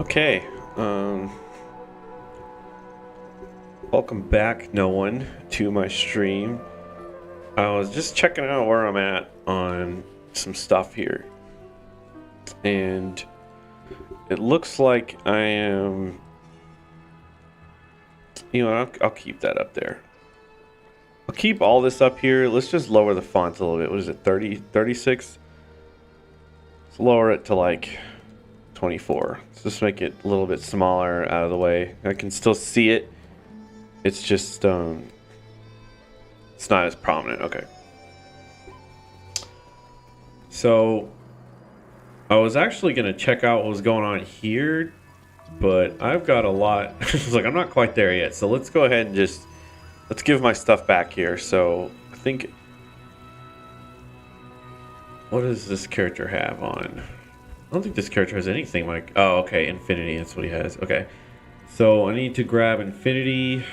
Okay, welcome back, no one, to my stream. I was just checking out where I'm at on some stuff here, and it looks like I am, I'll keep that up there. I'll keep all this up here. Let's just lower the fonts a little bit. What is it, 30, 36? Let's lower it to like 24. Let's just make it a little bit smaller out of the way. I can still see it. It's just, it's not as prominent. Okay. So I was actually going to check out what was going on here, but I've got a lot. It's like I'm not quite there yet. So let's go ahead and let's give my stuff back here. So I think, what does this character have on? I don't think this character has anything like, oh, okay, Infinity. That's what he has. Okay. So I need to grab Infinity.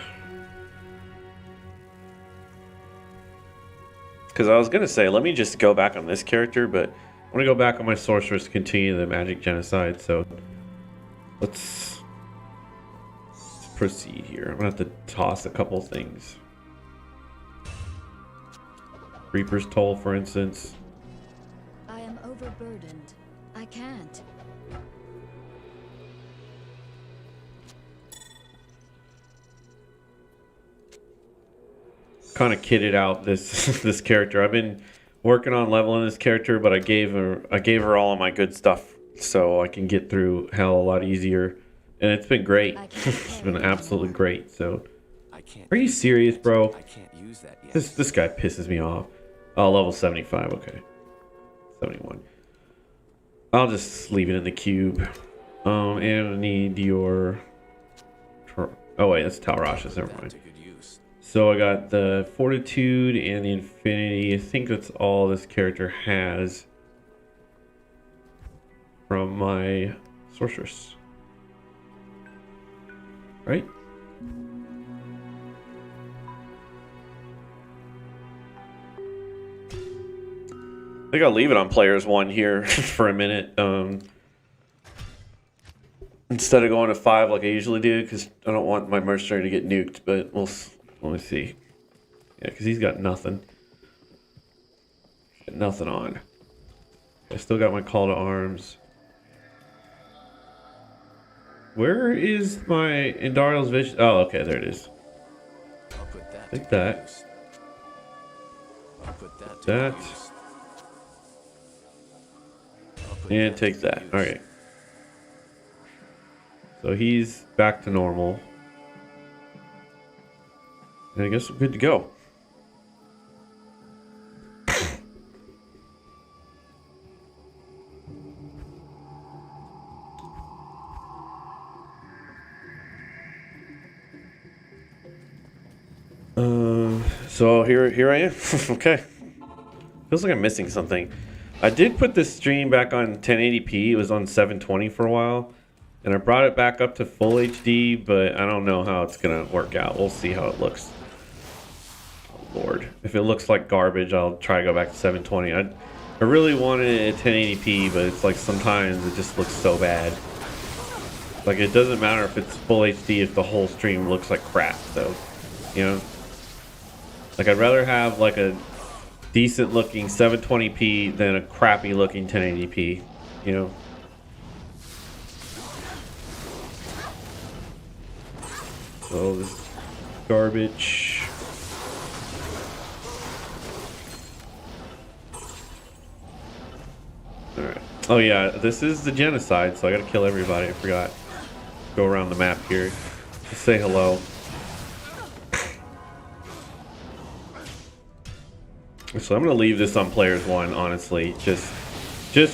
Because I was going to say, let me just go back on this character, but I want to go back on my sorceress to continue the magic genocide. So let's proceed here. I'm going to have to toss a couple things. Reaper's Toll, for instance. I am overburdened. I can't. Kind of kitted out this this character. I've been working on leveling this character, but I gave her all of my good stuff so I can get through hell a lot easier, and it's been great. It's been absolutely great. So, are you serious, bro? I can't use that yet. This guy pisses me off. Oh, level 75. Okay, 71. I'll just leave it in the cube. And I need your. Oh wait, that's Talrash's. Never mind. So I got the Fortitude and the Infinity. I think that's all this character has from my Sorceress. Right? I think I'll leave it on players one here for a minute. Instead of going to 5 like I usually do, because I don't want my mercenary to get nuked, but let me see. Yeah, because he's got nothing. Got nothing on. I still got my call to arms. Where is my Indariel's Vision? Oh, okay, there it is. I'll put that Take to that. use. I'll put that to That. use. I'll put And that take to that. use. Alright. So he's back to normal. And I guess we're good to go. So here I am. Okay. Feels like I'm missing something. I did put this stream back on 1080p. It was on 720 for a while. And I brought it back up to full HD, but I don't know how it's going to work out. We'll see how it looks. Oh, Lord. If it looks like garbage, I'll try to go back to 720. I really wanted it at 1080p, but it's like sometimes it just looks so bad. Like, it doesn't matter if it's full HD if the whole stream looks like crap, so, you know? Like, I'd rather have, like, a decent-looking 720p than a crappy-looking 1080p, you know? So, this garbage. Alright. Oh, yeah, this is the genocide, so I gotta kill everybody. I forgot. Go around the map here. Just say hello. So I'm gonna leave this on players one, honestly, just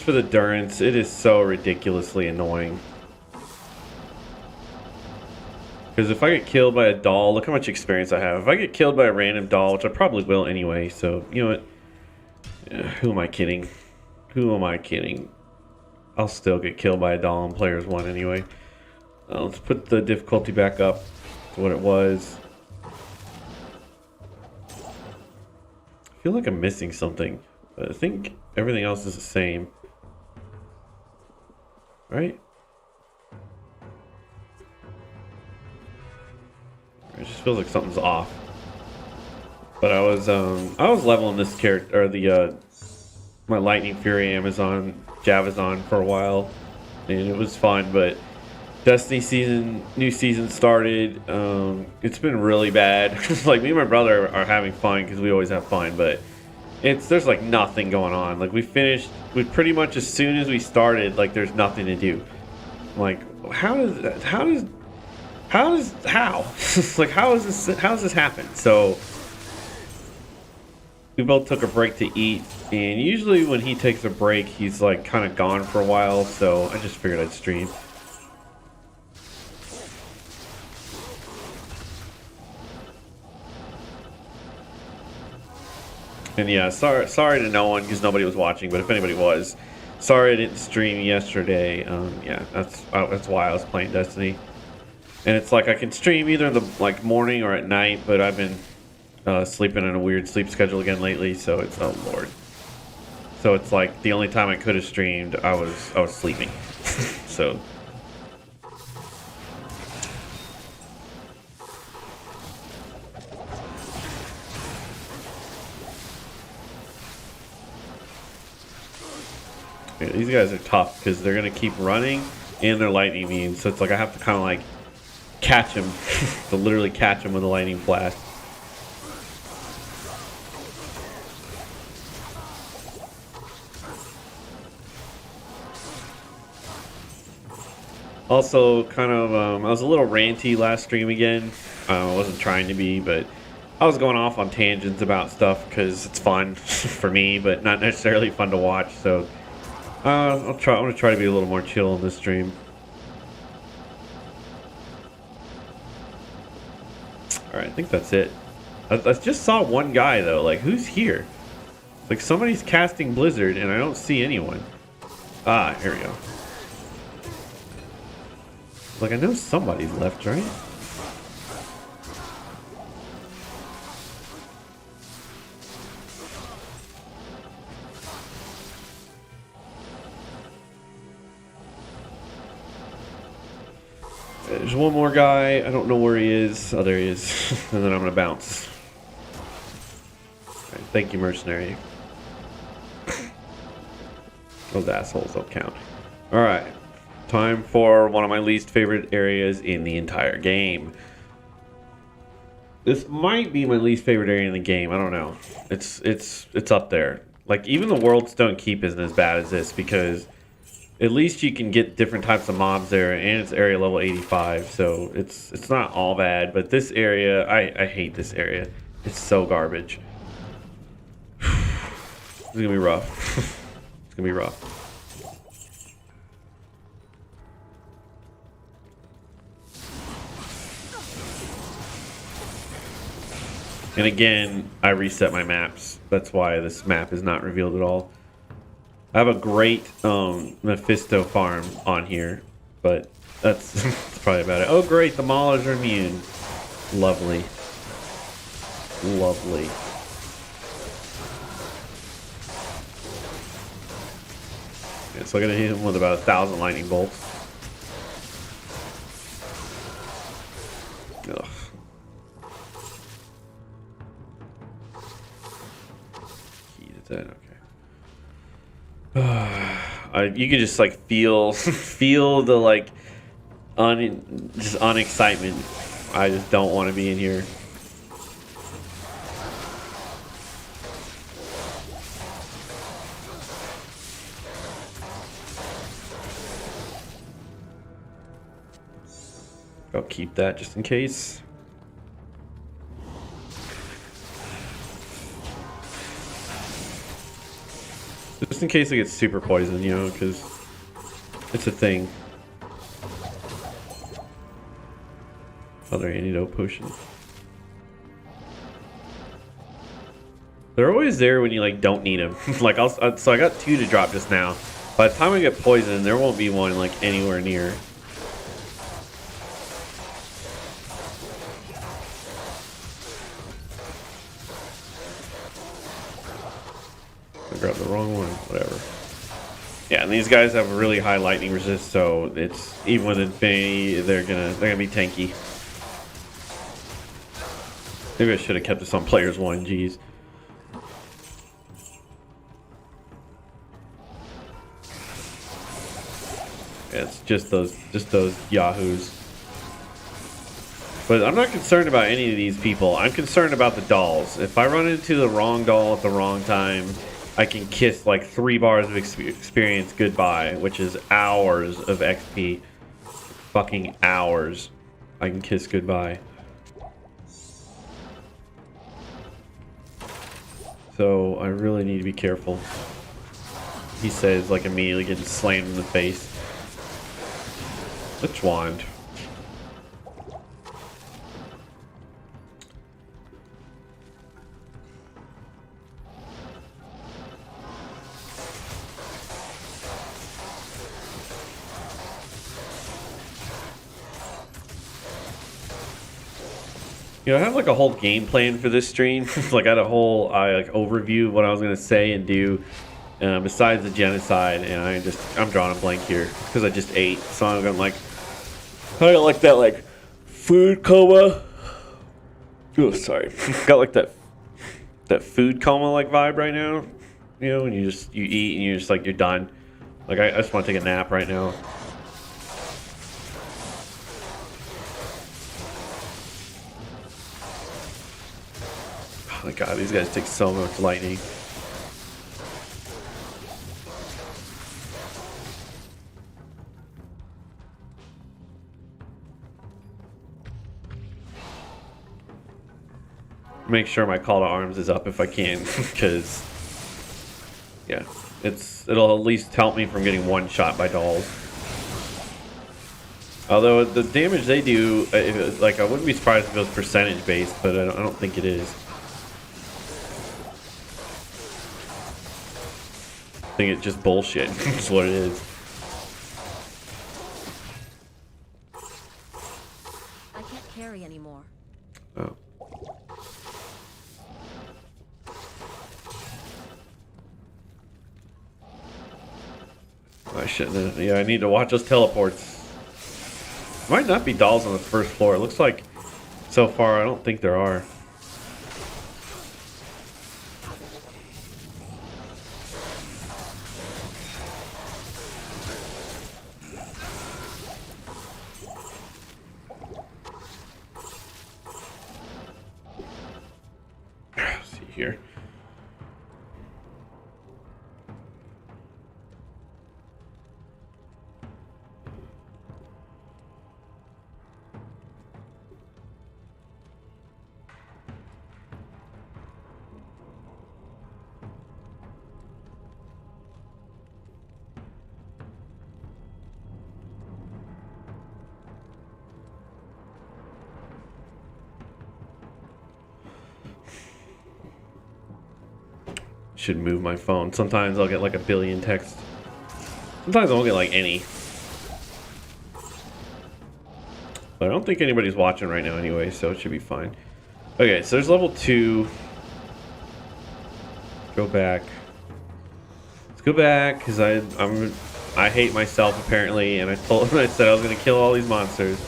for the Durance. It is so ridiculously annoying. Because if I get killed by a doll, look how much experience I have. If I get killed by a random doll, which I probably will anyway, so you know what? Who am I kidding? Who am I kidding? I'll still get killed by a doll on players one anyway. Let's put the difficulty back up to what it was. I feel like I'm missing something, but I think everything else is the same. Right? feels like something's off. But I was leveling this character, or the my Lightning Fury Amazon Javazon for a while, and it was fun. But Destiny new season started. It's been really bad. Like me and my brother are having fun because we always have fun, but there's like nothing going on. Like we pretty much as soon as we started, like there's nothing to do. Like how like how does this happen? So we both took a break to eat, and usually when he takes a break, he's like kind of gone for a while. So I just figured I'd stream. And yeah, sorry to no one because nobody was watching. But if anybody was, sorry I didn't stream yesterday. Yeah, that's why I was playing Destiny. And it's like I can stream either in the like morning or at night, but I've been sleeping in a weird sleep schedule again lately. So it's oh lord. So it's like the only time I could have streamed, I was sleeping. So. Yeah, these guys are tough because they're gonna keep running and they're lightning immune, so it's like I have to kind of like catch them, to literally catch them with a lightning blast. Also, kind of, I was a little ranty last stream again. I wasn't trying to be, but I was going off on tangents about stuff because it's fun for me, but not necessarily fun to watch. So. I'm gonna try to be a little more chill on this stream. Alright, I think that's it. I just saw one guy though, like who's here? Like somebody's casting Blizzard and I don't see anyone. Ah, here we go. Like I know somebody's left, right? There's one more guy. I don't know where he is. Oh, there he is. And then I'm going to bounce. Right, thank you, mercenary. Those assholes don't count. Alright. Time for one of my least favorite areas in the entire game. This might be my least favorite area in the game. I don't know. It's up there. Like, even the World Stone Keep isn't as bad as this because at least you can get different types of mobs there, and it's area level 85, so it's not all bad. But this area, I hate this area. It's so garbage. It's gonna be rough. It's gonna be rough. And again, I reset my maps. That's why this map is not revealed at all. I have a great Mephisto farm on here, but that's, that's probably about it. Oh great, the Maulers are immune. Lovely. Lovely. Yeah, so I'm gonna hit him with about 1,000 lightning bolts. Ugh. Key to that, okay. You can just like feel the like unexcitement. I just don't want to be in here. I'll keep that just in case. Just in case I get super poisoned, you know, because it's a thing. Other antidote potion. They're always there when you like don't need them. Like so I got 2 to drop just now. By the time I get poisoned, there won't be one like anywhere near. I grabbed the wrong one, whatever. Yeah, and these guys have a really high lightning resist, so it's even with Infinity, they're gonna be tanky. Maybe I should have kept this on players 1, jeez. Yeah, it's just those yahoos. But I'm not concerned about any of these people. I'm concerned about the dolls. If I run into the wrong doll at the wrong time, I can kiss like 3 bars of experience goodbye, which is hours of XP. Fucking hours. I can kiss goodbye. So I really need to be careful. He says, like, immediately getting slammed in the face. Which wand? You know, I have like a whole game plan for this stream. Like I had a whole like overview of what I was gonna say and do besides the genocide, and I'm drawing a blank here because I just ate. So I'm gonna like, I got like that like food coma. Oh, sorry, got like that food coma like vibe right now. You know, when you eat and you're just like you're done. Like I just want to take a nap right now. Oh my god, these guys take so much lightning. Make sure my call to arms is up if I can, because yeah, it'll at least help me from getting one shot by dolls. Although the damage they do, like I wouldn't be surprised if it was percentage based, but I don't think it is. I think it's just bullshit. That's what it is. I can't carry anymore. Oh. I shouldn't have. Yeah, I need to watch those teleports. Might not be dolls on the first floor. It looks like so far I don't think there are. See here. Should move my phone. Sometimes I'll get like a billion texts. Sometimes I won't get like any. But I don't think anybody's watching right now anyway, so it should be fine. Okay, so there's level 2. Go back. Let's go back, because I hate myself apparently, and I said I was gonna kill all these monsters.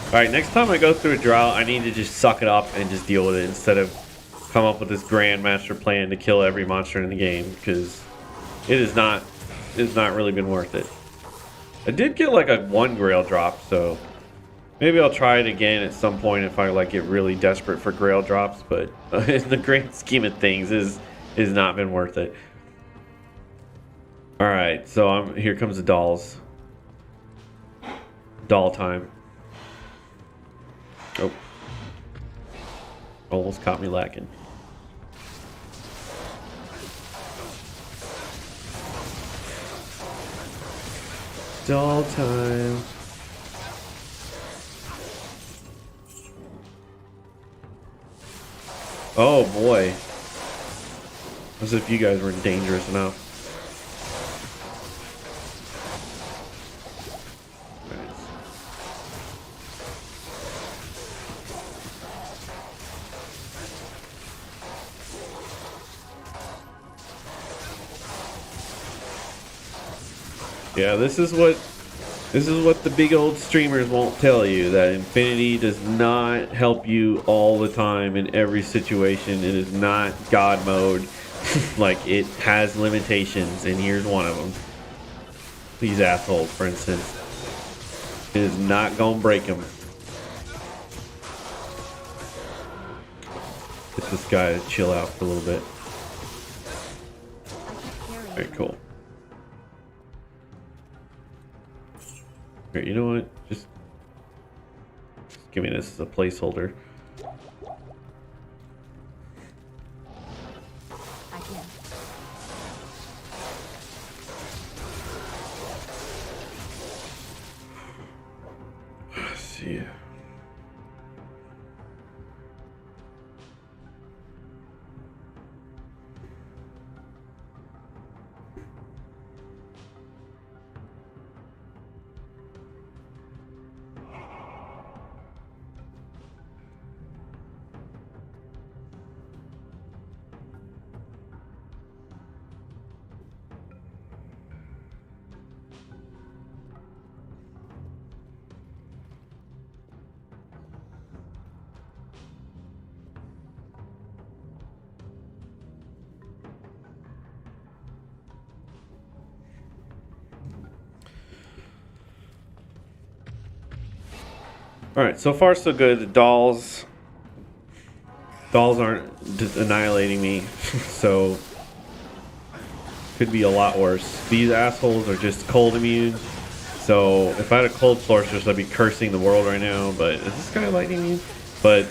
Alright, next time I go through a drought, I need to just suck it up and just deal with it instead of come up with this grand master plan to kill every monster in the game, because it's not really been worth it. I did get like a 1 grail drop, so maybe I'll try it again at some point if I like get really desperate for grail drops, but in the grand scheme of things is not been worth it. All right, so here comes the dolls. Doll time. Oh, almost caught me lacking. Doll time. Oh boy. As if you guys were dangerous enough. Yeah, this is what This is what the big old streamers won't tell you, that Infinity does not help you all the time in every situation. It is not God mode. Like, it has limitations, and here's one of them. These assholes, for instance. It is not gonna break them. Get this guy to chill out for a little bit. Alright, cool. Here, you know what? Just give me this as a placeholder. I can. Let's see. All right, so far so good. The dolls aren't just annihilating me, so could be a lot worse. These assholes are just cold immune, so if I had a cold sorceress, I'd be cursing the world right now. But is this guy lightning immune? But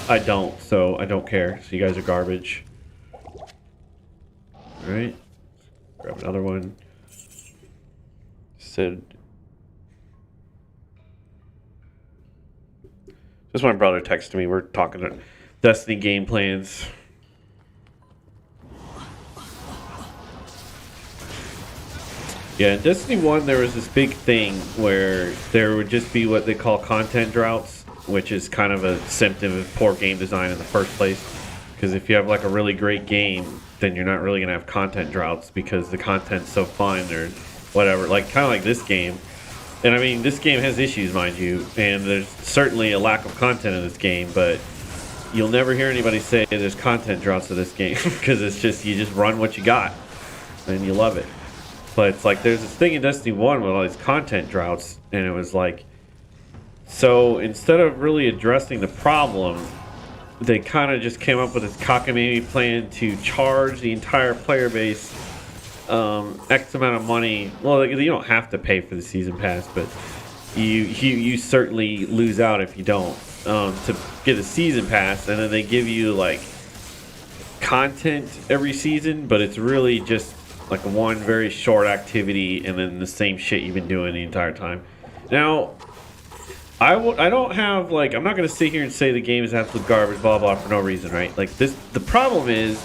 I don't, so I don't care. So you guys are garbage. All right, grab another one. Said. Just my brother texted me. We're talking to Destiny game plans. Yeah, in Destiny 1, there was this big thing where there would just be what they call content droughts, which is kind of a symptom of poor game design in the first place. Because if you have like a really great game, then you're not really going to have content droughts because the content's so fun or whatever. Like, kind of like this game. And I mean, this game has issues, mind you, and there's certainly a lack of content in this game, but you'll never hear anybody say there's content droughts to this game because it's just, you just run what you got and you love it. But it's like, there's this thing in Destiny 1 with all these content droughts, and it was like, so instead of really addressing the problem, they kind of just came up with this cockamamie plan to charge the entire player base X amount of money. Well, you don't have to pay for the season pass, but you certainly lose out if you don't, to get a season pass, and then they give you like content every season, but it's really just like one very short activity and then the same shit you've been doing the entire time. Now, I don't have, like, I'm not going to sit here and say the game is absolute garbage, blah blah, for no reason, right? Like, this, the problem is,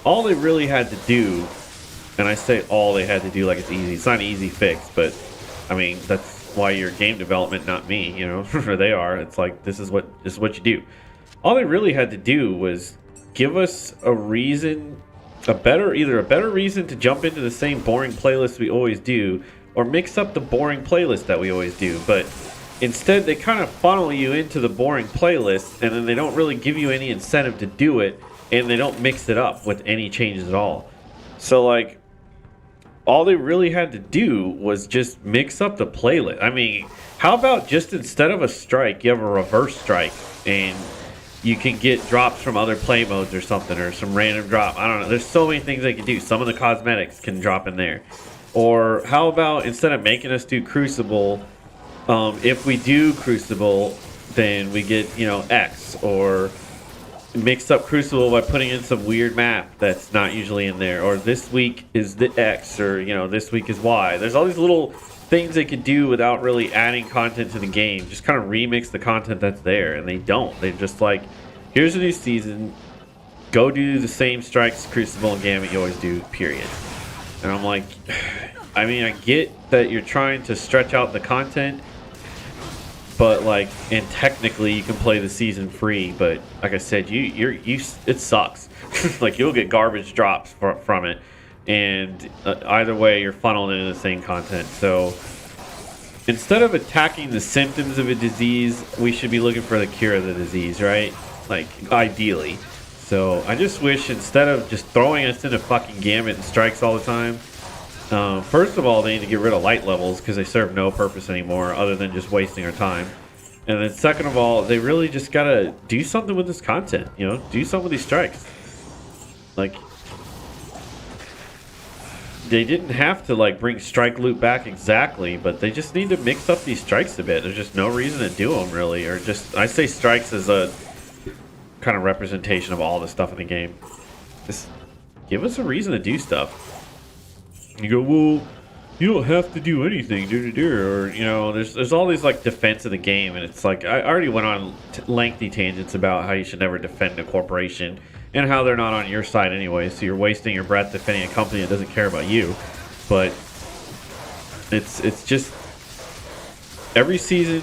all they really had to do, and I say all they had to do like it's easy. It's not an easy fix, but I mean, that's why you're game development, not me, you know, or they are. It's like, this is what you do. All they really had to do was give us a reason, either a better reason to jump into the same boring playlist we always do, or mix up the boring playlist that we always do. But instead, they kind of funnel you into the boring playlist, and then they don't really give you any incentive to do it, and they don't mix it up with any changes at all. So, like, all they really had to do was just mix up the playlist. I mean, how about just instead of a strike, you have a reverse strike, and you can get drops from other play modes or something, or some random drop. I don't know. There's so many things they can do. Some of the cosmetics can drop in there. Or how about instead of making us do Crucible, if we do Crucible, then we get, you know, X, or mix up Crucible by putting in some weird map that's not usually in there, or this week is the X, or, you know, this week is Y. There's all these little things they could do without really adding content to the game. Just kind of remix the content that's there, and they don't. They're just like, here's a new season, go do the same strikes, Crucible, and Gambit you always do, period. And I'm like, I mean, I get that you're trying to stretch out the content, but like, and technically you can play the season free, but like I said, it sucks. Like, you'll get garbage drops from it, and either way, you're funneling into the same content. So instead of attacking the symptoms of a disease, we should be looking for the cure of the disease, right? Like, ideally. So I just wish instead of just throwing us into fucking gamut and strikes all the time, first of all, they need to get rid of light levels because they serve no purpose anymore other than just wasting our time. And then second of all, they really just gotta do something with this content, you know? Do something with these strikes. Like, they didn't have to like bring strike loot back exactly, but they just need to mix up these strikes a bit. There's just no reason to do them really, or just, I say strikes as a kind of representation of all the stuff in the game. Just give us a reason to do stuff. You go, well, you don't have to do anything, or you know, there's all these like defense of the game, and it's like I already went on lengthy tangents about how you should never defend a corporation and how they're not on your side anyway, so you're wasting your breath defending a company that doesn't care about you. But it's just every season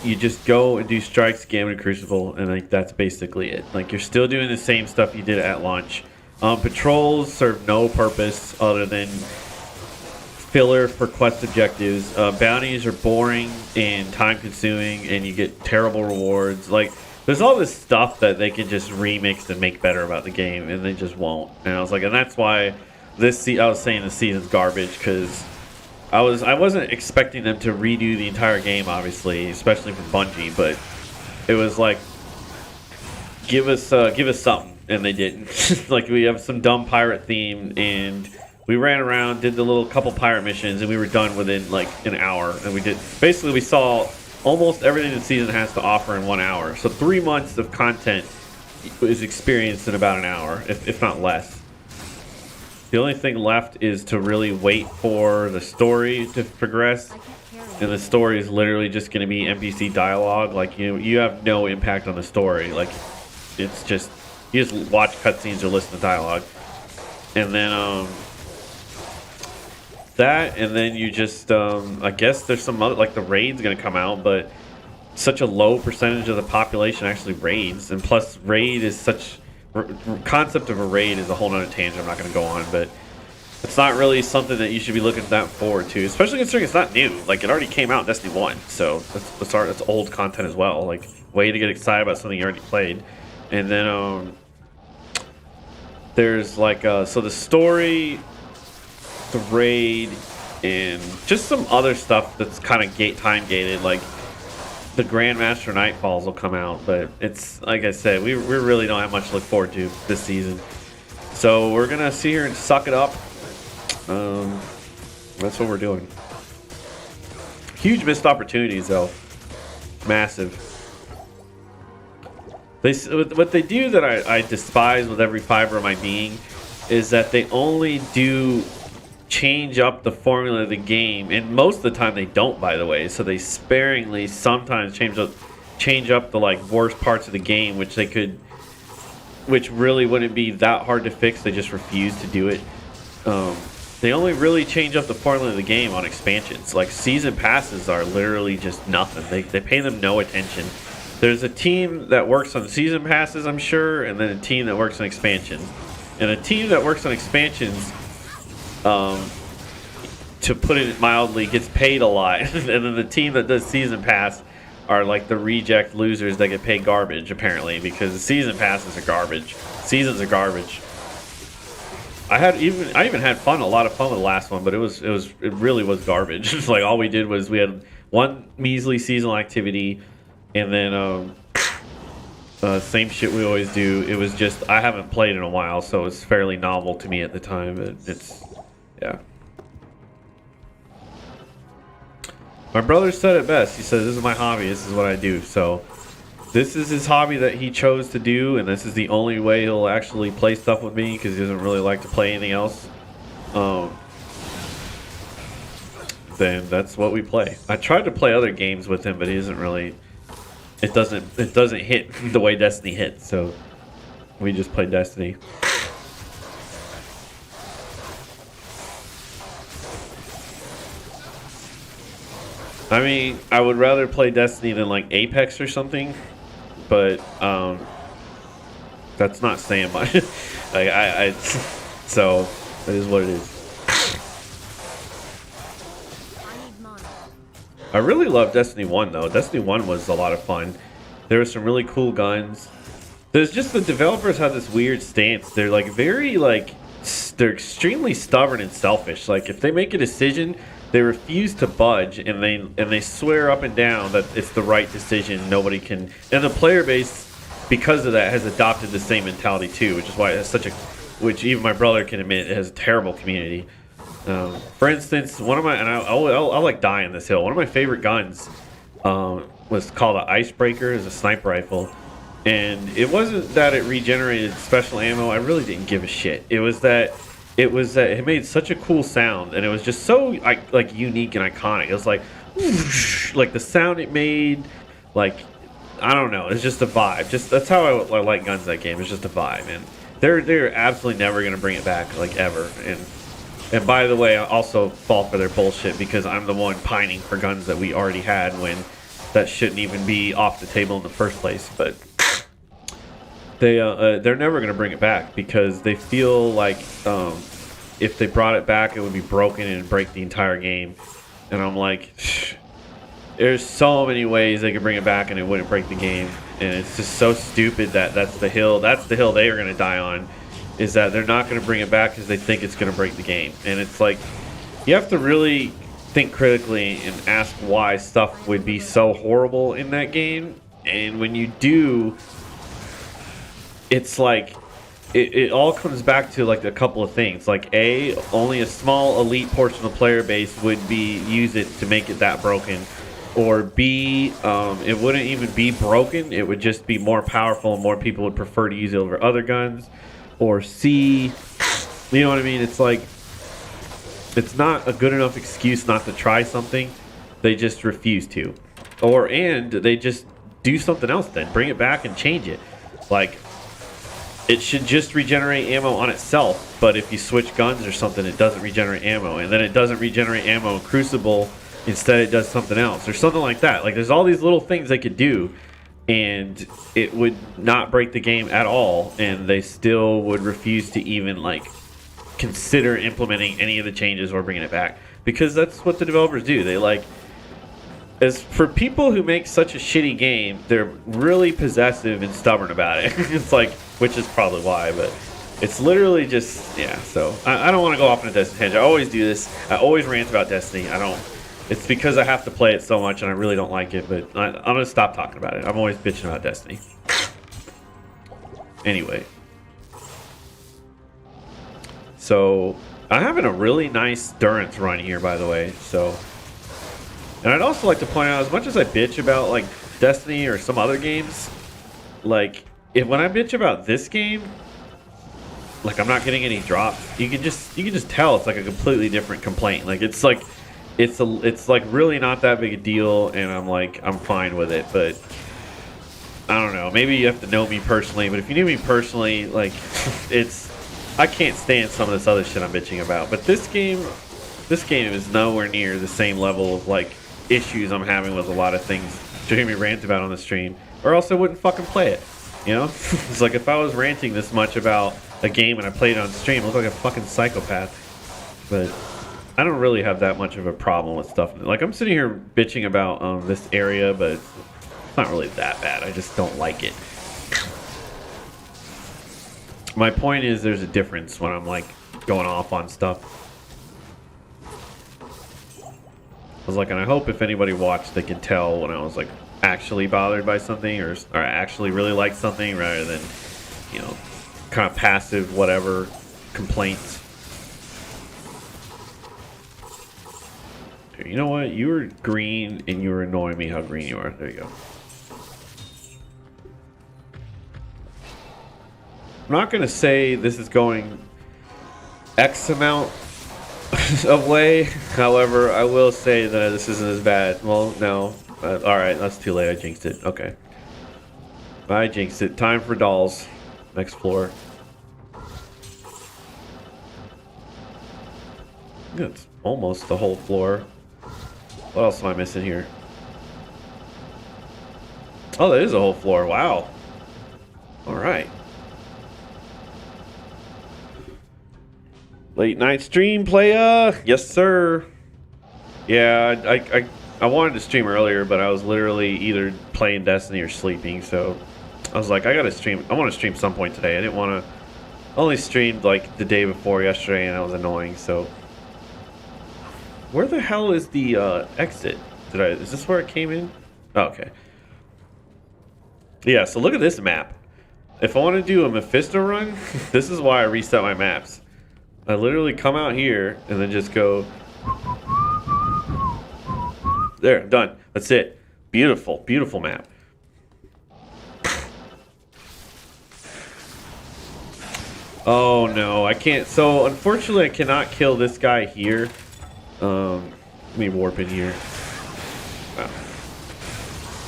you just go and do strikes, Gambit, and Crucible, and like that's basically it. Like you're still doing the same stuff you did at launch. Patrols serve no purpose other than filler for quest objectives. Bounties are boring and time consuming, and you get terrible rewards. Like there's all this stuff that they can just remix and make better about the game, and they just won't. And I was like, and that's why I was saying the season's garbage, because I wasn't expecting them to redo the entire game, obviously, especially from Bungie, but it was like, give us something, and they didn't. Like we have some dumb pirate theme, and we ran around, did the little couple pirate missions, and we were done within like an hour. And we saw almost everything the season has to offer in 1 hour. So 3 months of content is experienced in about an hour, if not less. The only thing left is to really wait for the story to progress. And the story is literally just going to be NPC dialogue. Like you have no impact on the story. Like it's just, you just watch cutscenes or listen to dialogue. And then that, and then you just I guess there's some other, like the raid's gonna come out, but such a low percentage of the population actually raids, and plus raid is such concept of a raid is a whole nother tangent I'm not gonna go on, but it's not really something that you should be looking that forward to, especially considering it's not new. Like it already came out in Destiny 1, so that's old content as well. Like way to get excited about something you already played. And then there's like so the story, the raid, and just some other stuff that's kind of time gated, like the Grandmaster Nightfalls will come out, but it's like I said, we really don't have much to look forward to this season, so we're gonna sit here and suck it up. That's what we're doing. Huge missed opportunities though, massive. What they do that I despise with every fiber of my being is that they only do change up the formula of the game, and most of the time they don't, by the way. So they sparingly sometimes change up the like worst parts of the game, which really wouldn't be that hard to fix. They just refuse to do it. They only really change up the formula of the game on expansions. Like season passes are literally just nothing. They pay them no attention. There's a team that works on season passes, I'm sure, and then a team that works on expansions. And a team that works on expansions, to put it mildly, gets paid a lot. And then the team that does season pass are like the reject losers that get paid garbage, apparently, because the season passes are garbage. Seasons are garbage. I even had a lot of fun with the last one, but it really was garbage. Like all we did was we had one measly seasonal activity, and then same shit we always do. It was just, I haven't played in a while, so it's fairly novel to me at the time. Yeah. My brother said it best. He said, this is my hobby. This is what I do. So this is his hobby that he chose to do, and this is the only way he'll actually play stuff with me, because he doesn't really like to play anything else. Then that's what we play. I tried to play other games with him, but he isn't really... It doesn't hit the way Destiny hits, so we just play Destiny. I mean, I would rather play Destiny than like Apex or something, but that's not saying much. Like so it is what it is. I need mana. I really love Destiny 1 though. Destiny 1 was a lot of fun. There were some really cool guns. There's just the developers have this weird stance. They're like very like they're extremely stubborn and selfish. Like if they make a decision, they refuse to budge, and they swear up and down that it's the right decision. Nobody can, and the player base because of that has adopted the same mentality too, which is why it has such a, which even my brother can admit, it has a terrible community. For instance, one of my, and I'll like die on this hill. One of my favorite guns was called an Icebreaker. It's a sniper rifle, and it wasn't that it regenerated special ammo. I really didn't give a shit. It was that it made such a cool sound, and it was just so like unique and iconic. It was like whoosh, like the sound it made, like I don't know. It's just a vibe. Just that's how I like guns. That game. It's just a vibe, and they're absolutely never gonna bring it back like ever. And by the way, I also fall for their bullshit because I'm the one pining for guns that we already had when that shouldn't even be off the table in the first place. But they're never gonna bring it back because they feel like if they brought it back, it would be broken and break the entire game. And I'm like, there's so many ways they could bring it back and it wouldn't break the game. And it's just so stupid that that's the hill they are gonna die on. Is that they're not going to bring it back because they think it's going to break the game. And it's like, you have to really think critically and ask why stuff would be so horrible in that game. And when you do, it's like, it all comes back to like a couple of things. Like A, only a small elite portion of the player base would use it to make it that broken. Or B, it wouldn't even be broken. It would just be more powerful and more people would prefer to use it over other guns. Or C, you know what I mean? It's like, it's not a good enough excuse not to try something. They just refuse to. And they just do something else then. Bring it back and change it. Like, it should just regenerate ammo on itself. But if you switch guns or something, it doesn't regenerate ammo. And then it doesn't regenerate ammo in Crucible. Instead, it does something else. Or something like that. Like, there's all these little things they could do. And it would not break the game at all, and they still would refuse to even like consider implementing any of the changes or bringing it back, because that's what the developers do. They like, as for people who make such a shitty game, they're really possessive and stubborn about it. It's like, which is probably why, but it's literally just, yeah. So I don't want to go off on a Destiny tangent. I always do this. I always rant about Destiny. It's because I have to play it so much and I really don't like it, but I'm going to stop talking about it. I'm always bitching about Destiny. Anyway. So, I'm having a really nice Durance run here, by the way. So, and I'd also like to point out, as much as I bitch about, like, Destiny or some other games, like, when I bitch about this game, like, I'm not getting any drops. You can just tell it's, like, a completely different complaint. Like, it's, like... It's like really not that big a deal, and I'm fine with it. But I don't know. Maybe you have to know me personally. But if you knew me personally, like I can't stand some of this other shit I'm bitching about. But this game is nowhere near the same level of like issues I'm having with a lot of things Jamie rant about on the stream, or else I wouldn't fucking play it. You know, it's like if I was ranting this much about a game and I played it on stream, I look like a fucking psychopath. But I don't really have that much of a problem with stuff. Like, I'm sitting here bitching about this area, but it's not really that bad. I just don't like it. My point is there's a difference when I'm, like, going off on stuff. I was like, and I hope if anybody watched, they could tell when I was, like, actually bothered by something or actually really like something rather than, you know, kind of passive whatever complaints. You know what? You were green and you were annoying me how green you are. There you go. I'm not going to say this is going X amount of way. However, I will say that this isn't as bad. Well, no. Alright, that's too late. I jinxed it. Okay. I jinxed it. Time for dolls. Next floor. It's almost the whole floor. What else am I missing here? Oh, that is a whole floor. Wow. Alright. Late night stream, playa. Yes, sir. Yeah, I wanted to stream earlier, but I was literally either playing Destiny or sleeping. So I was like, I gotta stream. I want to stream some point today. I didn't want to. Only streamed like the day before yesterday, and it was annoying. So where the hell is the exit? Is this where it came in? Oh, okay. Yeah. So look at this map. If I want to do a Mephisto run, this is why I reset my maps. I literally come out here and then just go. There, done. That's it. Beautiful, beautiful map. Oh no, I can't. So unfortunately, I cannot kill this guy here. Let me warp in here. Wow.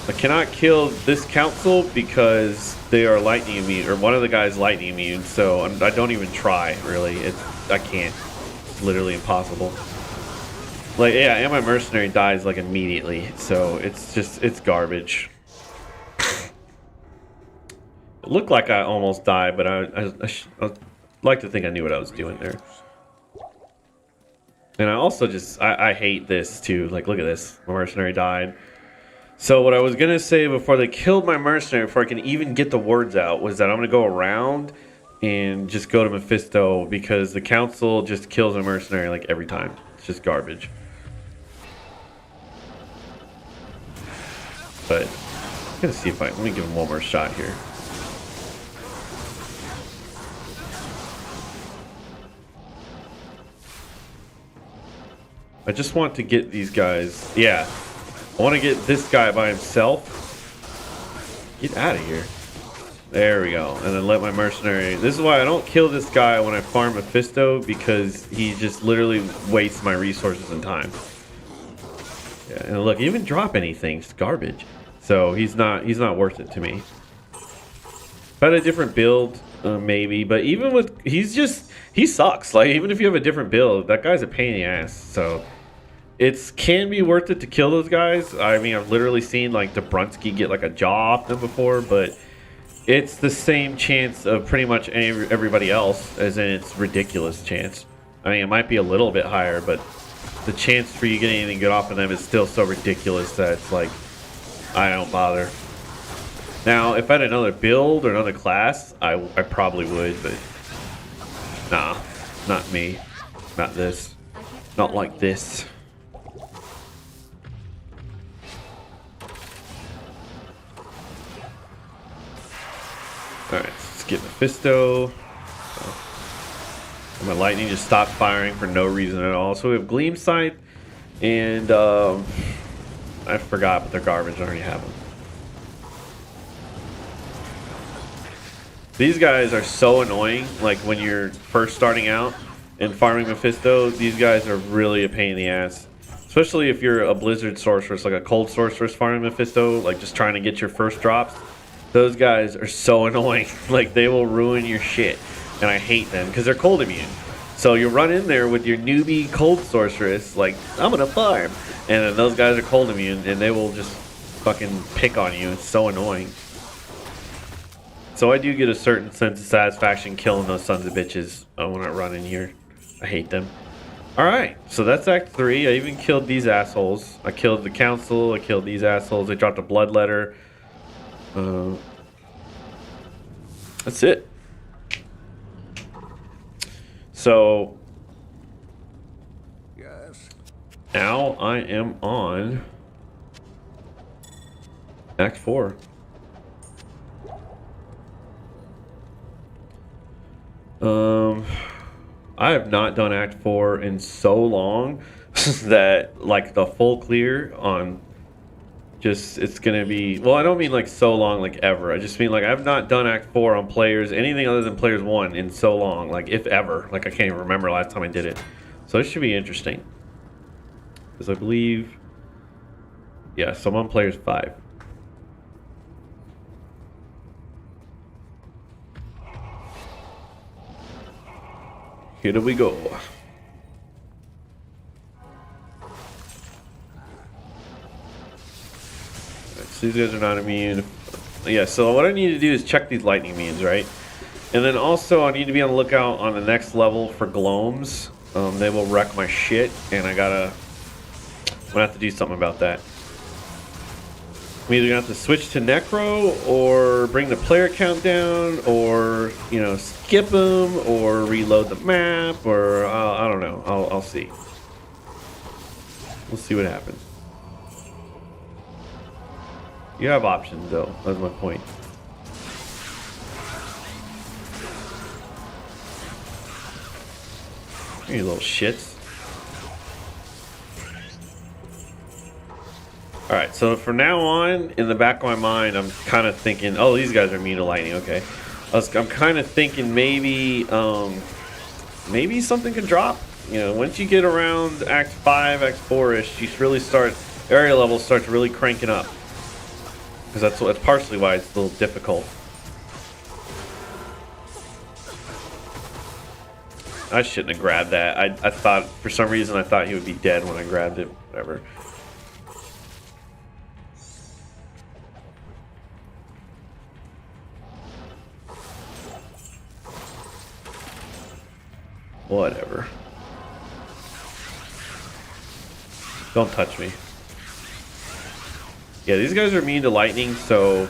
I cannot kill this council because they are lightning immune, or one of the guys lightning immune. So I don't even try. Really, I can't. It's literally impossible. Like, yeah, and my mercenary dies like immediately, so it's garbage. It looked like I almost died, but I'd like to think I knew what I was doing there. And I also I hate this too. Like, look at this, my mercenary died. So what I was gonna say before they killed my mercenary, before I can even get the words out, was that I'm gonna go around and just go to Mephisto because the council just kills a mercenary like every time. It's just garbage. But I'm gonna see if let me give him one more shot here. I just want to get these guys. Yeah, I want to get this guy by himself. Get out of here. There we go. And then let my mercenary. This is why I don't kill this guy when I farm Mephisto, because he just literally wastes my resources and time. Yeah, and look, he didn't even drop anything. It's garbage. So he's not worth it to me. If I had a different build, maybe, but even with he sucks. Like, even if you have a different build, that guy's a pain in the ass. So it can be worth it to kill those guys. I mean, I've literally seen like Durance get like a jaw off them before, but it's the same chance of pretty much everybody else, as in it's ridiculous chance. I mean, it might be a little bit higher, but the chance for you getting anything good off of them is still so ridiculous that it's like, I don't bother. Now, if I had another build or another class, I probably would, but nah, not me. Not this. Not like this. Alright, let's get Mephisto. My lightning just stopped firing for no reason at all. So we have Gleam Sight and I forgot, but they're garbage. I already have them. These guys are so annoying. Like, when you're first starting out and farming Mephisto, these guys are really a pain in the ass. Especially if you're a Blizzard sorceress, like a cold sorceress farming Mephisto, like just trying to get your first drops. Those guys are so annoying. Like, they will ruin your shit. And I hate them because they're cold immune. So you run in there with your newbie cold sorceress, like, I'm gonna farm. And then those guys are cold immune and they will just fucking pick on you. It's so annoying. So I do get a certain sense of satisfaction killing those sons of bitches when I run in here. I hate them. Alright, so that's Act 3. I even killed these assholes. I killed the council. I killed these assholes. I dropped a blood letter. That's it. So Yes. now I am on Act 4. I have not done Act 4 in so long that, like, the full clear on just, it's gonna be, well, I don't mean like so long, like ever. I just mean like I've not done Act 4 on players, anything other than players 1 in so long, like if ever. Like, I can't even remember last time I did it. So it should be interesting. Because I believe, yeah, so I'm on players 5. Here we go. So these guys are not immune. Yeah, so what I need to do is check these lightning immunes, right? And then also I need to be on the lookout on the next level for gloams. They will wreck my shit, and I gotta gonna have to do something about that. I'm either gonna have to switch to Necro or bring the player count down, or skip them or reload the map, or I don't know. I'll see. We'll see what happens. You have options though. That's my point. You little shits. Alright, so from now on, in the back of my mind, I'm kind of thinking, oh, these guys are immune to lightning, okay. I'm kind of thinking maybe something can drop. Once you get around Act 5, Act 4-ish, you really start, area levels start really cranking up. Because that's partially why it's a little difficult. I shouldn't have grabbed that. I thought, for some reason, I thought he would be dead when I grabbed it. Whatever. Whatever. Don't touch me. Yeah, these guys are immune to lightning, so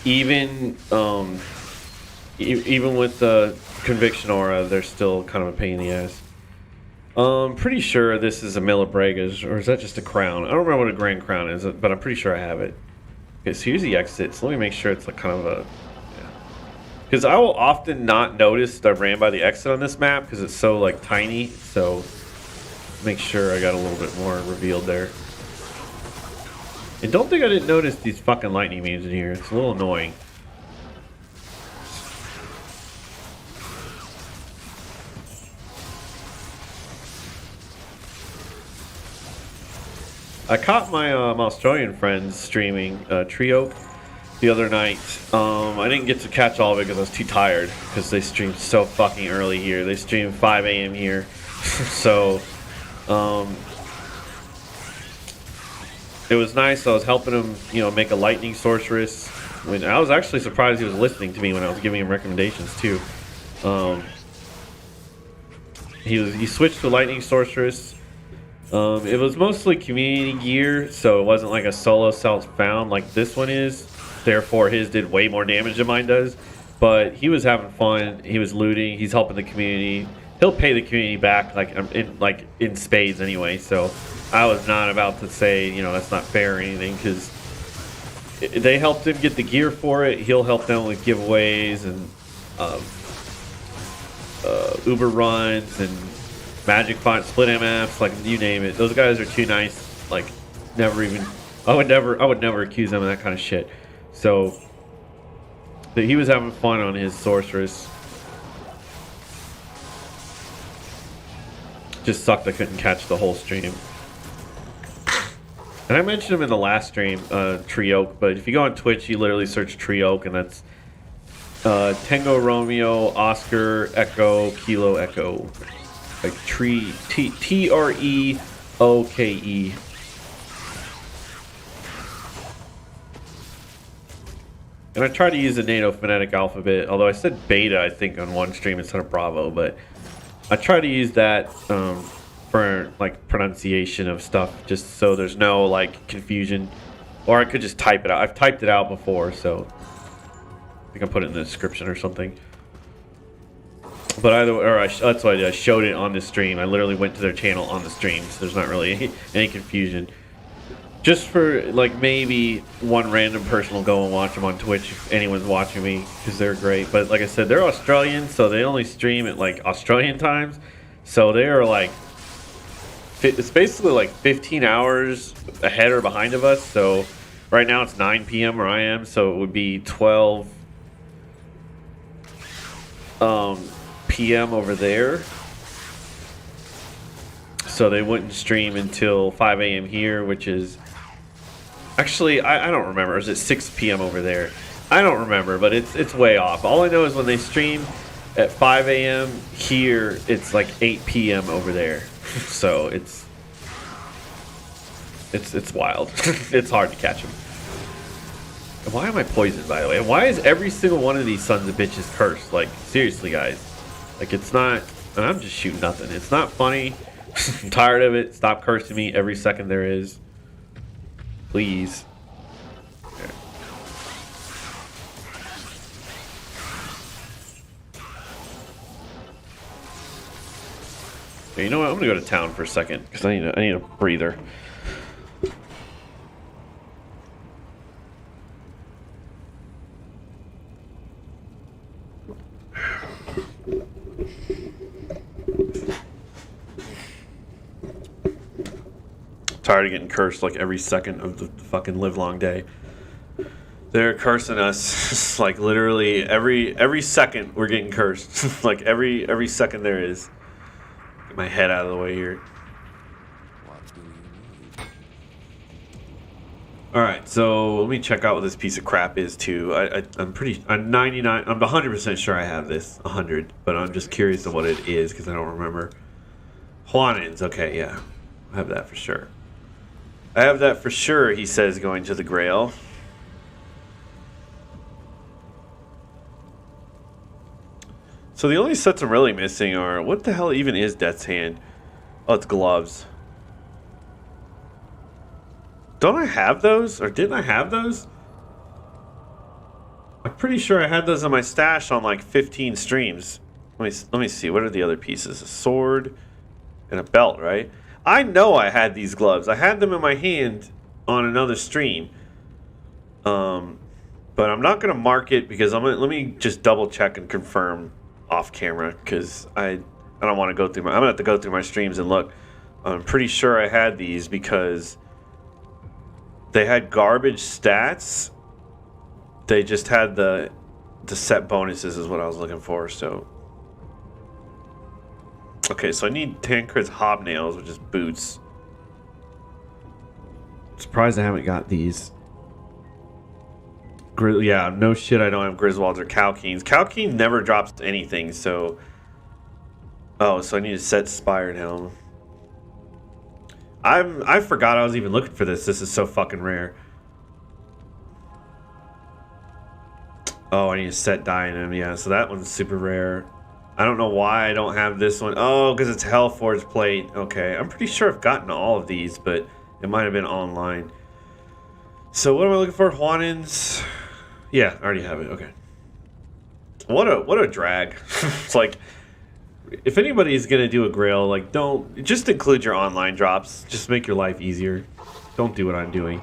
even even with the conviction aura, they're still kind of a pain in the ass. Pretty sure this is a Millibregas, or is that just a crown? I don't remember what a Grand Crown is, but I'm pretty sure I have it. Okay, so here's the exit. So let me make sure it's like kind of a... Because I will often not notice that I ran by the exit on this map because it's so like tiny. So make sure I got a little bit more revealed there. And don't think I didn't notice these fucking lightning beams in here. It's a little annoying. I caught my Australian friends streaming Trio the other night. I didn't get to catch all of it because I was too tired, because they streamed so fucking early here. They streamed 5 a.m. here. So it was nice. I was helping him, make a lightning sorceress. When I was actually surprised he was listening to me when I was giving him recommendations too. He switched to lightning sorceress. It was mostly community gear, so it wasn't like a solo self-found like this one is. Therefore, his did way more damage than mine does. But he was having fun. He was looting. He's helping the community. He'll pay the community back in spades anyway. So I was not about to say, that's not fair or anything, because they helped him get the gear for it. He'll help them with giveaways and Uber runs and Magic Font, Split MFs, like you name it. Those guys are too nice. Like, I would never accuse them of that kind of shit. So he was having fun on his sorceress. Just sucked I couldn't catch the whole stream. And I mentioned him in the last stream, Trioke, but if you go on Twitch, you literally search Trioke, and that's Tango Romeo Oscar Echo Kilo Echo. Like Treoke. And I tried to use the NATO phonetic alphabet, although I said beta, I think, on one stream instead of Bravo, but I try to use that for like pronunciation of stuff, just so there's no like confusion. Or I could just type it out. I've typed it out before, so I think I put it in the description or something. But either way, that's what I did. I showed it on the stream. I literally went to their channel on the stream, so there's not really any confusion. Just for, like, maybe one random person will go and watch them on Twitch if anyone's watching me, because they're great. But like I said, they're Australian, so they only stream at, like, Australian times. So they are, like, it's basically, like, 15 hours ahead or behind of us. So right now it's 9 p.m. where I am, so it would be 12 p.m. over there. So they wouldn't stream until 5 a.m. here, which is... Actually, I don't remember. Is it 6 p.m. over there? I don't remember, but it's way off. All I know is when they stream at 5 a.m. here, it's like 8 p.m. over there. So it's wild. It's hard to catch them. Why am I poisoned, by the way? Why is every single one of these sons of bitches cursed? Like, seriously, guys. Like, it's not... And I'm just shooting nothing. It's not funny. I'm tired of it. Stop cursing me every second there is. Please. Okay. Okay, you know what? I'm gonna go to town for a second because I need a breather. Tired of getting cursed like every second of the fucking livelong day. They're cursing us like literally every second we're getting cursed. Like every second there is. Get my head out of the way here. What do you need? All right, so let me check out what this piece of crap is too. I'm 99. I'm 100% sure I have this 100, but I'm just curious of what it is because I don't remember. Juanins, okay, yeah, I have that for sure. I have that for sure, he says, going to the Grail. So the only sets I'm really missing are... What the hell even is Death's Hand? Oh, it's gloves. Don't I have those? Or didn't I have those? I'm pretty sure I had those in my stash on like 15 streams. Let me see. What are the other pieces? A sword and a belt, right? I know I had these gloves. I had them in my hand on another stream. But I'm not going to mark it because let me just double check and confirm off camera because I don't want to go through I'm going to have to go through my streams and look. I'm pretty sure I had these because they had garbage stats. They just had the set bonuses is what I was looking for, so... Okay, so I need Tancred's hobnails, which is boots. Surprised I haven't got these. Yeah, no shit, I don't have Griswolds or Calkeens. Calkeen never drops anything, so... Oh, so I need to set Spired Helm. I forgot I was even looking for this. This is so fucking rare. Oh, I need to set Diadem. Yeah, so that one's super rare. I don't know why I don't have this one. Oh, because it's Hellforge plate. Okay, I'm pretty sure I've gotten all of these, but it might have been online. So what am I looking for? Juanins. Yeah, I already have it. Okay. What a drag. It's like, if anybody's gonna do a Grail, like don't just include your online drops. Just make your life easier. Don't do what I'm doing.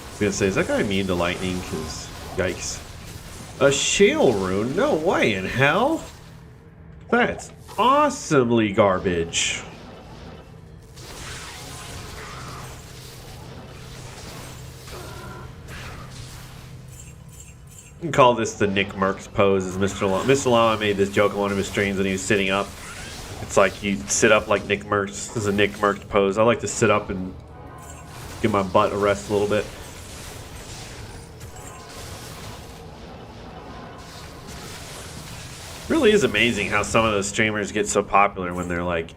I was gonna say, is that guy immune to lightning? Cause yikes. A shale rune? No way in hell. That's awesomely garbage. You can call this the Nick Merckx pose, as Mr. Lama made this joke on one of his streams when he was sitting up. It's like you sit up like Nick Merckx. This is a Nick Merckx pose. I like to sit up and give my butt a rest a little bit. Really is amazing how some of those streamers get so popular when they're like,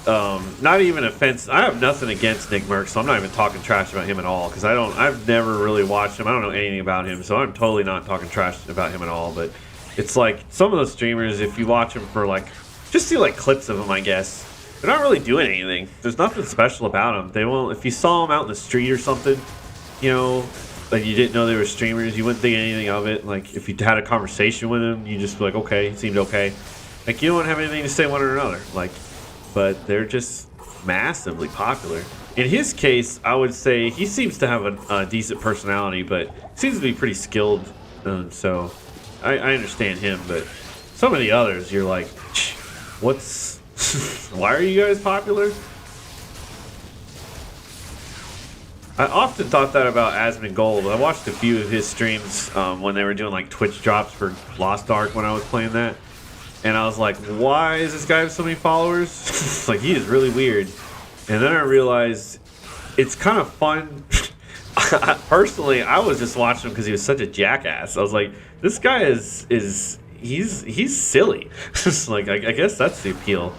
not even offensive. I have nothing against Nick Merckx, so I'm not even talking trash about him at all because I've never really watched him. I don't know anything about him, so I'm totally not talking trash about him at all. But it's like some of those streamers, if you watch them for like, just see like clips of them, I guess they're not really doing anything. There's nothing special about them. They won't. If you saw them out in the street or something, you know. Like you didn't know they were streamers, you wouldn't think anything of it. Like if you had a conversation with them, you just be like, okay, it seemed okay. Like you don't have anything to say one or another. Like, but they're just massively popular. In his case, I would say he seems to have a decent personality, but seems to be pretty skilled. So I understand him, but some of the others, you're like, what's? Why are you guys popular? I often thought that about Asmongold. I watched a few of his streams when they were doing like Twitch drops for Lost Ark when I was playing that. And I was like, why is this guy have so many followers? Like, he is really weird. And then I realized it's kind of fun. Personally, I was just watching him because he was such a jackass. I was like, this guy he's silly. Like, I guess that's the appeal.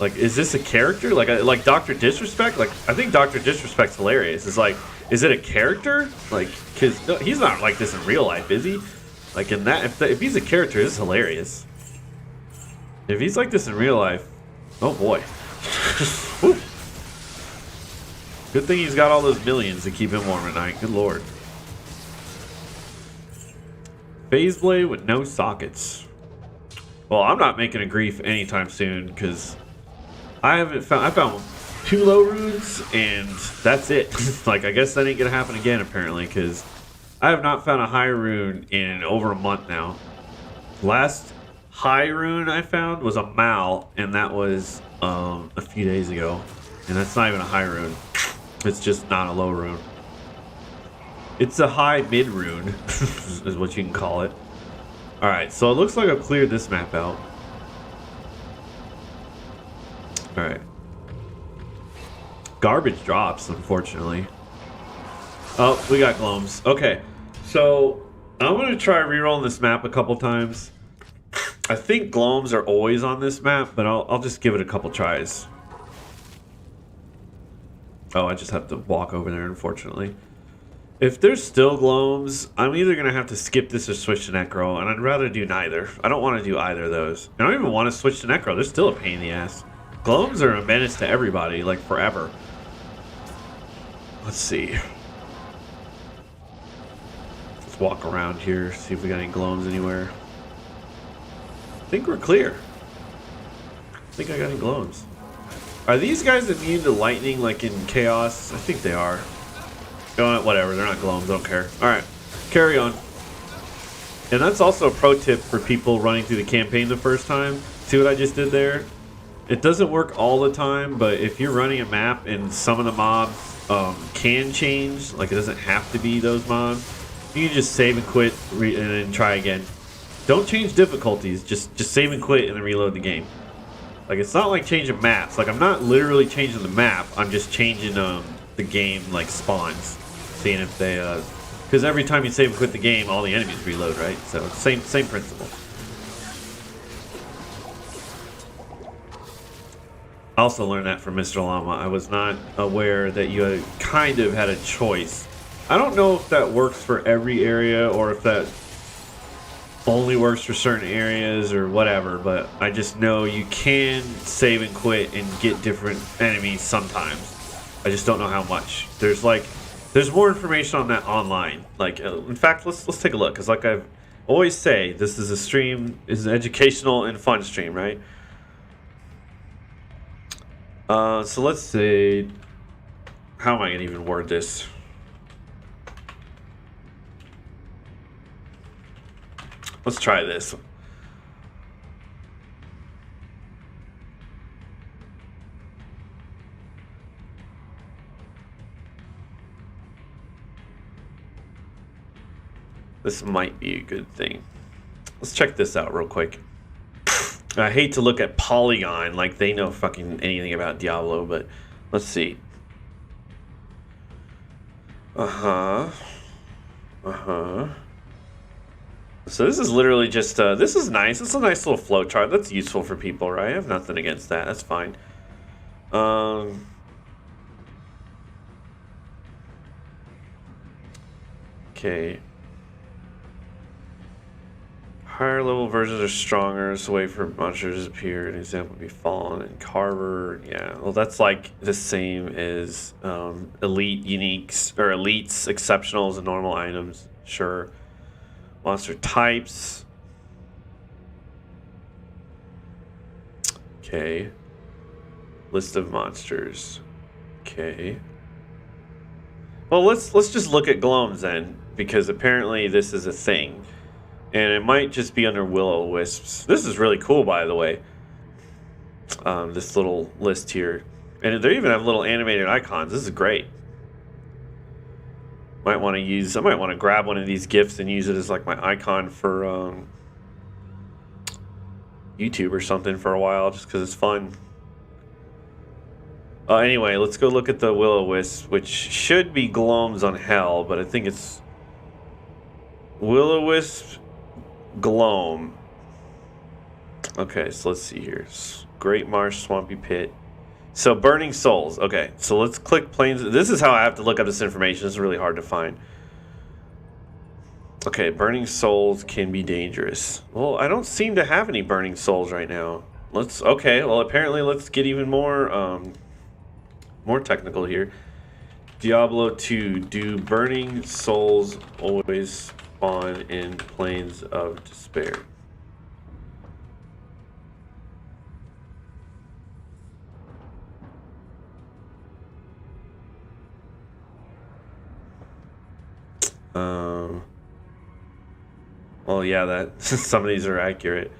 Like, is this a character? Like Dr. Disrespect? Like, I think Dr. Disrespect's hilarious. It's like, is it a character? Like, because he's not like this in real life, is he? Like, in that, if he's a character, this is hilarious. If he's like this in real life, oh boy. Good thing he's got all those millions to keep him warm at night. Good lord. Phase blade with no sockets. Well, I'm not making a grief anytime soon because I found 2 low runes and that's it. Like, I guess that ain't gonna happen again apparently because I have not found a high rune in over a month now. Last high rune I found was a Mal, and that was a few days ago, and that's not even a high rune. It's just not a low rune. It's a high mid rune is what you can call it. All right, so it looks like I've cleared this map out. All right, garbage drops, unfortunately. Oh, we got gloams. Okay, so I'm gonna try rerolling this map a couple times. I think gloams are always on this map, but I'll just give it a couple tries. Oh, I just have to walk over there, unfortunately. If there's still gloams, I'm either going to have to skip this or switch to Necro, and I'd rather do neither. I don't want to do either of those. I don't even want to switch to Necro. They're still a pain in the ass. Gloams are a menace to everybody, like forever. Let's see. Let's walk around here, see if we got any gloams anywhere. I think we're clear. I think I got any gloams. Are these guys immune to lightning like in Chaos? I think they are. Whatever, they're not gloams, I don't care. Alright, carry on. And that's also a pro tip for people running through the campaign the first time. See what I just did there? It doesn't work all the time, but if you're running a map and some of the mobs can change, like it doesn't have to be those mobs, you can just save and quit and then try again. Don't change difficulties, just save and quit and then reload the game. Like, it's not like changing maps. Like, I'm not literally changing the map. I'm just changing the game, like, spawns. Seeing if they, because every time you save and quit the game, all the enemies reload, right? So, same principle. I also learned that from Mr. Llama. I was not aware that you kind of had a choice. I don't know if that works for every area or if that only works for certain areas or whatever, but I just know you can save and quit and get different enemies sometimes. I just don't know how much. There's more information on that online. Like, in fact, let's take a look, because like I always say, this is a stream, is an educational and fun stream, right? So let's see, how am I gonna even word this? Let's try this. This might be a good thing. Let's check this out real quick. I hate to look at Polygon like they know fucking anything about Diablo, but let's see. So this is literally just, this is nice. It's a nice little flow chart. That's useful for people, right? I have nothing against that. That's fine. Okay. Higher level versions are stronger, so wait for monsters to appear. An example would be Fallen and Carver. Yeah, well, that's like the same as elite uniques, or elites, exceptionals, and normal items. Sure. Monster types. Okay. List of monsters. Okay. Well, let's just look at gloams then, because apparently this is a thing. And it might just be under will-o-wisps. This is really cool, by the way. This little list here. And they even have little animated icons. This is great. I might want to grab one of these GIFs and use it as like my icon for YouTube or something for a while, just because it's fun. Anyway, let's go look at the will-o-wisp, which should be gloams on hell, but I think it's will-o-wisp gloam. Okay, so let's see here. Great Marsh, Swampy Pit. So Burning Souls. Okay, so let's click Plains. This is how I have to look up this information. It's really hard to find. Okay, Burning Souls can be dangerous. Well, I don't seem to have any Burning Souls right now. Okay, well apparently let's get even more technical here. Diablo 2, do Burning Souls always spawn in Plains of Despair? Well, yeah, that some of these are accurate.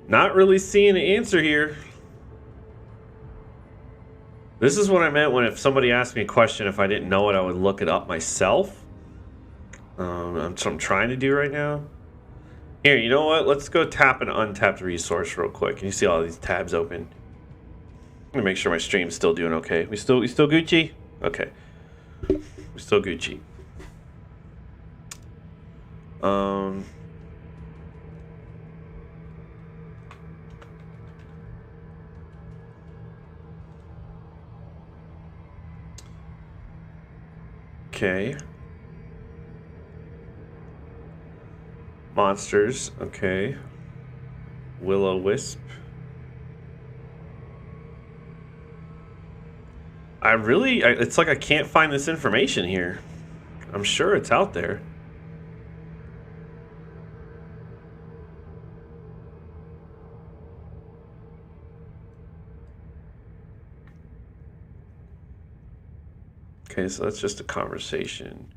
Not really seeing an answer here. This is what I meant when if somebody asked me a question, if I didn't know it, I would look it up myself. That's what I'm trying to do right now. Here, you know what? Let's go tap an untapped resource real quick. Can you see all these tabs open? I'm gonna make sure my stream's still doing okay. We still Gucci? Okay. We're still Gucci. Okay. Monsters, okay. Will-o-wisp. It's like I can't find this information here. I'm sure it's out there. Okay, so that's just a conversation.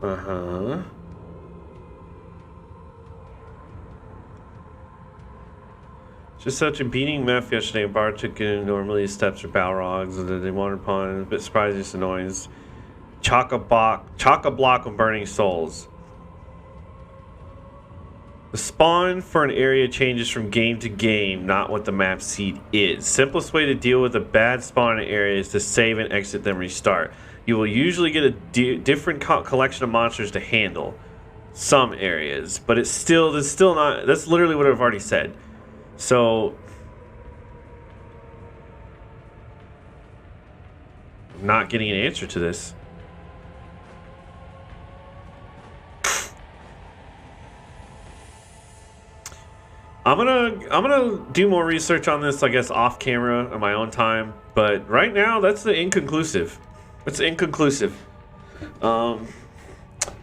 Uh-huh. Just such a beating meth yesterday. Bar took in normally steps or Balrogs, and then they wandered upon a bit surprising annoyance. Chock-a-block of Burning Souls. The spawn for an area changes from game to game, not what the map seed is. Simplest way to deal with a bad spawn area is to save and exit, then restart. You will usually get a different collection of monsters to handle some areas, but that's literally what I've already said. So I'm not getting an answer to this. I'm gonna do more research on this, I guess, off camera on my own time. But right now, that's the inconclusive. It's inconclusive.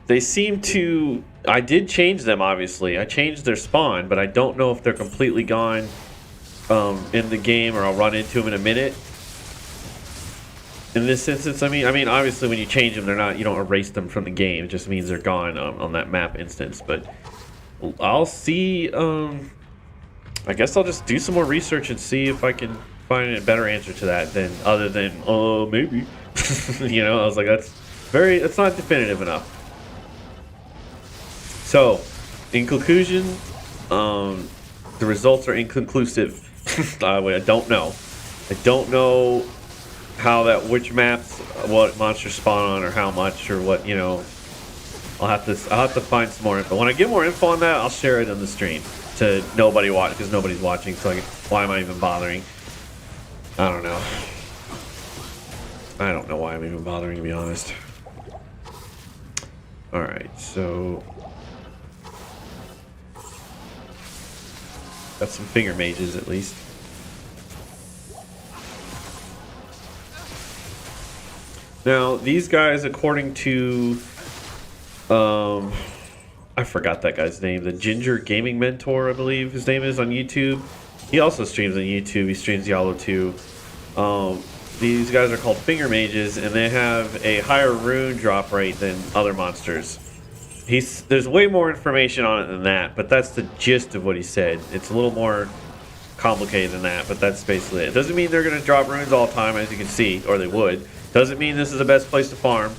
They seem to. I did change them, obviously. I changed their spawn, but I don't know if they're completely gone in the game, or I'll run into them in a minute. In this instance, I mean, obviously, when you change them, they're not. You don't erase them from the game. It just means they're gone on that map instance. But I'll see. I guess I'll just do some more research and see if I can find a better answer to that than maybe. You know, I was like, that's not definitive enough. So, in conclusion, the results are inconclusive. I don't know. I don't know which maps, what monsters spawn on, or how much, or what, you know. I'll have to find some more info. When I get more info on that, I'll share it on the stream to nobody watch, because nobody's watching. So why am I even bothering? I don't know. I don't know why I'm even bothering, to be honest. All right, so got some finger mages at least. Now these guys, according to I forgot that guy's name, the Ginger Gaming Mentor, I believe his name is, on YouTube. He also streams on YouTube. He streams Diablo 2. These guys are called finger mages, and they have a higher rune drop rate than other monsters. There's way more information on it than that, but that's the gist of what he said. It's a little more complicated than that, but that's basically it. It doesn't mean they're going to drop runes all the time, as you can see, or they would. Doesn't mean this is the best place to farm.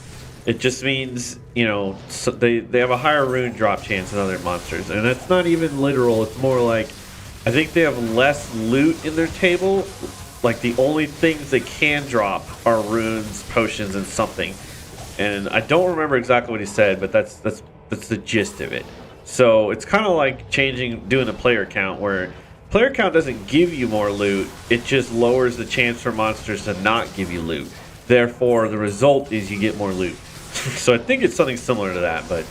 It just means, you know, so they have a higher rune drop chance than other monsters. And that's not even literal. It's more like, I think they have less loot in their table. Like, the only things they can drop are runes, potions, and something. And I don't remember exactly what he said, but that's the gist of it. So it's kind of like doing the player count, where player count doesn't give you more loot. It just lowers the chance for monsters to not give you loot. Therefore, the result is you get more loot. So I think it's something similar to that, but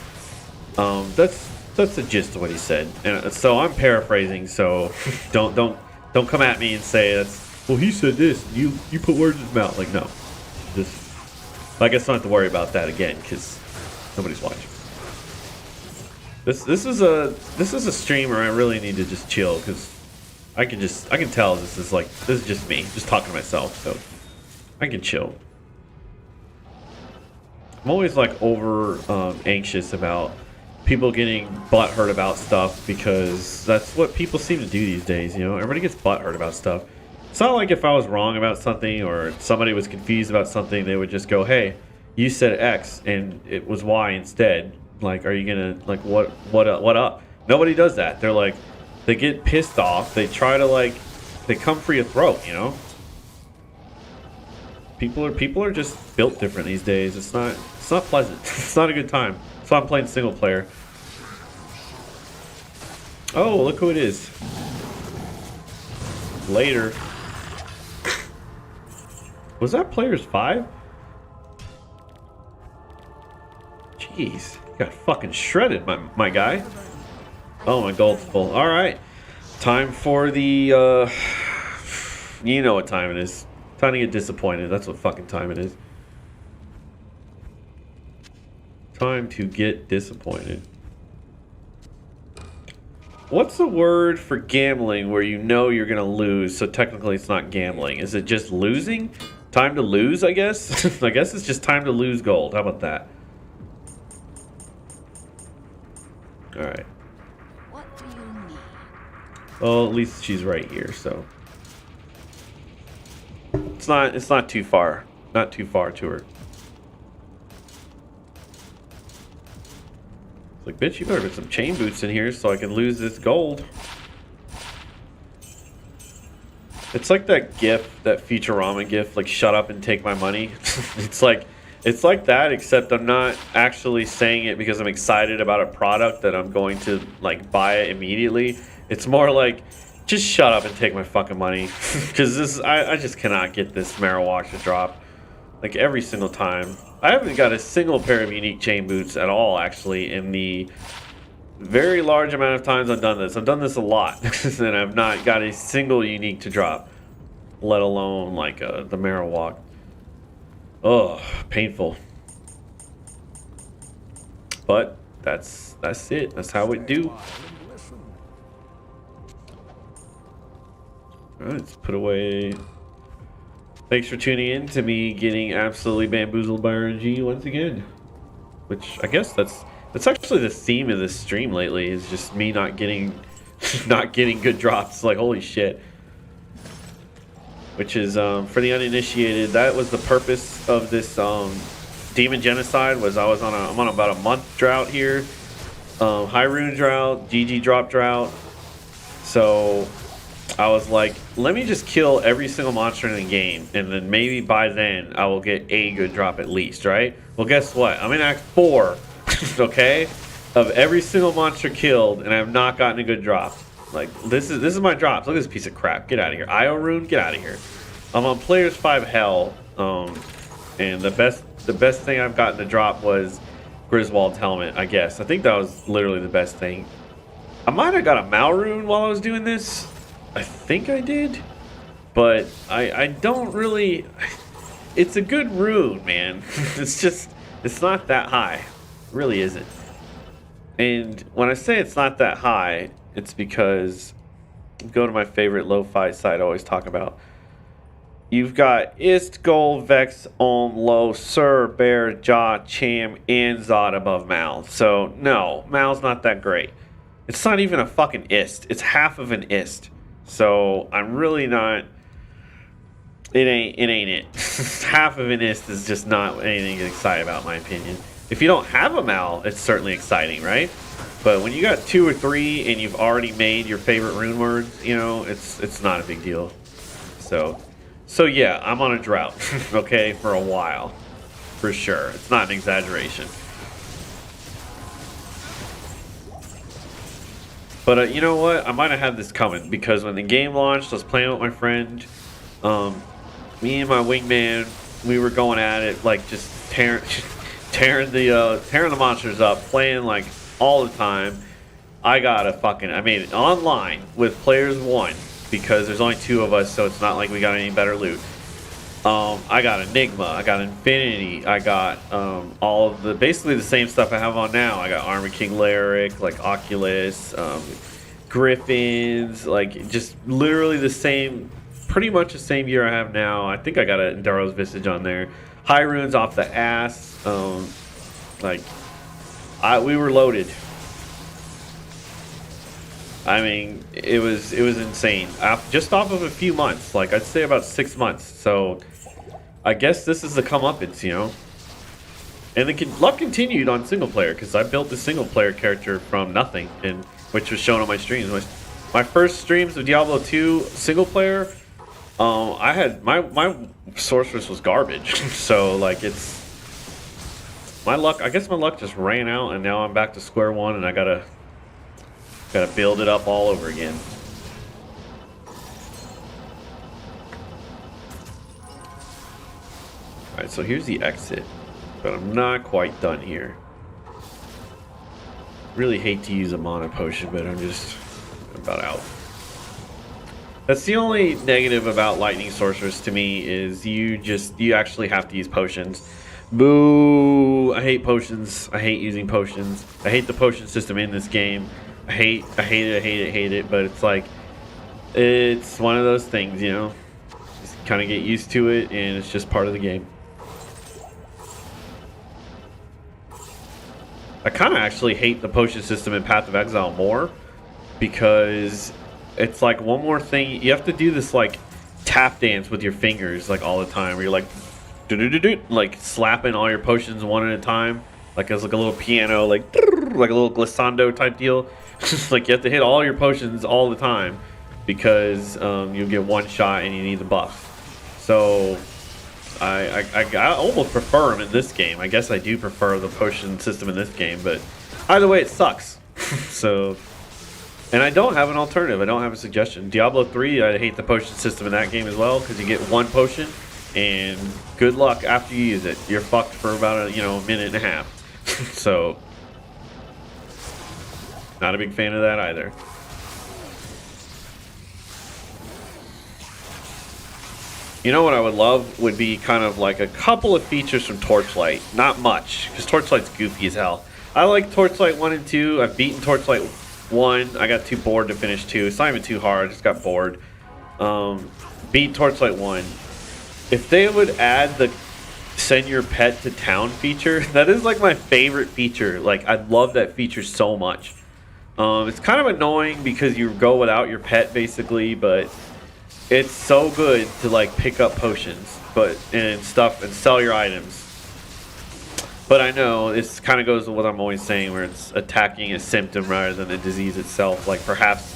that's the gist of what he said. And so I'm paraphrasing. So don't come at me and say that's, well, he said this. You put words in his mouth. Like, no, just I guess I don't have to worry about that again because nobody's watching. This is a stream where I really need to just chill because I can tell this is just me just talking to myself, so I can chill. I'm always like over anxious about people getting butthurt about stuff because that's what people seem to do these days. You know, everybody gets butthurt about stuff. It's not like if I was wrong about something or somebody was confused about something, they would just go, "Hey, you said X and it was Y instead. Like, are you gonna like what up?" Nobody does that. They're like, they get pissed off. They try to they come for your throat. You know. People are just built different these days. It's not pleasant. It's not a good time. So I'm playing single player. Oh, look who it is. Later. Was that players 5? Jeez, got fucking shredded, my guy. Oh, my gold's full. All right, time for the. You know what time it is. Time to get disappointed. That's what fucking time it is. Time to get disappointed. What's the word for gambling where you know you're gonna lose, so technically it's not gambling? Is it just losing? Time to lose, I guess? I guess it's just time to lose gold. How about that? Alright. What do you need? Well, at least she's right here, so. It's not too far. Not too far to her. It's like, bitch, you better put some chain boots in here so I can lose this gold. It's like that GIF, that Futurama GIF, like, shut up and take my money. It's like that, except I'm not actually saying it because I'm excited about a product that I'm going to, like, buy it immediately. It's more like, just shut up and take my fucking money. Because I just cannot get this Marowak to drop. Like, every single time. I haven't got a single pair of unique chain boots at all, actually, in the very large amount of times I've done this. I've done this a lot. And I've not got a single unique to drop. Let alone, like, the Marowak. Ugh, painful. But, that's it. That's how it do. Alright, let's put away. Thanks for tuning in to me getting absolutely bamboozled by RNG once again. Which I guess that's actually the theme of this stream lately, is just me not getting good drops. Like, holy shit. Which is for the uninitiated, that was the purpose of this demon genocide. Was I'm on about a month drought here. High rune drought, GG drop drought. So I was like, let me just kill every single monster in the game, and then maybe by then I will get a good drop at least, right? Well, guess what? I'm in Act 4, okay, of every single monster killed, and I have not gotten a good drop. Like, this is my drops. Look at this piece of crap. Get out of here. Io rune, get out of here. I'm on Players 5 Hell, and the best thing I've gotten to drop was Griswold's helmet, I guess. I think that was literally the best thing. I might have got a Mal rune while I was doing this. I think I did, but I don't really. It's a good rune, man. It's not that high. It really isn't. And when I say it's not that high, it's because, go to my favorite lo-fi site I always talk about. You've got Ist, Gold, Vex, Olm, Lo, Sir, Bear, Jaw, Cham, and Zod above Mal. So, no, Mal's not that great. It's not even a fucking Ist. It's half of an Ist. So, I'm really not... it ain't it. Half of an ist is just not anything to get excited about, in my opinion. If you don't have a Mal, it's certainly exciting, right? But when you got 2 or 3 and you've already made your favorite rune words, you know, it's not a big deal. So yeah, I'm on a drought, okay, for a while, for sure. It's not an exaggeration. But you know what? I might have had this coming because when the game launched, I was playing with my friend. Me and my wingman, we were going at it like just tearing the monsters up, playing like all the time. I made it online with players 1 because there's only 2 of us, so it's not like we got any better loot. I got Enigma, I got Infinity, I got all of the basically the same stuff I have on now. I got Armor King Lyric, like Oculus, Griffins, like just literally the same, pretty much the same gear I have now. I think I got a Enduro's Visage on there. High runes off the ass. We were loaded. I mean, it was insane. Just off of a few months, like I'd say about 6 months. So I guess this is the comeuppance, you know. And the luck continued on single player because I built the single player character from nothing, and which was shown on my streams. My first streams of Diablo 2 single player, I had my sorceress was garbage. So like it's my luck. I guess my luck just ran out, and now I'm back to square one, and I gotta build it up all over again. Alright, so here's the exit, but I'm not quite done here. Really hate to use a mana potion, but I'm just about out. That's the only negative about lightning sorcerers to me, is you actually have to use potions. Boo! I hate potions. I hate using potions. I hate the potion system in this game. I hate it, but it's like, it's one of those things, you know? Just kind of get used to it, and it's just part of the game. I kind of actually hate the potion system in Path of Exile more, because it's like one more thing. You have to do this like tap dance with your fingers like all the time, where you're like do-do-do-do, like slapping all your potions one at a time, like it's like a little piano, like a little glissando type deal. Like you have to hit all your potions all the time, because you'll get one shot and you need the buff. So I almost prefer them in this game. I guess I do prefer the potion system in this game, but either way it sucks. So, and I don't have an alternative. I don't have a suggestion. Diablo 3, I hate the potion system in that game as well, because you get one potion and good luck after you use it. You're fucked for about a minute and a half. So not a big fan of that either. You know what I would love would be kind of like a couple of features from Torchlight. Not much, because Torchlight's goofy as hell. I like Torchlight 1 and 2. I've beaten Torchlight 1. I got too bored to finish 2. It's not even too hard. I just got bored. Beat Torchlight 1. If they would add the send your pet to town feature, that is like my favorite feature. Like, I love that feature so much. It's kind of annoying because you go without your pet basically, but it's so good to like pick up potions and stuff and sell your items. But I know this kind of goes with what I'm always saying, where it's attacking a symptom rather than the disease itself. Like perhaps,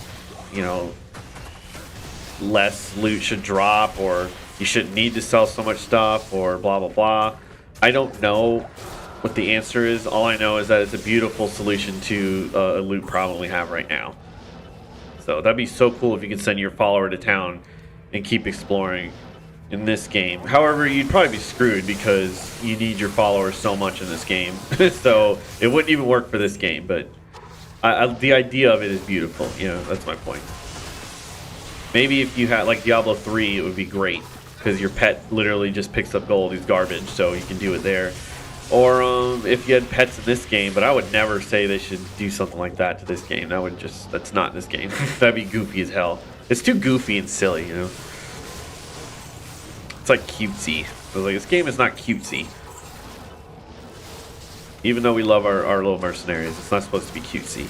less loot should drop, or you shouldn't need to sell so much stuff, or blah blah blah. I don't know what the answer is. All I know is that it's a beautiful solution to a loot problem we have right now. So that'd be so cool if you could send your follower to town and keep exploring in this game. However, you'd probably be screwed because you need your followers so much in this game. So it wouldn't even work for this game, but the idea of it is beautiful. That's my point. Maybe if you had like Diablo 3, it would be great, because your pet literally just picks up gold. He's garbage, so you can do it there. Or if you had pets in this game, but I would never say they should do something like that to this game. That's not this game. That'd be goofy as hell. It's too goofy and silly, It's like cutesy. But like, this game is not cutesy. Even though we love our little mercenaries, it's not supposed to be cutesy.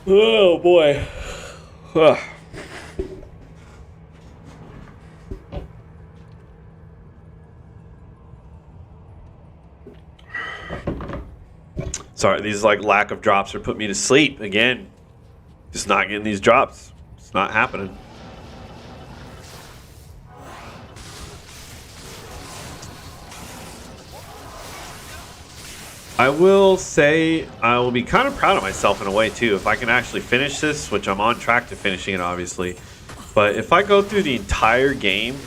Oh boy. Sorry, these like lack of drops are putting me to sleep again. Just not getting these drops. It's not happening. I will say I will be kind of proud of myself in a way too if I can actually finish this, which I'm on track to finishing it obviously. But if I go through the entire game,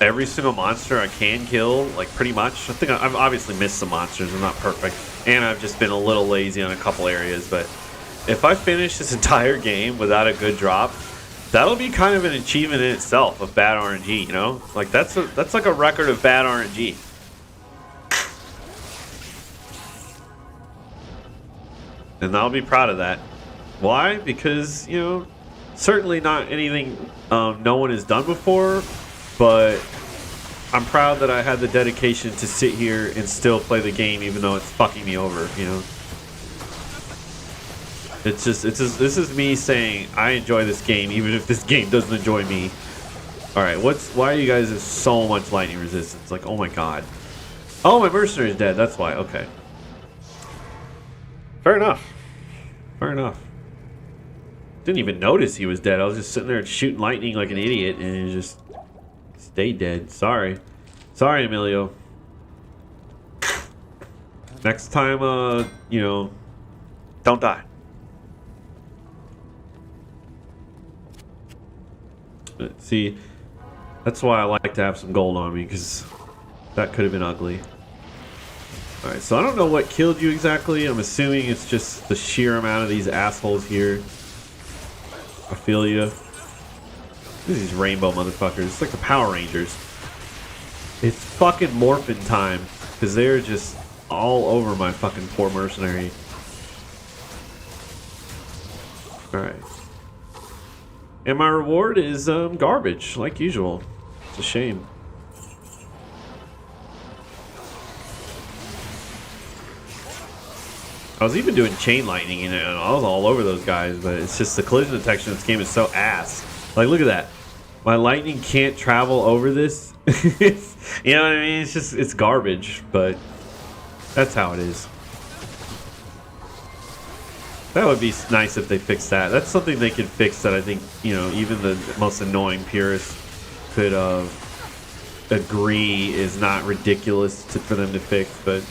every single monster I can kill, like pretty much. I think I've obviously missed some monsters. I'm not perfect, and I've just been a little lazy on a couple areas. But if I finish this entire game without a good drop, that'll be kind of an achievement in itself of bad RNG. You know, like that's like a record of bad RNG. And I'll be proud of that. Why? Because, you know, certainly not anything no one has done before, but I'm proud that I had the dedication to sit here and still play the game even though it's fucking me over, you know? This is me saying I enjoy this game even if this game doesn't enjoy me. Alright, why are you guys have so much lightning resistance? Like, oh my god. Oh, my mercenary is dead, that's why, okay. Fair enough. Fair enough. Didn't even notice he was dead. I was just sitting there shooting lightning like an idiot and he just stayed dead. Sorry. Sorry, Emilio. Next time, you know, don't die. See, that's why I like to have some gold on me, because that could have been ugly. Alright, so I don't know what killed you exactly. I'm assuming it's just the sheer amount of these assholes here. I feel you. These rainbow motherfuckers. It's like the Power Rangers. It's fucking morphin time. Because they're just all over my fucking poor mercenary. Alright. And my reward is garbage, like usual. It's a shame. I was even doing chain lightning and I was all over those guys, but it's just the collision detection in this game is so ass. Like, look at that. My lightning can't travel over this. You know what I mean? It's just, it's garbage, but that's how it is. That would be nice if they fixed that. That's something they could fix that I think, you know, even the most annoying purists could agree is not ridiculous for them to fix, but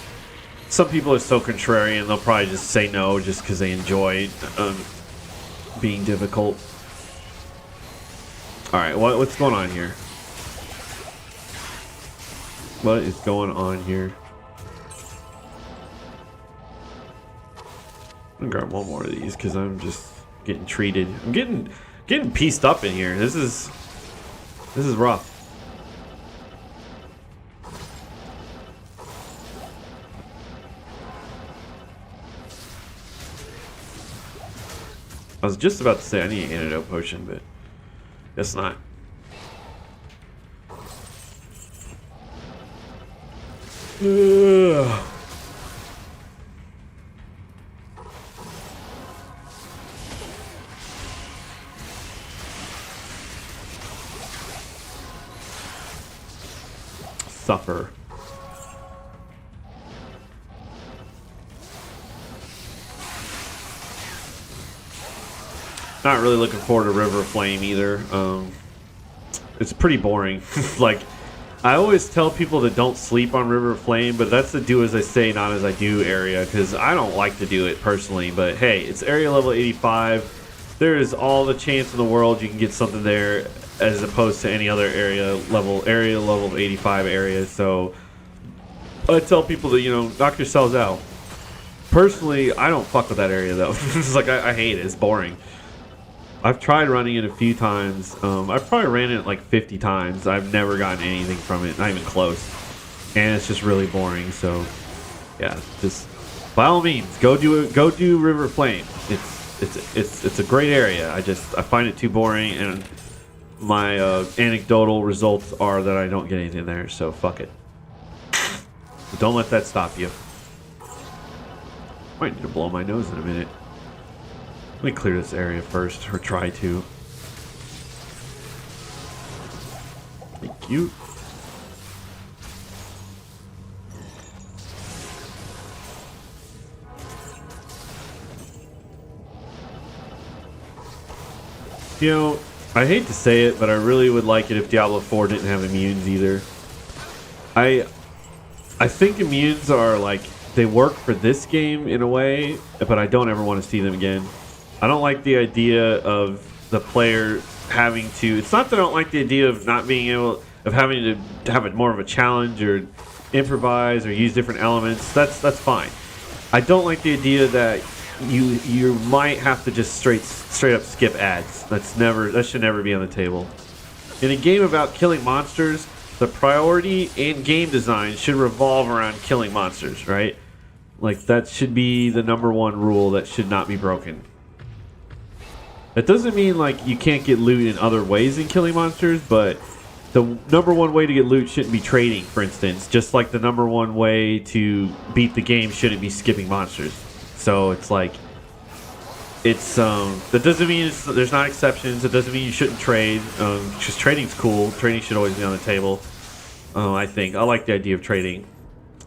some people are so contrarian, they'll probably just say no just because they enjoy being difficult. Alright, what's going on here? What is going on here? I'm gonna grab one more of these because I'm just getting treated. I'm getting pieced up in here. This is rough. I was just about to say I need an antidote potion, but guess not. Ugh. Suffer. Not really looking forward to River of Flame either. It's pretty boring. Like, I always tell people that don't sleep on River of Flame, but that's the do as I say, not as I do area, because I don't like to do it personally. But hey, it's area level 85. There is all the chance in the world you can get something there, as opposed to any other area level 85 area. So I tell people to, you know, knock yourselves out. Personally, I don't fuck with that area though. It's like I hate it. It's boring. I've tried running it a few times. I've probably ran it like 50 times. I've never gotten anything from it, not even close. And it's just really boring. So, yeah, just by all means, go do River Flame. It's a great area. I find it too boring, and my anecdotal results are that I don't get anything there. So fuck it. But don't let that stop you. Might need to blow my nose in a minute. Let me clear this area first, or try to. Thank you. You know, I hate to say it, but I really would like it if Diablo 4 didn't have immunes either. I think immunes are like, they work for this game in a way, but I don't ever want to see them again. I don't like the idea of the player having to, it's not that I don't like the idea of not being able, of having to have more of a challenge or improvise or use different elements. That's fine. I don't like the idea that you might have to just straight up skip ads. That should never be on the table. In a game about killing monsters, the priority in game design should revolve around killing monsters, right? Like, that should be the #1 rule that should not be broken. That doesn't mean like you can't get loot in other ways than killing monsters, but the #1 way to get loot shouldn't be trading, for instance. Just like the #1 way to beat the game shouldn't be skipping monsters. So it's like, it's that doesn't mean there's not exceptions. It doesn't mean you shouldn't trade. Just trading's cool. Trading should always be on the table. I think I like the idea of trading.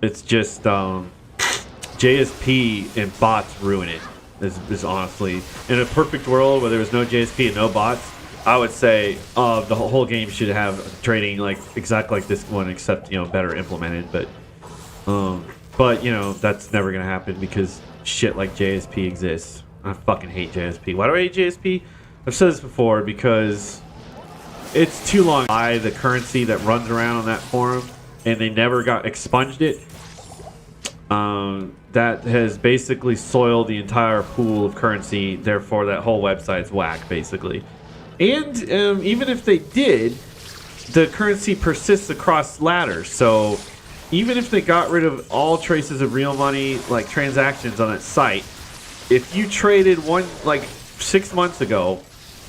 It's just JSP and bots ruin it. Is honestly, in a perfect world where there was no JSP and no bots, I would say the whole game should have trading like exactly like this one, except better implemented. But you know that's never gonna happen because shit like JSP exists. I fucking hate JSP. Why do I hate JSP? I've said this before, because it's too long. Buy the currency that runs around on that forum, and they never got expunged it. That has basically soiled the entire pool of currency. Therefore, that whole website's whack, basically. And even if they did, the currency persists across ladders. So even if they got rid of all traces of real money, like transactions on that site, if you traded one like 6 months ago,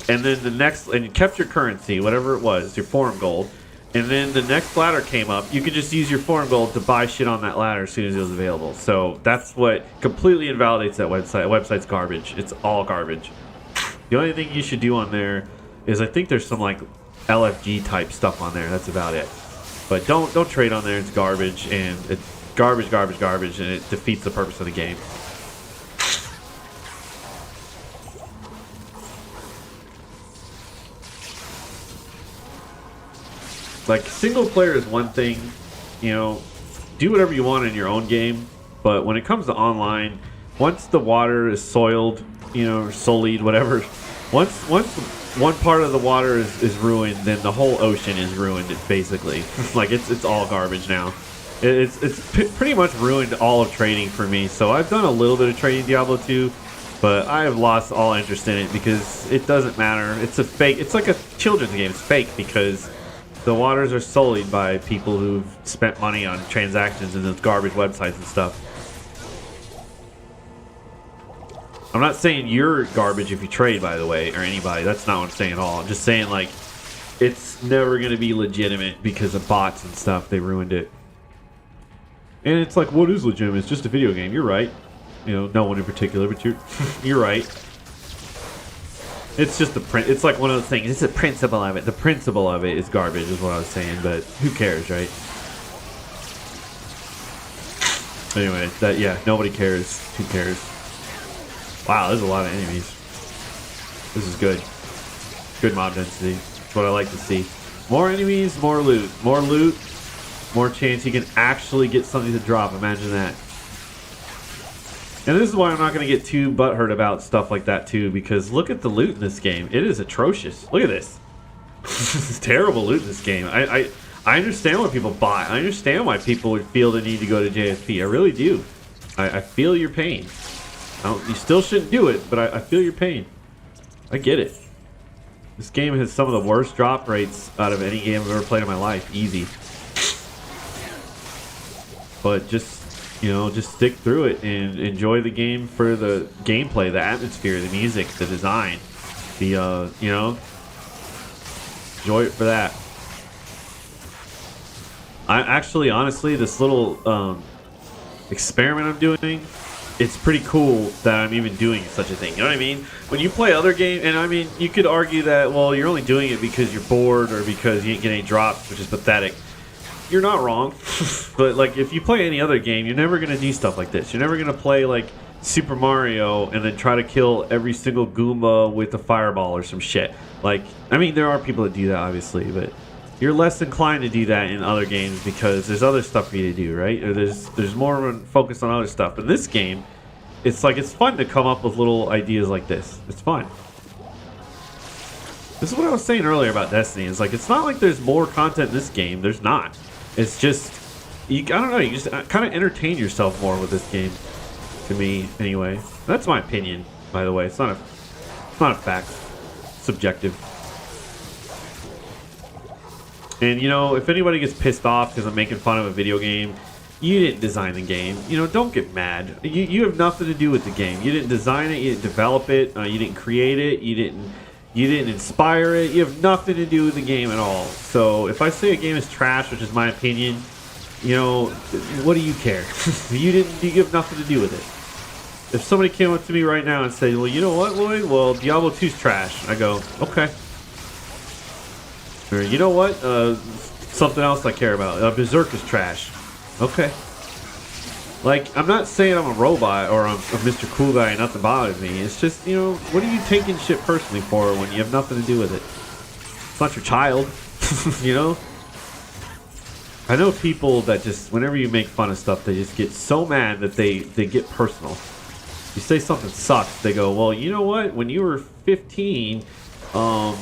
and then the next, and you kept your currency, whatever it was, your forum gold, and then the next ladder came up, you could just use your forum gold to buy shit on that ladder as soon as it was available. So that's what completely invalidates that website. That website's garbage. It's all garbage. The only thing you should do on there is, I think there's some like LFG type stuff on there. That's about it. But don't trade on there. It's garbage, and it's garbage, and it defeats the purpose of the game. Like, single player is one thing, do whatever you want in your own game, but when it comes to online, once the water is soiled, sullied, whatever, once one part of the water is ruined, then the whole ocean is ruined, basically. Like, it's all garbage now. It's pretty much ruined all of trading for me, so I've done a little bit of trading Diablo 2, but I have lost all interest in it because it doesn't matter. It's a fake, it's like a children's game. It's fake because the waters are sullied by people who've spent money on transactions and those garbage websites and stuff. I'm not saying you're garbage if you trade, by the way, or anybody. That's not what I'm saying at all. I'm just saying, like, it's never going to be legitimate because of bots and stuff. They ruined it. And it's like, what is legitimate? It's just a video game. You're right. No one in particular, but you're right. It's just it's like one of those things. It's the principle of it. The principle of it is garbage, is what I was saying. But who cares, right? Anyway, nobody cares. Who cares? Wow, there's a lot of enemies. This is good. Good mob density. That's what I like to see. More enemies, more loot. More loot, more chance you can actually get something to drop. Imagine that. And this is why I'm not going to get too butthurt about stuff like that too, because look at the loot in this game. It is atrocious. Look at this. This is terrible loot in this game. I understand why people buy. I understand why people would feel the need to go to JSP. I really do. I feel your pain. You still shouldn't do it, but I feel your pain. I get it. This game has some of the worst drop rates out of any game I've ever played in my life. Easy. But just stick through it and enjoy the game for the gameplay, the atmosphere, the music, the design. Enjoy it for that. Honestly, this little experiment I'm doing, it's pretty cool that I'm even doing such a thing. You know what I mean? When you play other games, and I mean, you could argue that, well, you're only doing it because you're bored or because you didn't get any drops, which is pathetic. You're not wrong. But like, if you play any other game, you're never going to do stuff like this. You're never going to play like Super Mario and then try to kill every single Goomba with a fireball or some shit. Like, I mean, there are people that do that, obviously, but you're less inclined to do that in other games because there's other stuff for you to do, right? Or there's more of a focus on other stuff. But this game, it's like it's fun to come up with little ideas like this. It's fun. This is what I was saying earlier about Destiny. It's like it's not like there's more content in this game. There's not. It's just I don't know. You just kind of entertain yourself more with this game. To me, anyway. That's my opinion, by the way. It's not a fact. Subjective. And, you know, if anybody gets pissed off because I'm making fun of a video game, you didn't design the game. You know, don't get mad. You have nothing to do with the game. You didn't design it. You didn't develop it. You didn't create it. You didn't inspire it. You have nothing to do with the game at all. So if I say a game is trash, which is my opinion, you know, what do you care? You have nothing to do with it. If somebody came up to me right now and said, well, you know what, Lloyd? Well, Diablo 2's trash. I go, okay. Or, you know what? Something else I care about. Berserk is trash. Okay. Like, I'm not saying I'm a robot or I'm a Mr. Cool Guy and nothing bothers me. It's just, you know, what are you taking shit personally for when you have nothing to do with it? It's not your child. You know? I know people that just, whenever you make fun of stuff, they just get so mad that they get personal. You say something sucks, they go, well, you know what? When you were 15, I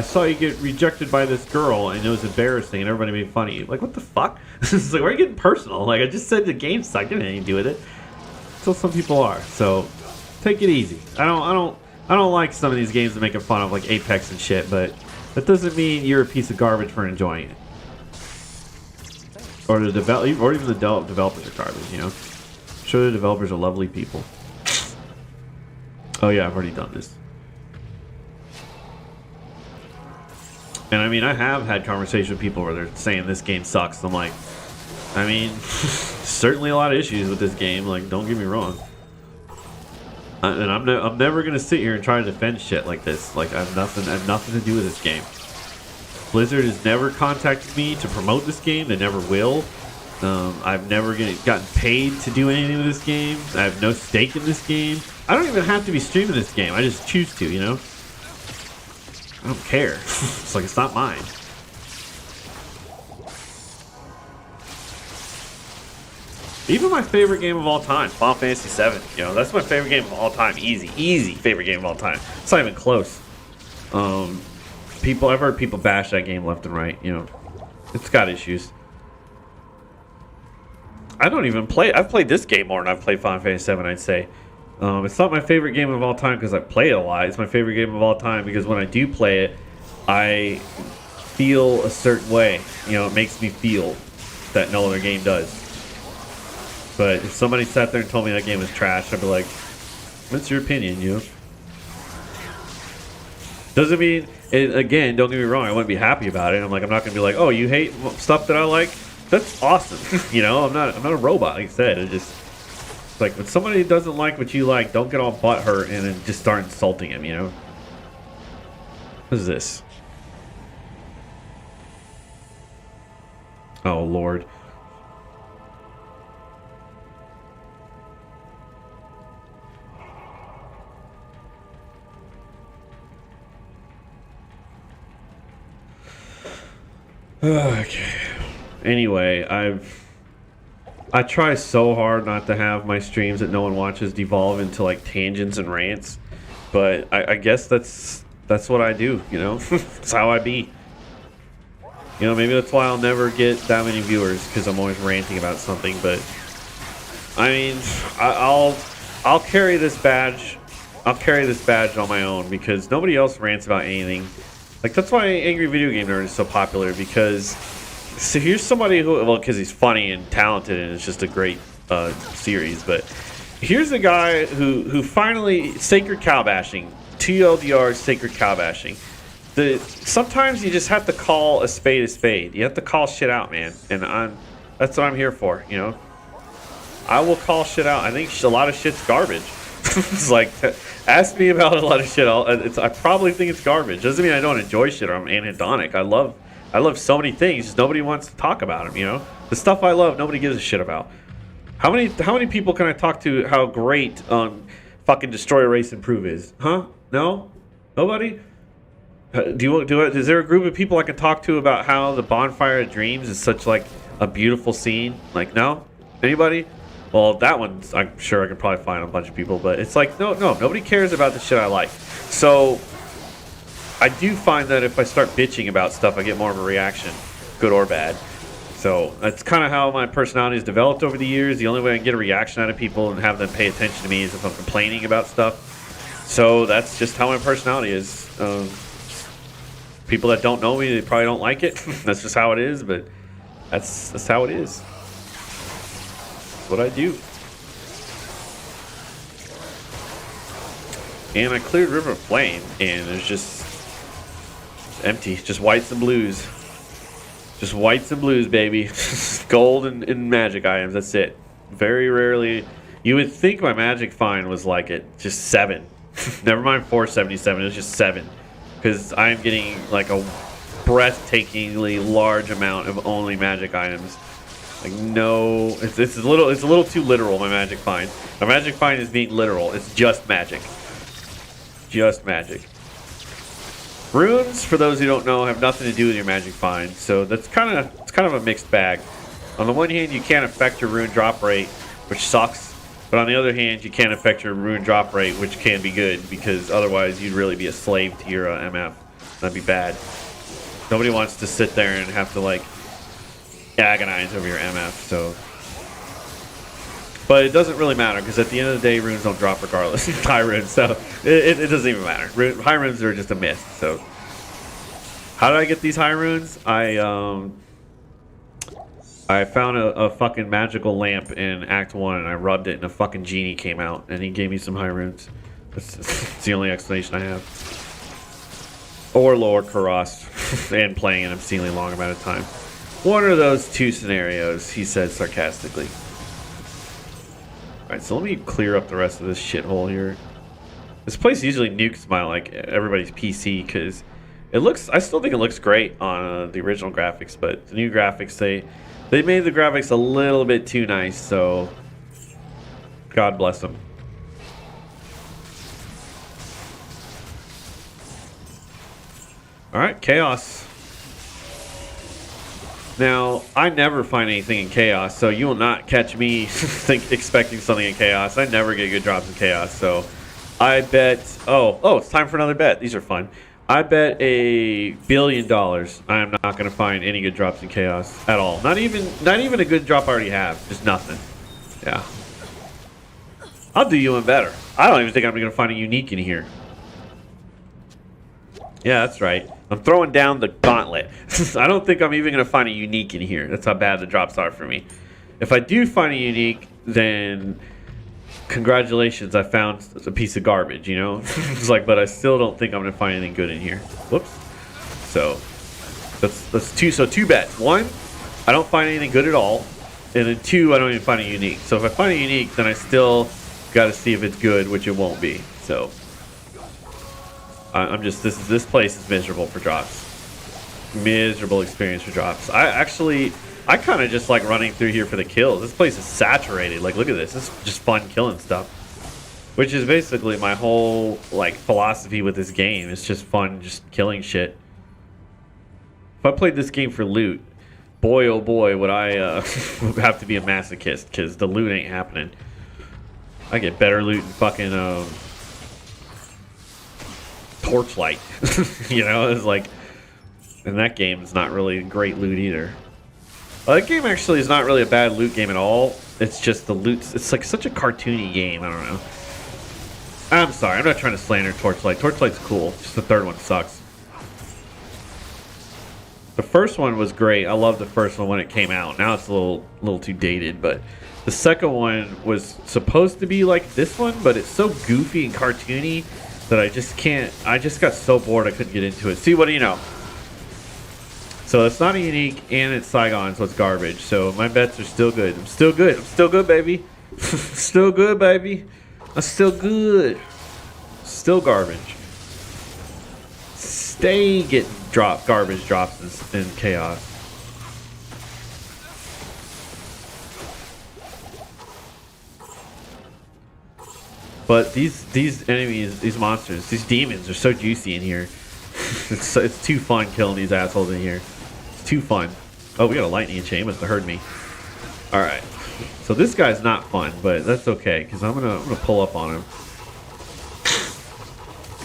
saw you get rejected by this girl, and it was embarrassing, and everybody made fun of you. Like, what the fuck? It's like, why are you getting personal? Like, I just said the game sucked. It didn't have anything to do with it. So some people are. So take it easy. I don't like some of these games that making fun of, like Apex and shit, but that doesn't mean you're a piece of garbage for enjoying it. Or even the developers are garbage, you know? I'm sure the developers are lovely people. Oh yeah, I've already done this. And I mean, I have had conversations with people where they're saying this game sucks. I'm like, I mean, certainly a lot of issues with this game. Like, don't get me wrong. And I'm never gonna sit here and try to defend shit like this. Like, I have nothing to do with this game. Blizzard has never contacted me to promote this game. They never will. I've never gotten paid to do anything with this game. I have no stake in this game. I don't even have to be streaming this game. I just choose to, you know? I don't care. It's like, it's not mine. Even my favorite game of all time, Final Fantasy VII, you know, that's my favorite game of all time. Easy favorite game of all time. It's not even close. I've heard people bash that game left and right, you know. It's got issues. I don't even play. I've played this game more than I've played Final Fantasy VII, I'd say. It's not my favorite game of all time because I play it a lot. It's my favorite game of all time because when I do play it, I feel a certain way. You know, it makes me feel that no other game does. But if somebody sat there and told me that game was trash, I'd be like, what's your opinion, you know? Doesn't mean, again, don't get me wrong, I wouldn't be happy about it. I'm not going to be like, oh, you hate stuff that I like? That's awesome. You know, I'm not a robot, like I said. It's like when somebody doesn't like what you like, don't get all butthurt and then just start insulting him, you know? What is this? Oh, Lord. Okay. Anyway, I try so hard not to have my streams that no one watches devolve into like tangents and rants, but I guess that's what I do, you know? That's how I be. You know, maybe that's why I'll never get that many viewers, because I'm always ranting about something, but I mean, I'll carry this badge. I'll carry this badge on my own because nobody else rants about anything. Like, that's why Angry Video Game Nerd is so popular, because so here's somebody who, well, because he's funny and talented and it's just a great series, but here's a guy who finally, sacred cow bashing, TLDR sacred cow bashing. Sometimes you just have to call a spade a spade. You have to call shit out, man, and that's what I'm here for, you know? I will call shit out. I think a lot of shit's garbage. It's like, ask me about a lot of shit. I probably think it's garbage. Doesn't mean I don't enjoy shit or I'm anhedonic. I love so many things. Just nobody wants to talk about them, you know? The stuff I love, nobody gives a shit about. How many people can I talk to how great fucking Destroy Erase Improve is? Huh? No? Nobody? Is there a group of people I can talk to about how the Bonfire of Dreams is such like a beautiful scene? Like, no? Anybody? Well, that one's, I'm sure I could probably find a bunch of people, but it's like, no, nobody cares about the shit I like. So I do find that if I start bitching about stuff, I get more of a reaction, good or bad. So that's kind of how my personality has developed over the years. The only way I can get a reaction out of people and have them pay attention to me is if I'm complaining about stuff. So that's just how my personality is. People that don't know me, they probably don't like it. That's just how it is, but that's how it is. That's what I do. And I cleared River of Flame, and there's just empty. Just whites and blues. Just whites and blues, baby. Gold and magic items, that's it. Very rarely. You would think my magic find was like it, just 7. Never mind 477, it was just 7. Because I'm getting like a breathtakingly large amount of only magic items. Like no, it's a little too literal, my magic find. My magic find is being literal. It's just magic. Just magic. Runes, for those who don't know, have nothing to do with your magic find. So that's kind of a mixed bag. On the one hand, you can't affect your rune drop rate, which sucks. But on the other hand, you can't affect your rune drop rate, which can be good, because otherwise you'd really be a slave to your MF. That'd be bad. Nobody wants to sit there and have to like agonize over your MF. So, but it doesn't really matter because at the end of the day, runes don't drop regardless. High runes, so it doesn't even matter. High runes are just a myth. So, how did I get these high runes? I found a fucking magical lamp in Act 1 and I rubbed it and a fucking genie came out and he gave me some high runes. That's the only explanation I have. Or Lord Karas and playing an obscenely long amount of time. One of those two scenarios, he said sarcastically. Alright, so let me clear up the rest of this shithole here. This place usually nukes my, like, everybody's PC because I still think it looks great on the original graphics, but the new graphics, they made the graphics a little bit too nice, so God bless them. Alright, Chaos. Now, I never find anything in Chaos, so you will not catch me expecting something in Chaos. I never get good drops in Chaos, so I bet... Oh, it's time for another bet. These are fun. I bet $1 billion I am not going to find any good drops in Chaos at all. Not even a good drop I already have. Just nothing. Yeah. I'll do you one better. I don't even think I'm going to find a unique in here. Yeah, that's right. I'm throwing down the gauntlet. I don't think I'm even going to find a unique in here. That's how bad the drops are for me. If I do find a unique, then... congratulations, I found a piece of garbage, you know? It's like, but I still don't think I'm gonna find anything good in here. Whoops. So that's two. So 2 bets. 1, I don't find anything good at all, and then 2, I don't even find a unique. So if I find a unique, then I still got to see if it's good, which it won't be. So I'm just this place is miserable for drops. Miserable experience for drops. I kind of just like running through here for the kills. This place is saturated. Like, look at this. This is just fun killing stuff. Which is basically my whole, like, philosophy with this game. It's just fun just killing shit. If I played this game for loot, boy, oh boy, would I have to be a masochist. Because the loot ain't happening. I get better loot than fucking Torchlight. You know, it's like... and that game is not really great loot either. That game actually is not really a bad loot game at all. It's just the loot. It's like such a cartoony game. I don't know. I'm sorry. I'm not trying to slander Torchlight. Torchlight's cool. Just the third one sucks. The first one was great. I loved the first one when it came out. Now it's a little too dated. But the second one was supposed to be like this one, but it's so goofy and cartoony that I just can't. I just got so bored I couldn't get into it. See, what do you know? So it's not a unique, and it's Saigon, so it's garbage. So my bets are still good. I'm still good. I'm still good, baby. Still good, baby. I'm still good. Still garbage. Stay getting garbage drops in Chaos. But these enemies, these monsters, these demons are so juicy in here. It's too fun killing these assholes in here. It's too fun. Oh, we got a lightning chain. Must have heard me. All right. So this guy's not fun, but that's okay because I'm gonna pull up on him.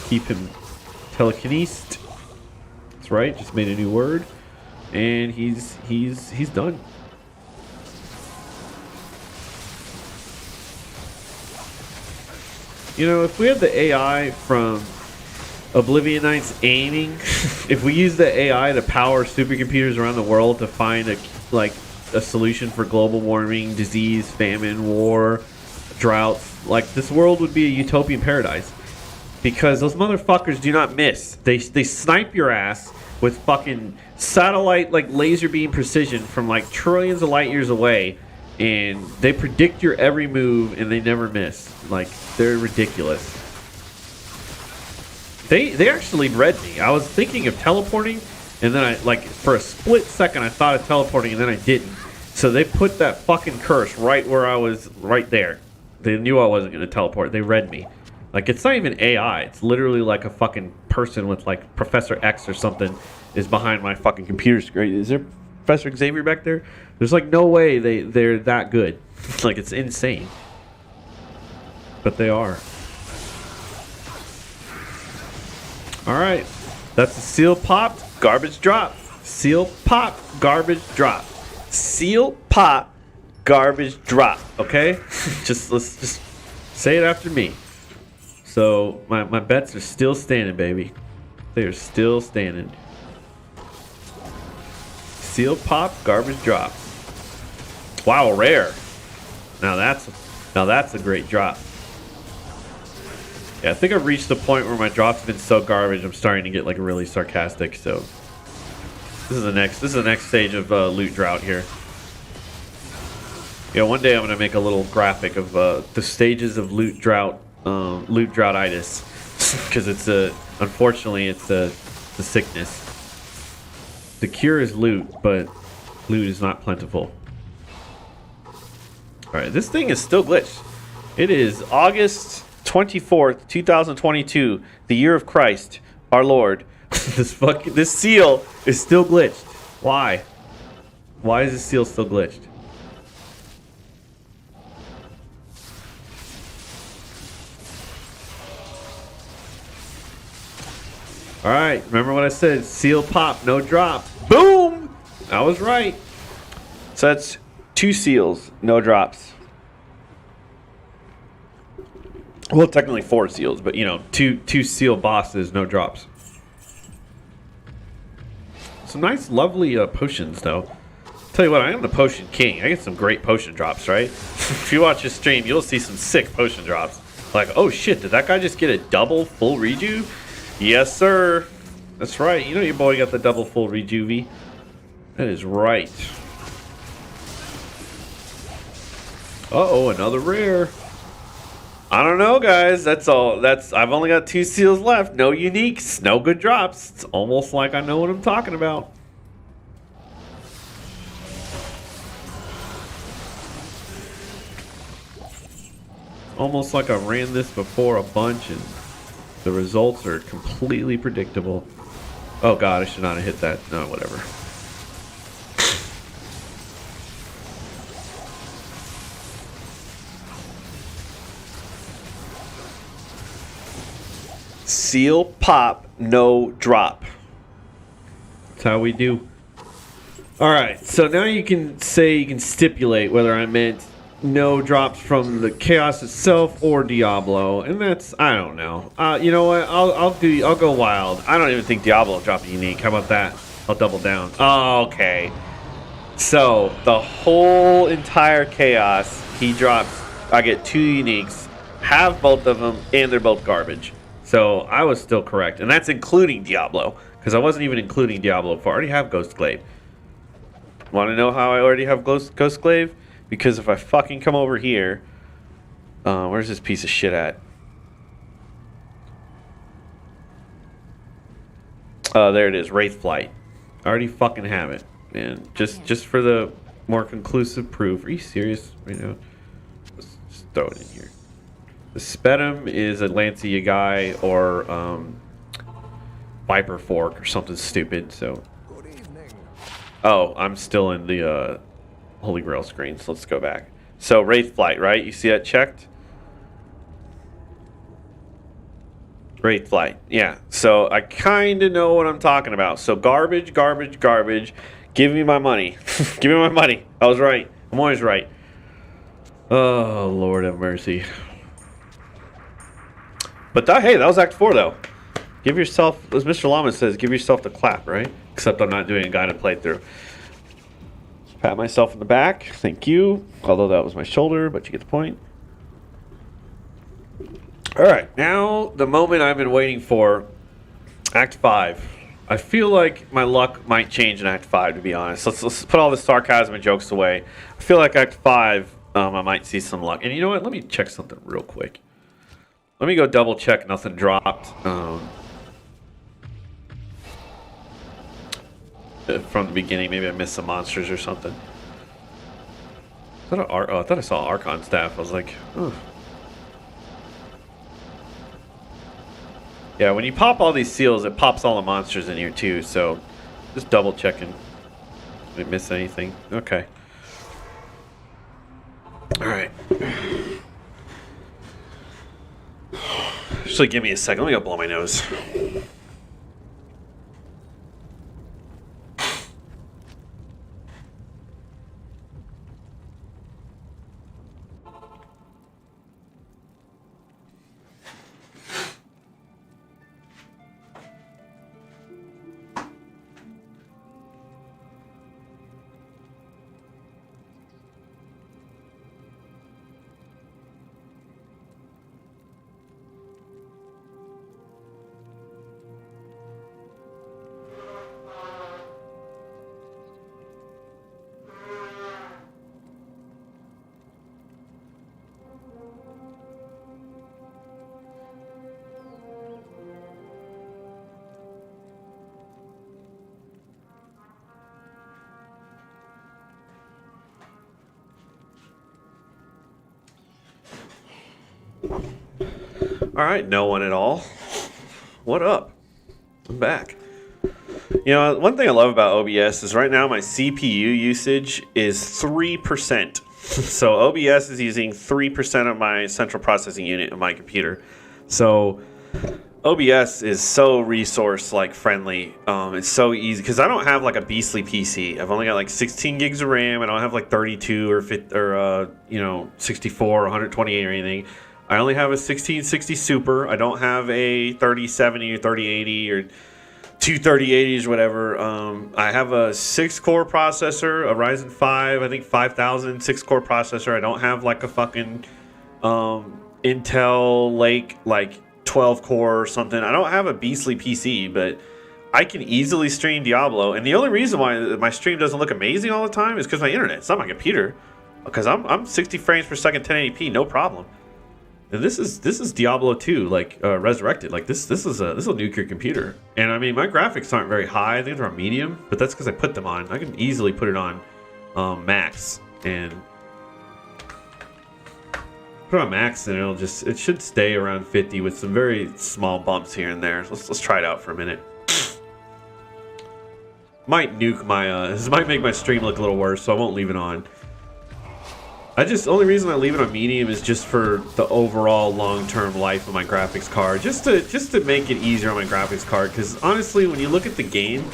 Keep him telekinesed. That's right. Just made a new word, and he's done. You know, if we had the AI from Oblivion Knight's aiming, if we use the AI to power supercomputers around the world to find a solution for global warming, disease, famine, war, droughts, like this world would be a utopian paradise. Because those motherfuckers do not miss. They snipe your ass with fucking satellite like laser beam precision from like trillions of light years away, and they predict your every move and they never miss. Like they're ridiculous. They actually read me. I was thinking of teleporting, and then I like for a split second I thought of teleporting, and then I didn't. So they put that fucking curse right where I was, right there. They knew I wasn't gonna teleport. They read me. Like it's not even AI. It's literally like a fucking person with like Professor X or something is behind my fucking computer screen. Is there Professor Xavier back there? There's like no way they're that good. Like it's insane. But they are. Alright. That's a seal popped, garbage drop. Seal pop, garbage drop. Seal pop, garbage drop. Okay? Let's just say it after me. So my bets are still standing, baby. They are still standing. Seal pop, garbage drop. Wow, rare. Now that's a great drop. Yeah, I think I've reached the point where my drop's been so garbage I'm starting to get like really sarcastic. So this is the next stage of loot drought here. Yeah, one day I'm gonna make a little graphic of the stages of loot droughitis, because it's unfortunately it's the sickness. The cure is loot, but loot is not plentiful. All right, this thing is still glitched. It is August 24th, 2022, the year of Christ, our Lord. This seal is still glitched. Why? Why is this seal still glitched? All right, remember what I said? Seal pop, no drop. Boom! I was right. So that's 2 seals, no drops. Well, technically 4 seals, but you know, two seal bosses, no drops. Some nice, lovely potions, though. Tell you what, I am the potion king. I get some great potion drops, right? If you watch this stream, you'll see some sick potion drops. Like, oh shit, did that guy just get a double full reju? Yes, sir. That's right. You know your boy got the double full rejuvie. That is right. Uh-oh, another rare. I don't know, guys. That's all. I've only got 2 seals left. No uniques, no good drops. It's almost like I know what I'm talking about. Almost like I ran this before a bunch and the results are completely predictable. Oh god, I should not have hit that. No, whatever. Seal pop, no drop. That's how we do. Alright, so now you can stipulate whether I meant no drops from the chaos itself or Diablo, and that's, I don't know. You know what? I'll go wild. I don't even think Diablo dropped a unique. How about that? I'll double down. Oh, okay. So the whole entire chaos, he drops. I get 2 uniques, have both of them, and they're both garbage. So I was still correct, and that's including Diablo, because I wasn't even including Diablo before. I already have Ghost Glaive. Want to know how I already have Ghost Glaive? Because if I fucking come over here, where's this piece of shit at? There it is, Wraith Flight. I already fucking have it, man. Just for the more conclusive proof. Are you serious right now? Let's just throw it in here. The Spetum is a Lancia guy or Viper Fork or something stupid. So, Good evening. oh, I'm still in the Holy Grail screen, so let's go back. So Wraith Flight, right? You see that checked? Wraith Flight, yeah. So I kind of know what I'm talking about. So garbage, garbage, garbage. Give me my money. Give me my money. I was right. I'm always right. Oh, Lord have mercy. But hey, that was Act 4, though. Give yourself, as Mr. Lama says, give yourself the clap, right? Except I'm not doing a guided playthrough. Pat myself in the back. Thank you. Although that was my shoulder, but you get the point. All right, now the moment I've been waiting for, Act 5. I feel like my luck might change in Act 5, to be honest. Let's put all the sarcasm and jokes away. I feel like Act 5, I might see some luck. And you know what? Let me check something real quick. Let me go double check nothing dropped. From the beginning, maybe I missed some monsters or something. I thought I saw Archon staff. I was like, oh. Yeah, when you pop all these seals, it pops all the monsters in here too. So just double checking. Did I miss anything? Okay. All right. Actually, give me a second. Let me go blow my nose. All right, no one at all. What up? I'm back. You know, one thing I love about OBS is right now my CPU usage is 3%. So OBS is using 3% of my central processing unit of my computer. So OBS is so resource friendly. It's so easy because I don't have like a beastly PC. I've only got like 16 gigs of RAM. I don't have like 32 or 50 or 64 or 128 or anything. I only have a 1660 Super. I don't have a 3070 or 3080 or 23080s or whatever. I have a 6-core processor, a Ryzen 5, I think 5000 6-core processor. I don't have like a fucking Intel Lake 12-core or something. I don't have a beastly PC, but I can easily stream Diablo. And the only reason why my stream doesn't look amazing all the time is because my internet. It's not my computer. Because I'm 60 frames per second, 1080p, no problem. And this is Diablo 2, resurrected. This is a nuclear computer. And I mean, my graphics aren't very high. I think they're on medium, but that's because I put them on. I can easily put it on max and put it on max, and it should stay around 50 with some very small bumps here and there. Let's try it out for a minute. Might nuke my this might make my stream look a little worse, so I won't leave it on. Only reason I leave it on medium is just for the overall long-term life of my graphics card, just to make it easier on my graphics card. Because honestly, when you look at the game,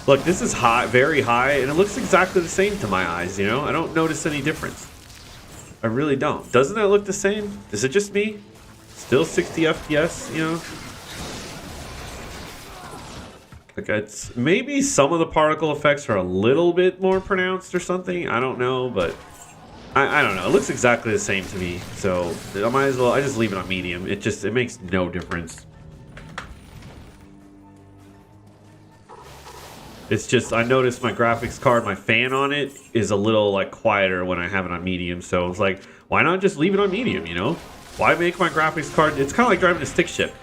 look, this is high, very high, and it looks exactly the same to my eyes. You know, I don't notice any difference. I really don't. Doesn't that look the same? Is it just me? Still 60 FPS, you know? It's maybe some of the particle effects are a little bit more pronounced or something. I don't know, but I don't know. It looks exactly the same to me, so I might as well. I just leave it on medium. It makes no difference. It's just I noticed my graphics card, my fan on it is a little quieter when I have it on medium. So it's like, why not just leave it on medium? You know, why make my graphics card? It's kind of like driving a stick shift.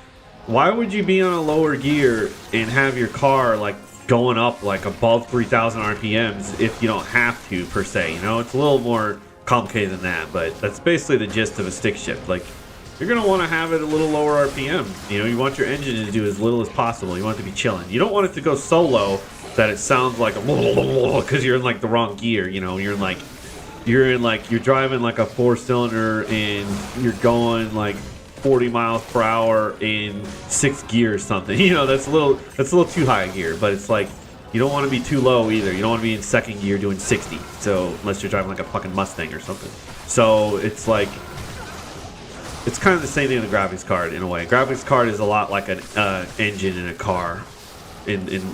Why would you be on a lower gear and have your car going up above 3,000 RPMs if you don't have to per se? You know, it's a little more complicated than that, but that's basically the gist of a stick shift. you're gonna want to have it a little lower RPM. You know, you want your engine to do as little as possible. You want it to be chilling. You don't want it to go so low that it sounds like a because you're in like the wrong gear. You know, you're driving like a 4-cylinder and you're going like 40 miles per hour in 6th gear or something. You know, that's a little too high a gear. But it's like you don't want to be too low either. You don't want to be in 2nd gear doing 60. So unless you're driving like a fucking Mustang or something. So it's like. It's kind of the same thing with the graphics card in a way. Graphics card is a lot like an engine in a car, in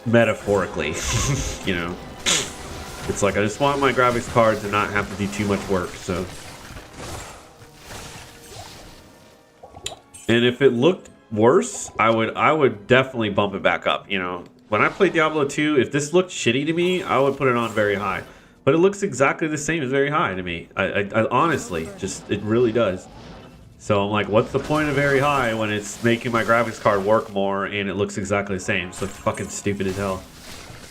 metaphorically, you know. It's like I just want my graphics card to not have to do too much work. So, and if it looked worse, I would definitely bump it back up. You know, when I played Diablo 2, if this looked shitty to me, I would put it on very high. But it looks exactly the same as very high to me. I honestly, it really does. So I'm like, what's the point of very high when it's making my graphics card work more and it looks exactly the same? So it's fucking stupid as hell.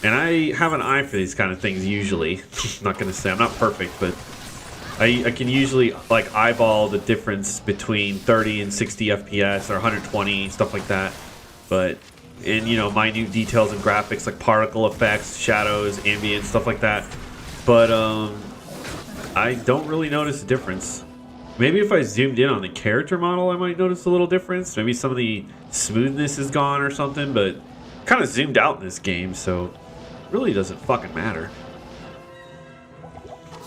And I have an eye for these kind of things usually. I'm not gonna say I'm not perfect, but I can usually like eyeball the difference between 30 and 60 FPS or 120, stuff like that. But and you know, minute details and graphics like particle effects, shadows, ambient, stuff like that. But I don't really notice a difference. Maybe if I zoomed in on the character model, I might notice a little difference. Maybe some of the smoothness is gone or something, but kind of zoomed out in this game, so it really doesn't fucking matter.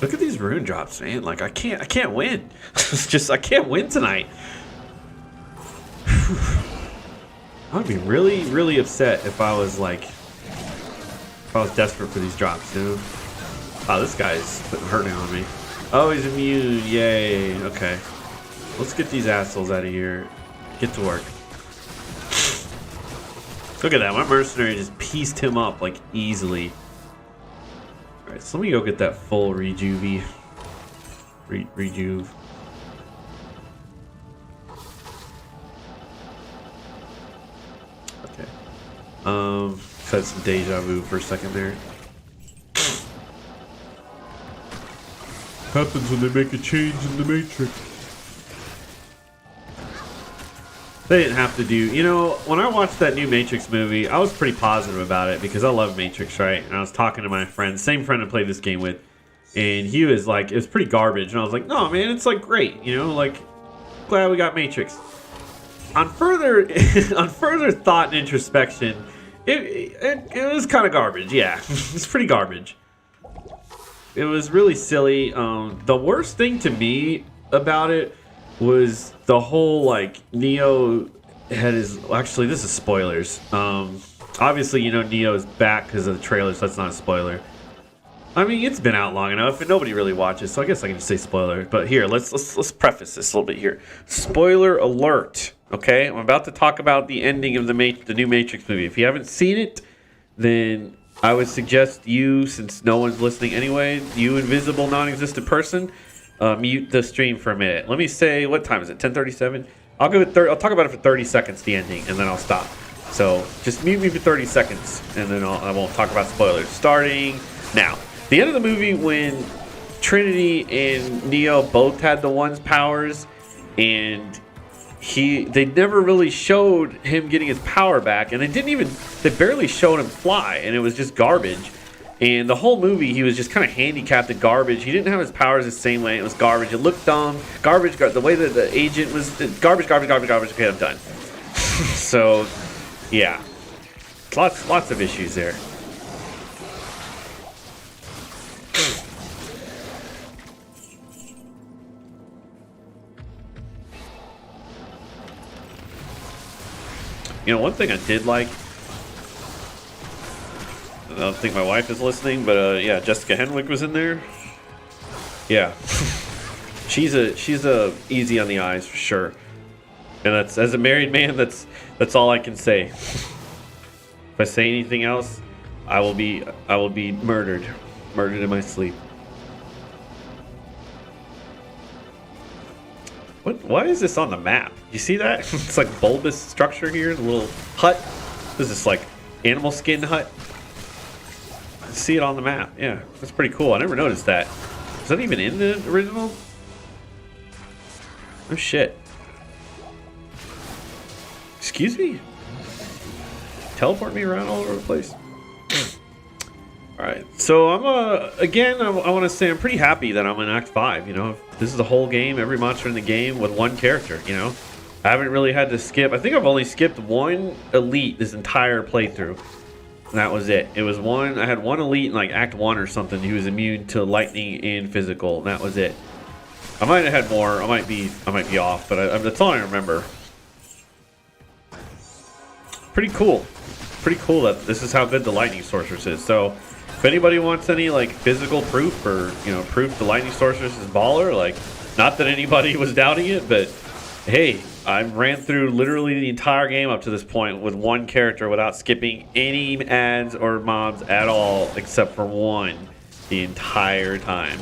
Look at these rune drops, man. Like I can't win. It's just I can't win tonight. I'd be really, really upset if I was desperate for these drops, you know? Oh, this guy's putting hurting on me. Oh, he's immune. Yay. Okay. Let's get these assholes out of here. Get to work. Look at that. My mercenary just pieced him up, like, easily. Alright, so let me go get that full rejuve. Rejuve. Okay. Had some deja vu for a second there. Happens when they make a change in the Matrix. They didn't have to do, you know, when I watched that new Matrix movie, I was pretty positive about it because I love Matrix, right? And I was talking to my friend, same friend I played this game with, and he was like, it was pretty garbage. And I was like, no, man, it's like great, you know, like, glad we got Matrix. On further thought and introspection, it was kind of garbage, yeah. It's pretty garbage. It was really silly. The worst thing to me about it was the whole like Neo had his. Actually, this is spoilers. Obviously, you know Neo is back because of the trailer, so that's not a spoiler. I mean, it's been out long enough, and nobody really watches, so I guess I can just say spoiler. But here, let's preface this a little bit here. Spoiler alert. Okay, I'm about to talk about the ending of the new Matrix movie. If you haven't seen it, then I would suggest you, since no one's listening anyway, you invisible non-existent person, mute the stream for a minute. Let me say, what time is it? 10:37. I'll give it. I'll talk about it for 30 seconds, the ending, and then I'll stop. So just mute me for 30 seconds, and then I won't talk about spoilers. Starting now. The end of the movie when Trinity and Neo both had the One's powers, and they never really showed him getting his power back, and they barely showed him fly, and it was just garbage. And the whole movie, he was just kind of handicapped at garbage. He didn't have his powers the same way. It was garbage. It looked dumb. Garbage. The way that the agent was garbage. Okay, I'm done. So, yeah, lots of issues there. You know, one thing I did like, I don't think my wife is listening, but yeah, Jessica Henwick was in there. Yeah, she's a easy on the eyes for sure. And that's, as a married man, that's all I can say. If I say anything else, I will be murdered in my sleep. Why is this on the map? You see that? It's like bulbous structure here, the little hut. What is this, like animal skin hut? I see it on the map. Yeah, that's pretty cool. I never noticed that. Is that even in the original? Oh shit. Excuse me? Teleport me around all over the place. Alright, so I'm again, I want to say I'm pretty happy that I'm in Act 5, you know. This is the whole game, every monster in the game with one character, you know. I haven't really had to skip. I think I've only skipped one elite this entire playthrough. And that was it. It was one, I had one elite in like Act 1 or something who was immune to lightning and physical, and that was it. I might have had more, I might be off, but that's all I remember. Pretty cool. Pretty cool that this is how good the lightning sorceress is. So if anybody wants any like physical proof or, you know, proof the lightning sorceress is baller, like, not that anybody was doubting it, but hey, I ran through literally the entire game up to this point with one character without skipping any ads or mobs at all except for one the entire time.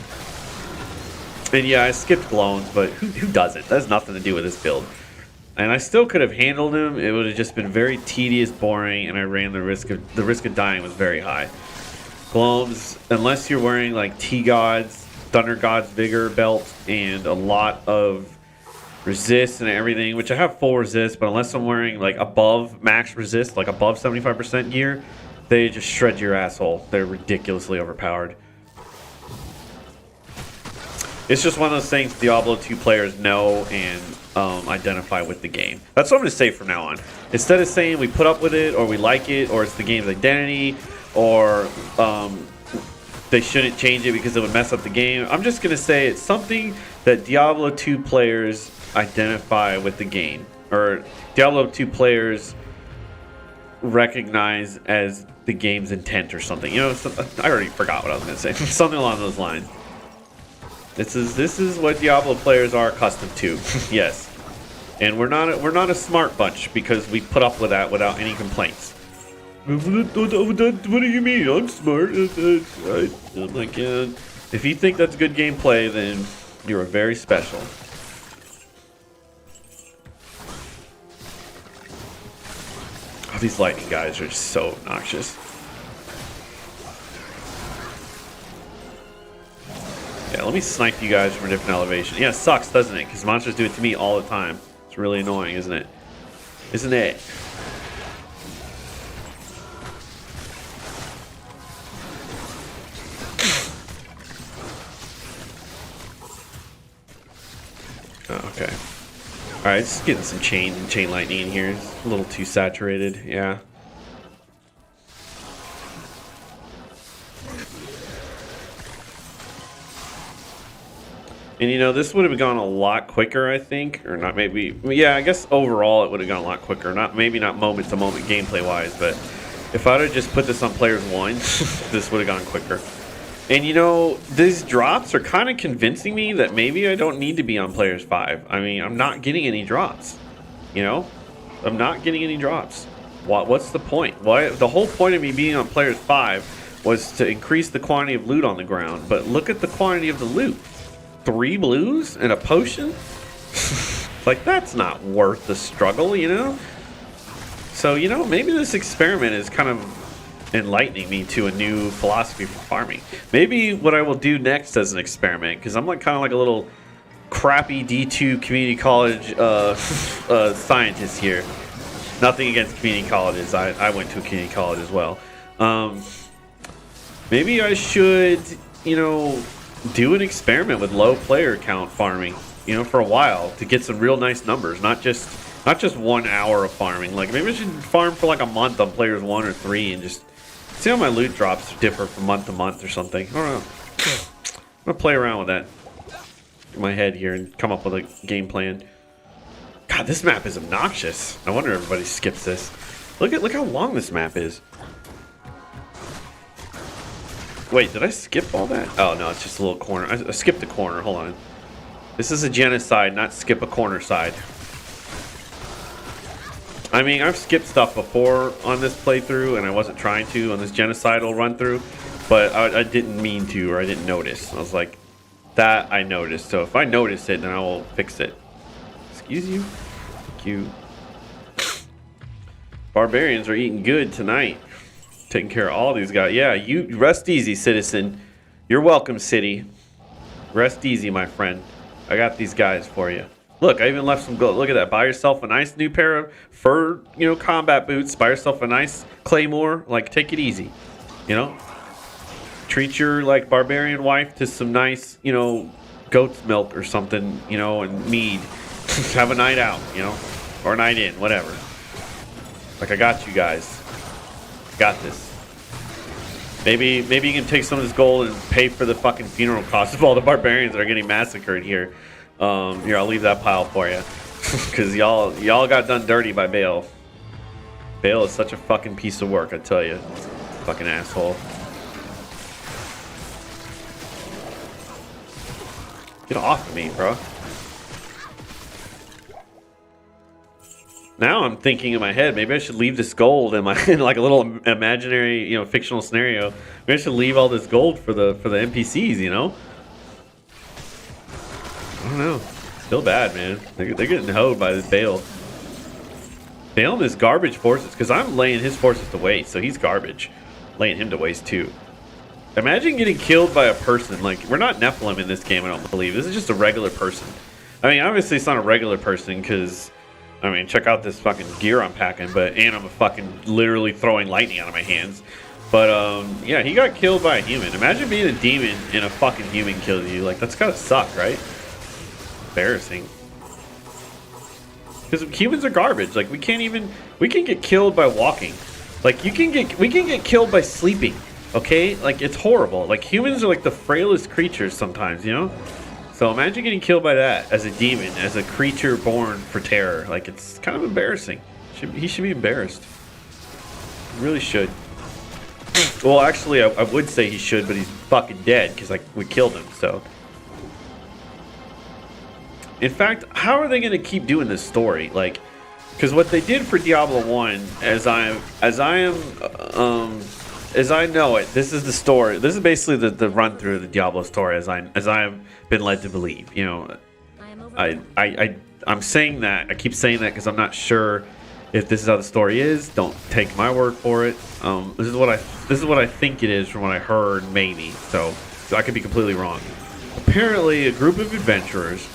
And yeah, I skipped Glones, but who doesn't? That has nothing to do with this build. And I still could have handled him. It would have just been very tedious, boring, and I ran the risk of dying was very high. Glomes, unless you're wearing like T-God's, Thunder God's Vigor belt and a lot of resist and everything, which I have full resist, but unless I'm wearing like above max resist, like above 75% gear, they just shred your asshole. They're ridiculously overpowered. It's just one of those things Diablo 2 players know and identify with the game. That's what I'm going to say from now on. Instead of saying we put up with it or we like it or it's the game's identity or they shouldn't change it because it would mess up the game, I'm just going to say it's something that Diablo 2 players identify with the game, or Diablo 2 players recognize as the game's intent or something. You know, I already forgot what I was going to say. Something along those lines. This is what Diablo players are accustomed to. Yes. And we're not a smart bunch because we put up with that without any complaints. What do you mean? I'm smart. I'm like, yeah. If you think that's good gameplay, then you're very special. Oh, these lightning guys are just so obnoxious. Yeah, let me snipe you guys from a different elevation. Yeah, it sucks, doesn't it? Because monsters do it to me all the time. It's really annoying, isn't it? Isn't it? Oh, okay. Alright, just getting some chain lightning in here. It's a little too saturated, yeah. And you know, this would have gone a lot quicker, I think, or not maybe. Yeah, I guess overall it would have gone a lot quicker. Maybe not moment to moment gameplay wise, but if I'd have just put this on players 1, this would have gone quicker. And you know, these drops are kind of convincing me that maybe I don't need to be on players 5. I mean, I'm not getting any drops. You know, I'm not getting any drops. What's the point? Why? The whole point of me being on players 5 was to increase the quantity of loot on the ground. But look at the quantity of the loot. 3 blues and a potion? Like, that's not worth the struggle, you know? So, you know, maybe this experiment is kind of enlightening me to a new philosophy for farming. Maybe what I will do next as an experiment, because I'm like kind of like a little crappy D2 community college scientist here. Nothing against community colleges. I went to a community college as well. Maybe I should, you know, do an experiment with low player count farming, you know, for a while to get some real nice numbers, not just 1 hour of farming. Like, maybe I should farm for like a month on players 1 or 3 and just see how my loot drops differ from month to month or something. I don't know. I'm gonna play around with that in my head here and come up with a game plan. God, this map is obnoxious. No wonder everybody skips this. Look how long this map is. Wait, did I skip all that? Oh, no, it's just a little corner. I skipped a corner. Hold on. This is a genocide, not skip a corner side. I mean, I've skipped stuff before on this playthrough, and I wasn't trying to on this genocidal run through, but I didn't mean to, or I didn't notice. I was like, that I noticed. So if I notice it, then I will fix it. Excuse you? Thank you. Barbarians are eating good tonight. Taking care of all these guys. Yeah, you rest easy, citizen. You're welcome, city. Rest easy, my friend. I got these guys for you. Look, I even left some gold. Look at that. Buy yourself a nice new pair of fur, combat boots. Buy yourself a nice claymore. Like, take it easy. Treat your, like, barbarian wife to some nice, goat's milk or something, and mead. Have a night out, or a night in, whatever. Like, I got you guys. Got this. Maybe you can take some of this gold and pay for the fucking funeral costs of all the barbarians that are getting massacred here. Here, I'll leave that pile for you. Because y'all got done dirty by Bale. Bale is such a fucking piece of work, I tell you. Fucking asshole. Get off of me, bro. Now I'm thinking in my head, maybe I should leave this gold in like a little imaginary, fictional scenario. Maybe I should leave all this gold for the NPCs, I don't know. Still bad, man. They're getting hoed by this Bale. Bale and his garbage forces, because I'm laying his forces to waste, so he's garbage. Laying him to waste too. Imagine getting killed by a person. Like, we're not Nephilim in this game, I don't believe. This is just a regular person. I mean, obviously it's not a regular person, because, I mean, check out this fucking gear I'm packing, and I'm fucking literally throwing lightning out of my hands. But, yeah, he got killed by a human. Imagine being a demon and a fucking human kills you. Like, that's gotta suck, right? Embarrassing. Because humans are garbage. Like, we can get killed by walking. Like, we can get killed by sleeping. Okay? Like, it's horrible. Like, humans are like the frailest creatures sometimes, So imagine getting killed by that as a demon, as a creature born for terror. Like, it's kind of embarrassing. He should be embarrassed. He really should. Well, actually, I would say he should, but he's fucking dead because, like, we killed him, so. In fact, how are they going to keep doing this story? Like, because what they did for Diablo 1, as I know it, this is the story. This is basically the run through of the Diablo story as I have been led to believe. I'm saying that. I keep saying that because I'm not sure if this is how the story is. Don't take my word for it. This is what I think it is from what I heard, maybe. So I could be completely wrong. Apparently, a group of adventurers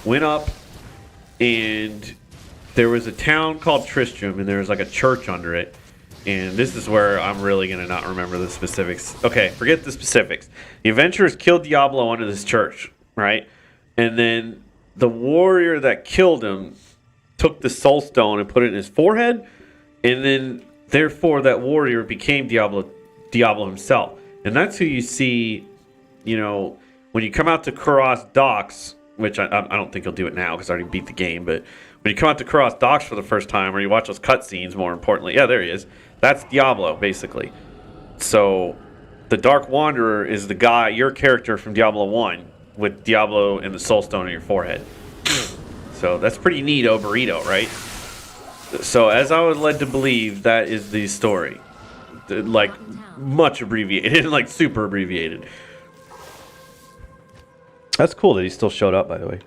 went up, and there was a town called Tristram, and there was like a church under it. And this is where I'm really going to not remember the specifics. Okay, forget the specifics. The adventurers killed Diablo under this church, right? And then the warrior that killed him took the soul stone and put it in his forehead. And then, therefore, that warrior became Diablo himself. And that's who you see, when you come out to Kuros Docks, which I don't think he'll do it now because I already beat the game. But when you come out to Kuros Docks for the first time, or you watch those cutscenes, more importantly, yeah, there he is. That's Diablo, basically. So the Dark Wanderer is the guy, your character from Diablo 1, with Diablo and the Soul Stone on your forehead. So that's pretty neato burrito, right? So as I was led to believe, that is the story. Like, much abbreviated, like super abbreviated. That's cool that he still showed up, by the way.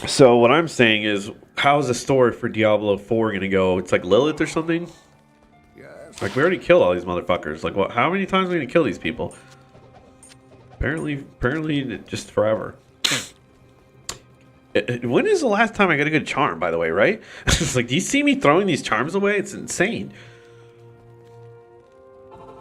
So what I'm saying is, how's the story for Diablo 4 going to go? It's like Lilith or something? Yes. Like, we already killed all these motherfuckers. Like, what? How many times are we going to kill these people? Apparently just forever. When is the last time I got a good charm, by the way, right? It's like, do you see me throwing these charms away? It's insane.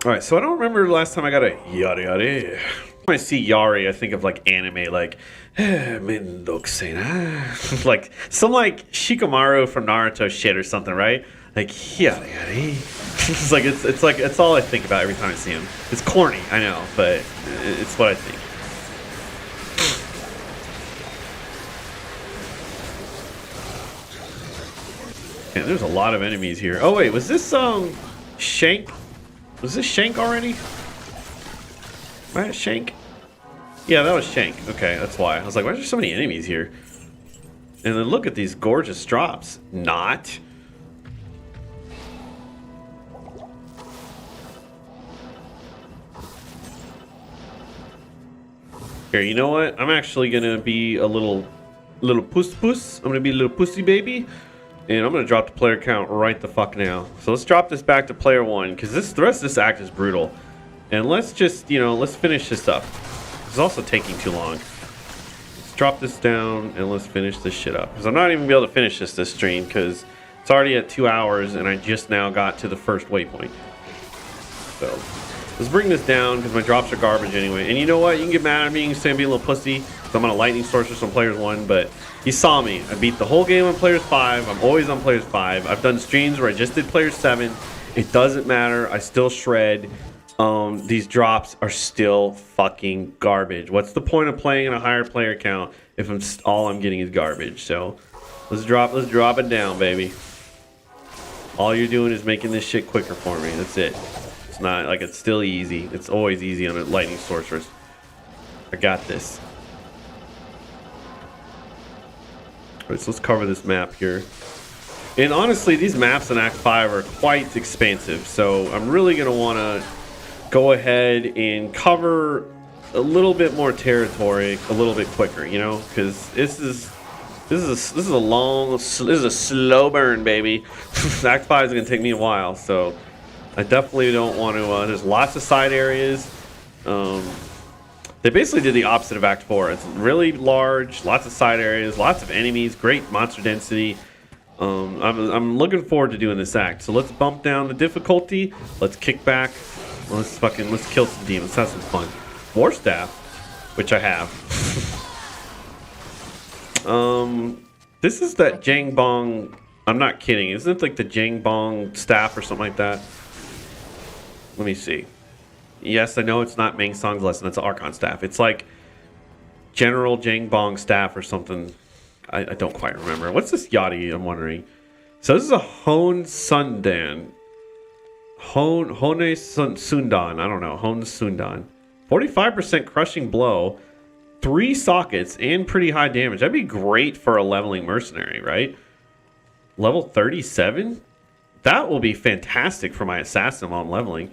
Alright, so I don't remember the last time I got a yada yada. When I see Yari, I think of like anime, like Mendokusena. Like some like Shikamaru from Naruto shit or something, right? Like yada yada. It's like it's all I think about every time I see him. It's corny, I know, but it's what I think. Man, there's a lot of enemies here. Oh wait, was this Shank? Was this Shank already? Right, Shank? Yeah, that was Shank. Okay, that's why. I was like, why are there so many enemies here? And then look at these gorgeous drops. Not. Here, you know what? I'm actually gonna be a little puss. I'm gonna be a little pussy baby. And I'm gonna drop the player count right the fuck now. So let's drop this back to player 1, because the rest of this act is brutal. And let's just, let's finish this up. It's also taking too long. drop this down and let's finish this shit up. Because I'm not even gonna be able to finish this stream because it's already at 2 hours and I just now got to the first waypoint. So let's bring this down because my drops are garbage anyway. And you know what? You can get mad at me. You can say I'm being a little pussy because I'm on a lightning source for some players 1, but you saw me. I beat the whole game on players 5. I'm always on players 5. I've done streams where I just did players 7. It doesn't matter. I still shred. These drops are still fucking garbage. What's the point of playing in a higher player count if all I'm getting is garbage? So let's drop it down, baby. All you're doing is making this shit quicker for me. That's it. It's not like it's still easy. It's always easy on a lightning sorceress. I got this. Alright, so let's cover this map here. And honestly, these maps in Act 5 are quite expansive, so I'm really gonna want to go ahead and cover a little bit more territory a little bit quicker, you know, because this is a slow burn, baby. Act 5 is gonna take me a while, so I definitely don't want to. There's lots of side areas. They basically did the opposite of Act 4. It's really large, lots of side areas, lots of enemies, great monster density. I'm looking forward to doing this act. So let's bump down the difficulty. Let's kick back. Let's kill some demons. Have some fun. War staff, which I have. This is that Jang Bong. I'm not kidding. Isn't it like the Jang Bong staff or something like that? Let me see. Yes, I know it's not Meng Song's lesson. That's an Archon staff. It's like General Jang Bong staff or something. I don't quite remember. What's this yachty? I'm wondering. So this is a Hone Sundan. Hone Sundan. I don't know. Hone Sundan. 45% crushing blow. 3 sockets and pretty high damage. That'd be great for a leveling mercenary, right? Level 37? That will be fantastic for my assassin while I'm leveling.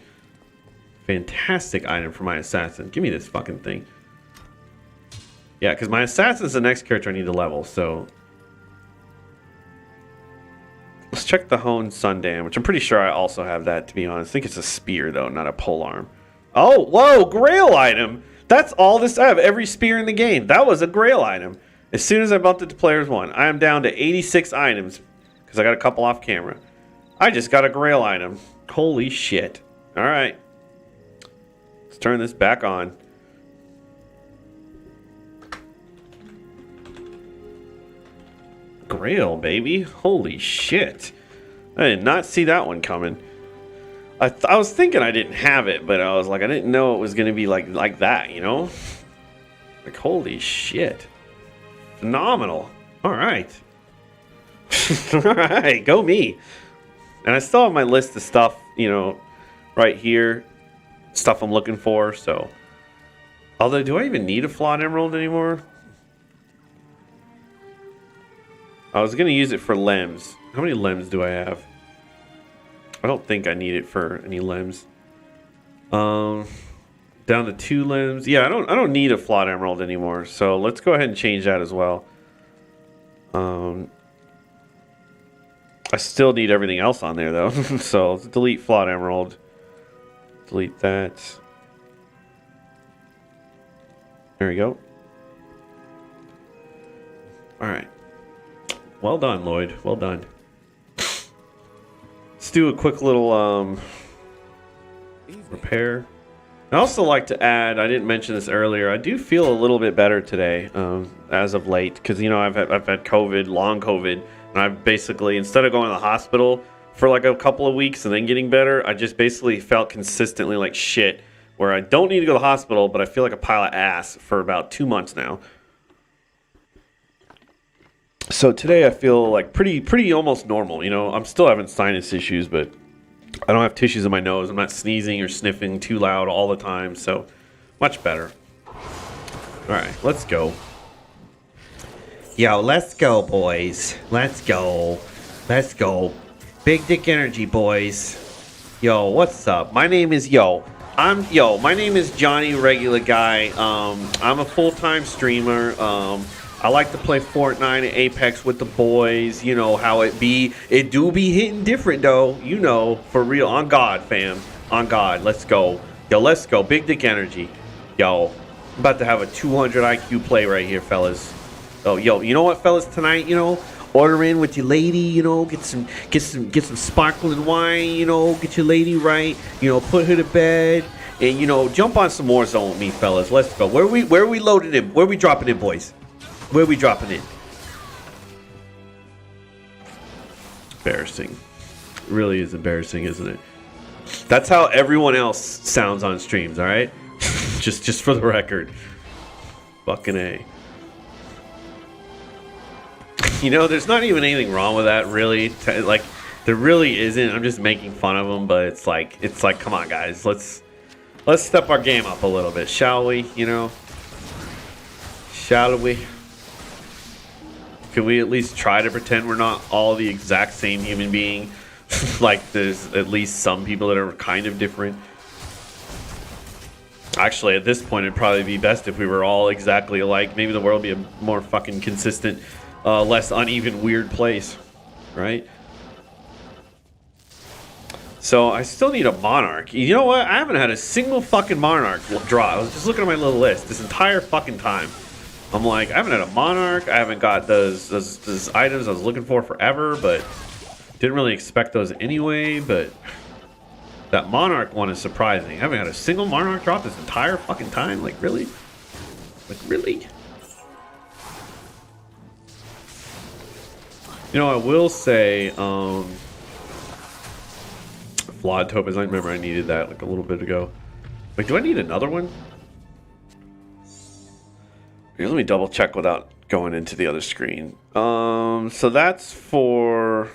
Fantastic item for my assassin. Give me this fucking thing. Yeah, because my assassin is the next character I need to level, so... Let's check the Hone Sundan, which I'm pretty sure I also have that, to be honest. I think it's a spear, though, not a polearm. Oh, whoa, Grail item! That's all this... I have every spear in the game. That was a Grail item. As soon as I bumped it to Players 1, I am down to 86 items, because I got a couple off camera. I just got a Grail item. Holy shit. Alright. Let's turn this back on. Grail, baby. Holy shit. I did not see that one coming. I was thinking I didn't have it, but I was like, I didn't know it was going to be like that, you know? Like, holy shit. Phenomenal. All right. All right, go me. And I still have my list of stuff, you know, right here. Stuff I'm looking for, so. Although, do I even need a flawed emerald anymore? I was going to use it for limbs. How many limbs do I have? I don't think I need it for any limbs. Down to 2 limbs. Yeah, I don't need a flawed emerald anymore. So let's go ahead and change that as well. I still need everything else on there though. So let's delete flawed emerald. Delete that. There we go. All right. Well done, Lloyd. Well done. Let's do a quick little repair. I also like to add, I didn't mention this earlier, I do feel a little bit better today as of late because, you know, I've had COVID, long COVID, and I've basically, instead of going to the hospital for like a couple of weeks and then getting better, I just basically felt consistently like shit where I don't need to go to the hospital, but I feel like a pile of ass for about 2 months now. So today I feel like pretty almost normal, you know. I'm still having sinus issues, but I don't have tissues in my nose. I'm not sneezing or sniffing too loud all the time, so much better. All right, let's go. Yo, let's go, boys. Let's go. Let's go. Big dick energy, boys. Yo, what's up? My name is my name is Johnny Regular Guy. I'm a full-time streamer. I like to play Fortnite and Apex with the boys. You know how it be. It do be hitting different, though. You know, for real. On God, fam. On God. Let's go. Yo, let's go. Big dick energy. Yo, I'm about to have a 200 IQ play right here, fellas. Oh, yo, you know what, fellas? Tonight, order in with your lady. Get some sparkling wine. Get your lady right. Put her to bed, and jump on some Warzone with me, fellas. Let's go. Where are we loading in? Where are we dropping in, boys? Where are we dropping in? Embarrassing. It really is embarrassing, isn't it? That's how everyone else sounds on streams. All right, just for the record. Fucking A. There's not even anything wrong with that, really. Like, there really isn't. I'm just making fun of them, but it's like, come on, guys, let's step our game up a little bit, shall we? Shall we? Can we at least try to pretend we're not all the exact same human being? Like, there's at least some people that are kind of different. Actually, at this point, it'd probably be best if we were all exactly alike. Maybe the world would be a more fucking consistent, less uneven, weird place, right? So I still need a Monarch. You know what? I haven't had a single fucking Monarch draw. I was just looking at my little list this entire fucking time. I'm like, I haven't had a Monarch. I haven't got those items I was looking for forever, but didn't really expect those anyway. But that Monarch one is surprising. I haven't had a single Monarch drop this entire fucking time. Like, really? Like, really? I will say, Flawed Topaz. I remember I needed that like a little bit ago. Wait, do I need another one? Here, let me double check without going into the other screen. So that's for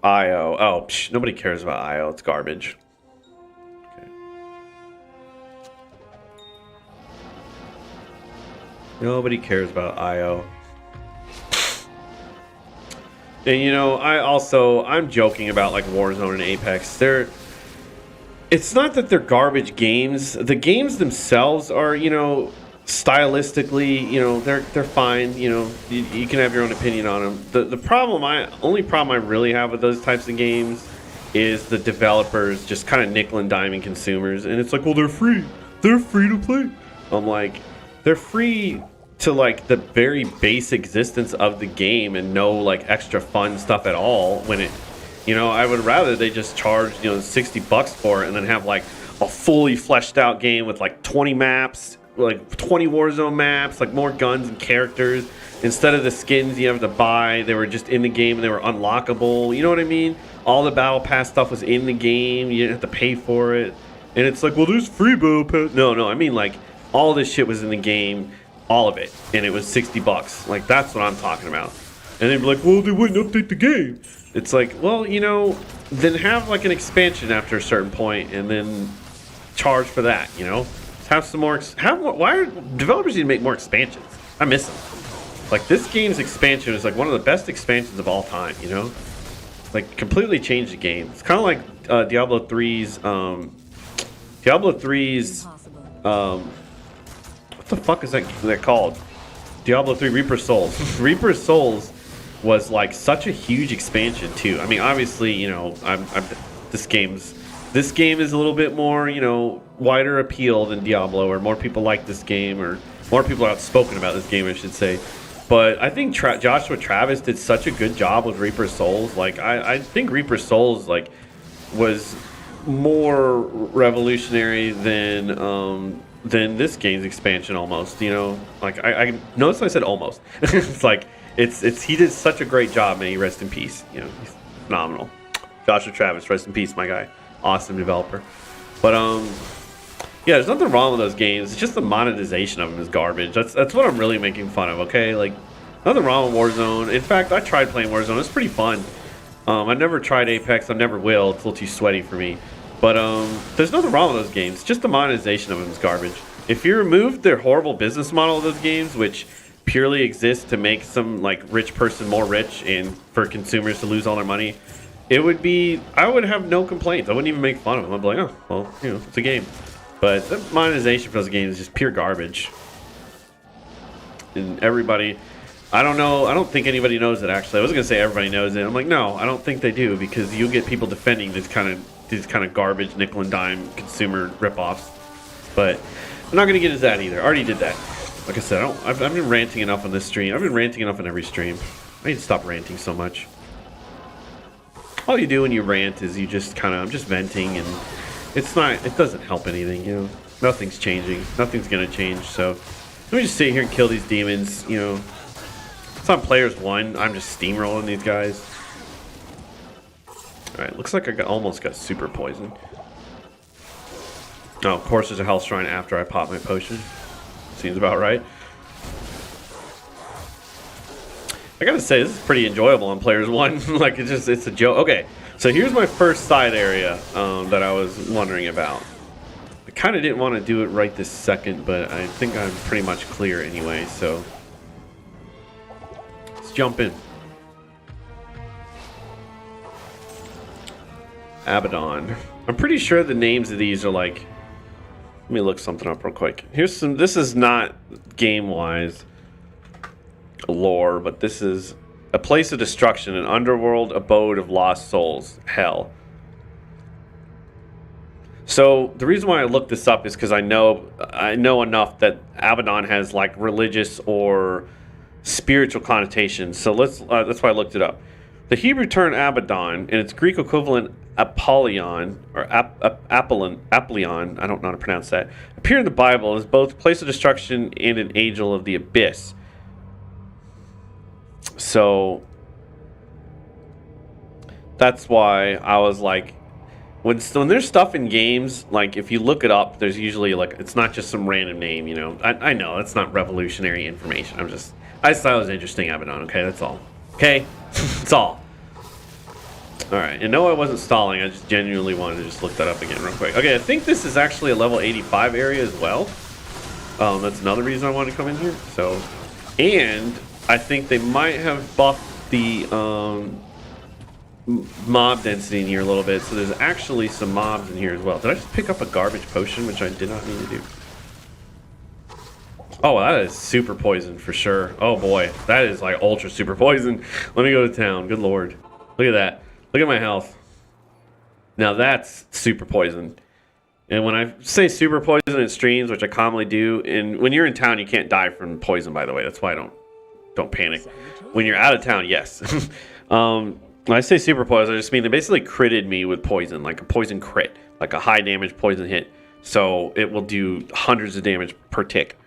IO. Oh, nobody cares about IO. It's garbage. Okay. Nobody cares about IO. And I'm joking about like Warzone and Apex. It's not that they're garbage games. The games themselves are, stylistically, they're fine. You can have your own opinion on them. The only problem I really have with those types of games is the developers just kind of nickel and diming consumers, and it's like, well, they're free to play. I'm like, they're free to like the very base existence of the game and no like extra fun stuff at all. When it, I would rather they just charge $60 for it and then have like a fully fleshed out game with like 20 maps, like 20 Warzone maps, like more guns and characters instead of the skins you have to buy. They were just in the game and they were unlockable. You know what I mean? All the battle pass stuff was in the game. You didn't have to pay for it. And it's like, well, there's free battle pass. No, I mean like all this shit was in the game, all of it, and it was $60. Like, that's what I'm talking about. And they'd be like, well, they wouldn't update the game. It's like, well, then have like an expansion after a certain point and then charge for that, Have some more. Why are developers need to make more expansions? I miss them. Like, this game's expansion is like one of the best expansions of all time, Like, completely changed the game. It's kind of like Diablo 3's, what the fuck is that called? Diablo 3 Reaper Souls. Reaper Souls was like such a huge expansion too. I mean, obviously, this game is a little bit more, wider appeal than Diablo, or more people like this game, or more people are outspoken about this game, I should say. But I think Joshua Travis did such a good job with Reaper Souls. Like, I think Reaper Souls like was more revolutionary than this game's expansion almost. Like I notice I said almost. It's like he did such a great job. May he rest in peace. He's phenomenal. Joshua Travis, rest in peace, my guy. Awesome developer. But yeah, there's nothing wrong with those games. It's just the monetization of them is garbage. That's what I'm really making fun of. Okay, like nothing wrong with Warzone. In fact, I tried playing Warzone. It's pretty fun. I never tried Apex. I never will. It's a little too sweaty for me. But there's nothing wrong with those games. Just the monetization of them is garbage. If you removed their horrible business model of those games, which purely exists to make some like rich person more rich and for consumers to lose all their money, I would have no complaints. I wouldn't even make fun of them. I'd be like, oh, well, it's a game. But the monetization for those games is just pure garbage. And everybody, I don't know. I don't think anybody knows it, actually. I was going to say everybody knows it. I'm like, no, I don't think they do, because you get people defending these kind of garbage nickel and dime consumer ripoffs. But I'm not going to get into that either. I already did that. Like I said, I've been ranting enough on this stream. I've been ranting enough on every stream. I need to stop ranting so much. All you do when you rant is you just kind of, I'm just venting, and it doesn't help anything, you know. Nothing's changing. Nothing's gonna change. So let me just sit here and kill these demons, you know. It's on players 1. I'm just steamrolling these guys. Alright, looks like I almost got super poisoned. Oh, of course there's a health shrine after I pop my potion. Seems about right. I gotta say, this is pretty enjoyable on players 1. Like, it's a joke. Okay, so here's my first side area that I was wondering about. I kind of didn't want to do it right this second, but I think I'm pretty much clear anyway, so let's jump in. Abaddon. I'm pretty sure the names of these are like, let me look something up real quick. Here's some, this is not game-wise lore, but this is a place of destruction, an underworld abode of lost souls, hell. So the reason why I looked this up is because I know enough that Abaddon has like religious or spiritual connotations. So that's why I looked it up. The Hebrew term Abaddon and its Greek equivalent Apollyon or Apollyon, I don't know how to pronounce that, appear in the Bible as both a place of destruction and an angel of the abyss. So that's why I was like, when there's stuff in games, like if you look it up, there's usually like, it's not just some random name, you know. I know it's not revolutionary information. I just thought it was interesting, Abaddon. Okay, that's all. Okay, that's all. All right, and no, I wasn't stalling. I just genuinely wanted to just look that up again real quick. Okay, I think this is actually a level 85 area as well. That's another reason I wanted to come in here. So, and I think they might have buffed the mob density in here a little bit. So there's actually some mobs in here as well. Did I just pick up a garbage potion, which I did not need to do? Oh, that is super poison for sure. Oh boy, that is like ultra super poison. Let me go to town. Good lord. Look at that. Look at my health. Now that's super poison. And when I say super poison in streams, which I commonly do, and when you're in town, you can't die from poison, by the way. That's why I don't panic. When you're out of town, yes. When I say super poison, I just mean they basically critted me with poison, like a poison crit, like a high damage poison hit. So it will do hundreds of damage per tick.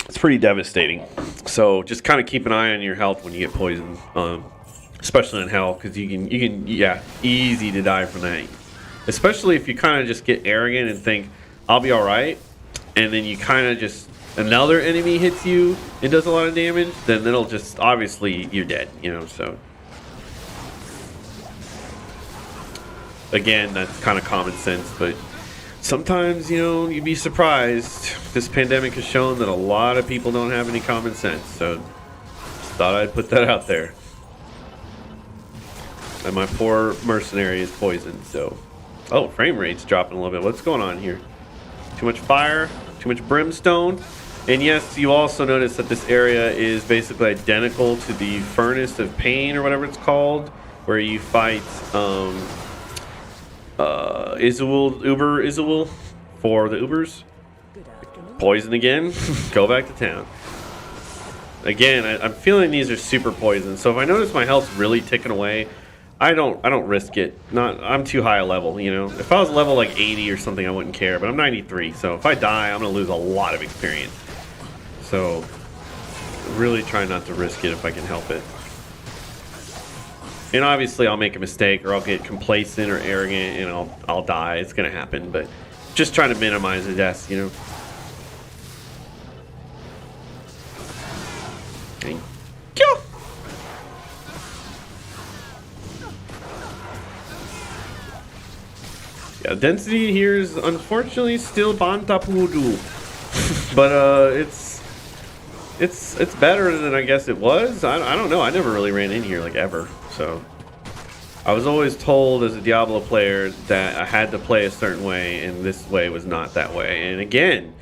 It's pretty devastating. So just kind of keep an eye on your health when you get poisoned, especially in hell, because you can, yeah, easy to die from that. Especially if you kind of just get arrogant and think, I'll be all right, and then you kind of just, another enemy hits you and does a lot of damage, then it'll just, obviously, you're dead, you know, so. Again, that's kind of common sense, but sometimes, you know, you'd be surprised. This pandemic has shown that a lot of people don't have any common sense, so just thought I'd put that out there. And my poor mercenary is poisoned, so. Oh, frame rate's dropping a little bit. What's going on here? Too much fire? Too much brimstone? And yes, you also notice that this area is basically identical to the Furnace of Pain, or whatever it's called, where you fight Izul for the Ubers. Poison again. Go back to town. Again, I'm feeling these are super poison. So if I notice my health's really ticking away, I don't risk it. I'm too high a level, you know. If I was level like 80 or something, I wouldn't care. But I'm 93, so if I die, I'm gonna lose a lot of experience. So really try not to risk it if I can help it. And obviously I'll make a mistake, or I'll get complacent or arrogant, and I'll die. It's gonna happen, but just trying to minimize the deaths, you know. Thank you. Yeah, density here is unfortunately still bantapudu, but it's better than I guess it was. I don't know. I never really ran in here like ever. So I was always told as a Diablo player that I had to play a certain way, and this way was not that way. And again,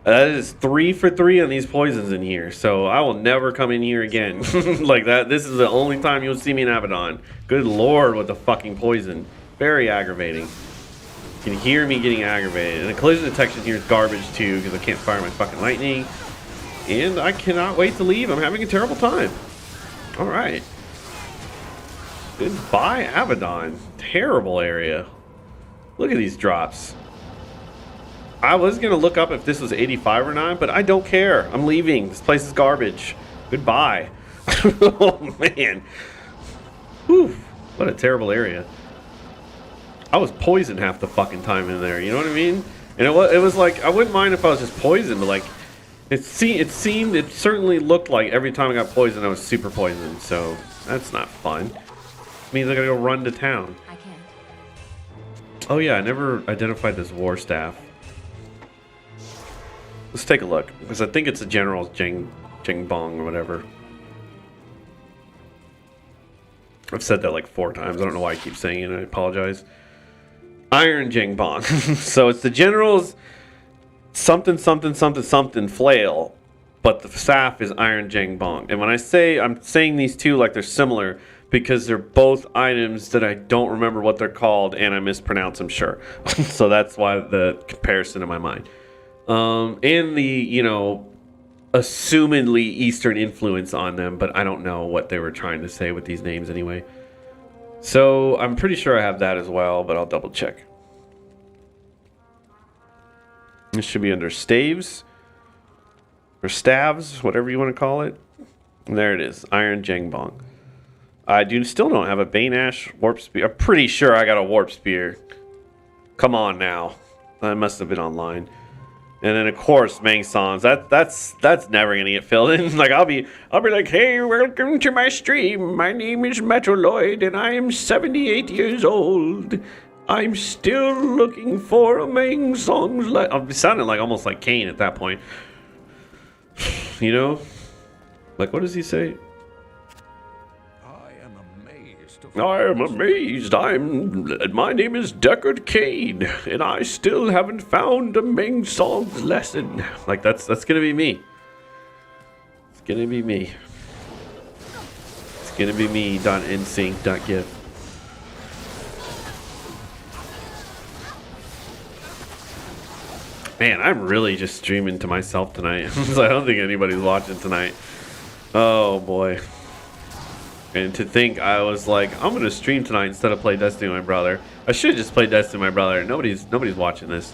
that is 3 for 3 on these poisons in here. So I will never come in here again like that. This is the only time you'll see me in Abaddon. Good lord, with the fucking poison. Very aggravating. You can hear me getting aggravated. And the collision detection here is garbage too because I can't fire my fucking lightning. And I cannot wait to leave. I'm having a terrible time. Alright. Goodbye, Abaddon. Terrible area. Look at these drops. I was going to look up if this was 85 or not, but I don't care. I'm leaving. This place is garbage. Goodbye. Oh, man. Whew. What a terrible area. I was poisoned half the fucking time in there. You know what I mean? And it was like, I wouldn't mind if I was just poisoned, but like, it certainly looked like every time I got poisoned, I was super poisoned. So that's not fun. It means I gotta go run to town. I can't. Oh yeah, I never identified this war staff. Let's take a look, because I think it's a General's Bong or whatever. I've said that like 4 times. I don't know why I keep saying it. I apologize. Iron Bong. So it's the General's something flail, but the staff is Iron Bong. And when I say, I'm saying these two like they're similar because they're both items that I don't remember what they're called and I mispronounce them, sure. So that's why the comparison in my mind. And the, you know, assumedly Eastern influence on them, but I don't know what they were trying to say with these names anyway. So I'm pretty sure I have that as well, but I'll double check. This should be under staves or staves, whatever you want to call it. And there it is, Iron Jengbong. I still don't have a Bane Ash Warp Spear. I'm pretty sure I got a Warp Spear. Come on now, that must have been online. And then of course Mangsons. That's never gonna get filled in. Like I'll be like, hey, welcome to my stream. My name is MacLeod and I am 78 years old. I'm still looking for a Mangsons. I'll be sounding like almost like Kane at that point. You know? Like what does he say? I am amazed. My name is Deckard Cain, and I still haven't found a Mangsons lesson. Like that's gonna be me. It's gonna be me. It's gonna be me. .nsync.gif. Man, I'm really just streaming to myself tonight. I don't think anybody's watching tonight. Oh boy. And to think I was like, I'm gonna stream tonight instead of play Destiny with my brother. I should just play Destiny with my brother. Nobody's watching this.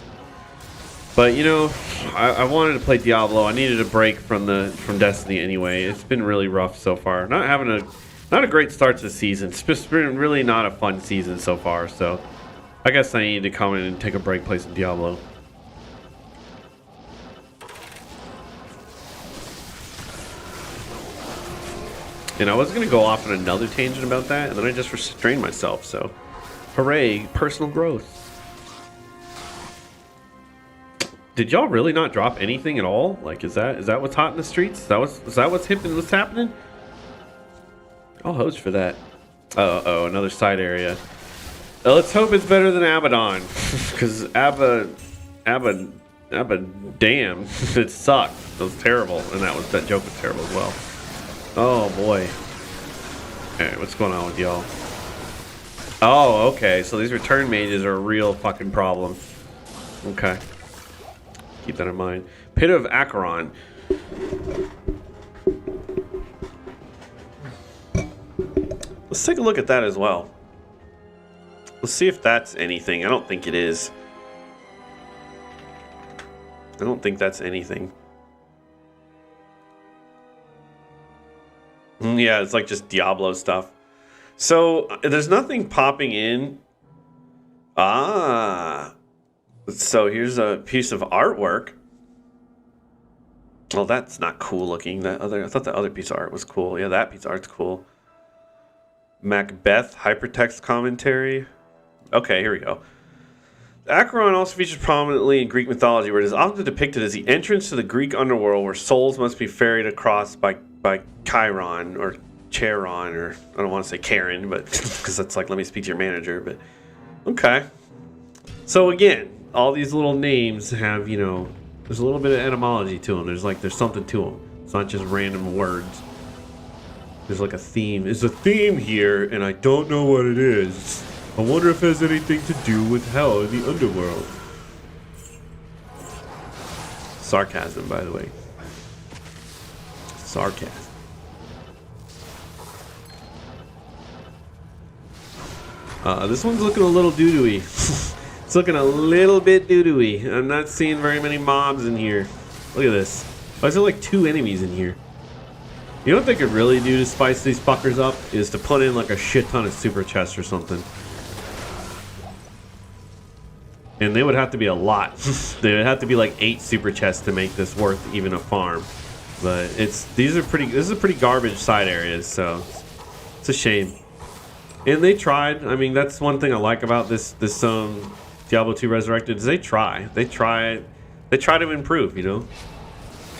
But you know, I wanted to play Diablo. I needed a break from Destiny anyway. It's been really rough so far. Not a great start to the season. It's just been really not a fun season so far. So I guess I need to come in and take a break, play some Diablo. And I was going to go off on another tangent about that, and then I just restrained myself, so hooray, personal growth. Did y'all really not drop anything at all? Like, is that what's hot in the streets? Is that what's hip and what's happening? I'll host for that. Oh, another side area. Let's hope it's better than Abaddon, because Abba, damn, it sucked. It was terrible, and that joke was terrible as well. Oh boy. Alright, what's going on with y'all? Oh, okay. So these return mages are a real fucking problem. Okay. Keep that in mind. Pit of Acheron. Let's take a look at that as well. Let's see if that's anything. I don't think it is. I don't think that's anything. Yeah, it's like just Diablo stuff. So there's nothing popping in. Ah. So here's a piece of artwork. Well, that's not cool looking. I thought the other piece of art was cool. Yeah, that piece of art's cool. Macbeth hypertext commentary. Okay, here we go. Acheron also features prominently in Greek mythology, where it is often depicted as the entrance to the Greek underworld where souls must be ferried across by Chiron or Charon, or I don't want to say Karen, but because that's like, let me speak to your manager, but okay. So again, all these little names have, you know, there's a little bit of etymology to them. There's something to them. It's not just random words. There's like a theme. There's a theme here, and I don't know what it is. I wonder if it has anything to do with hell in the underworld. Sarcasm, by the way. Sarcasm. This one's looking a little doo-doo-y. It's looking a little bit doo-doo-y. I'm not seeing very many mobs in here. Look at this. Why is there like 2 enemies in here? You know what they could really do to spice these fuckers up? Is to put in like a shit ton of super chests or something. And they would have to be a lot. They would have to be like 8 super chests to make this worth even a farm. But this is a pretty garbage side areas, so it's a shame. And they tried. I mean, that's one thing I like about this Diablo 2 Resurrected is they try to improve, you know.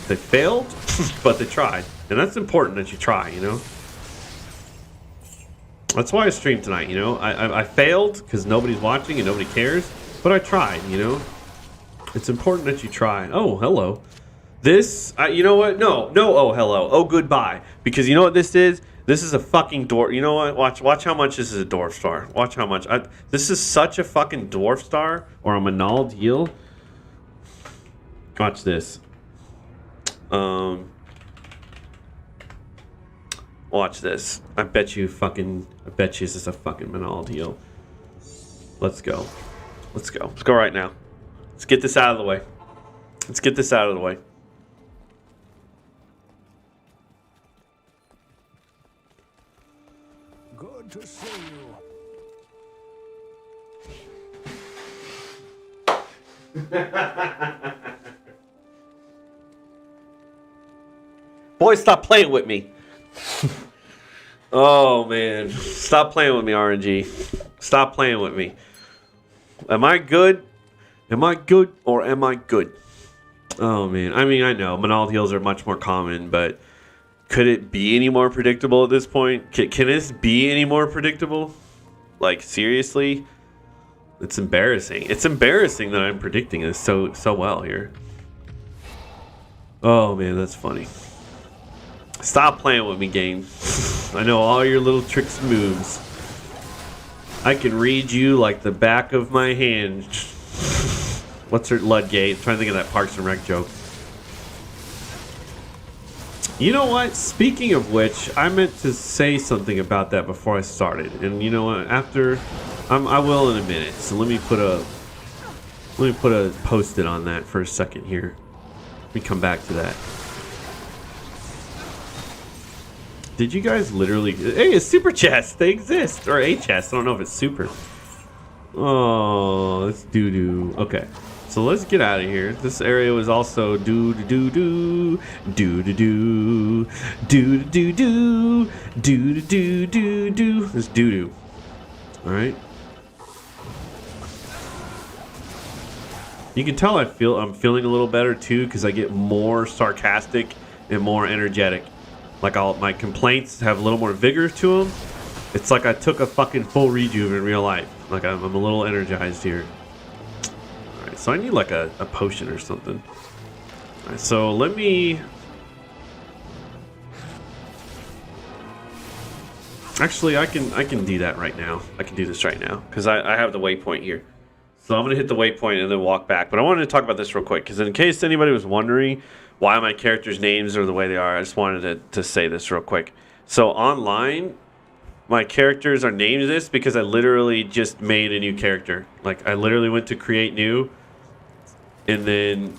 They failed, but they tried. And that's important that you try, you know. That's why I streamed tonight, you know. I failed because nobody's watching and nobody cares, but I tried, you know. It's important that you try. Oh, hello. This, you know what? No, oh, hello. Oh, goodbye. Because you know what this is? This is a fucking dwarf. You know what? Watch how much this is a dwarf star. Watch how much. This is such a fucking dwarf star or a MacLeod heal. Watch this. Watch this. I bet you this is a fucking MacLeod heal. Let's go. Let's go. Let's go right now. Let's get this out of the way. Let's get this out of the way. Good to see you. Boy, stop playing with me. Oh, man. Stop playing with me, RNG. Stop playing with me. Am I good? Am I good or am I good? Oh, man. I mean, I know MacLeod heals are much more common, but could it be any more predictable at this point? Can this be any more predictable? Like, seriously? It's embarrassing. It's embarrassing that I'm predicting this so well here. Oh, man, that's funny. Stop playing with me, game. I know all your little tricks and moves. I can read you like the back of my hand. What's her Ludgate? I'm trying to think of that Parks and Rec joke. You know what? Speaking of which, I meant to say something about that before I started, and you know what? After, I will in a minute. So let me put a post-it on that for a second here. Let me come back to that. Did you guys literally... Hey, a super chest! They exist! Or a chest. I don't know if it's super. Oh, it's doo-doo. Okay. So let's get out of here. This area was also doo-doo-doo-doo. Doo-doo-doo. Doo-doo-doo-doo. Doo-doo-doo-doo-doo. It's doo-doo. Alright. You can tell I'm feeling a little better too because I get more sarcastic and more energetic. Like my complaints have a little more vigor to them. It's like I took a fucking full rejuve in real life. Like I'm a little energized here. Alright, so I need like a potion or something. Alright, so let me... Actually, I can do that right now. I can do this right now because I have the waypoint here. So I'm going to hit the waypoint and then walk back. But I wanted to talk about this real quick because in case anybody was wondering why my characters' names are the way they are, I just wanted to say this real quick. So online, my characters are named this because I literally just made a new character. Like I literally went to create new, and then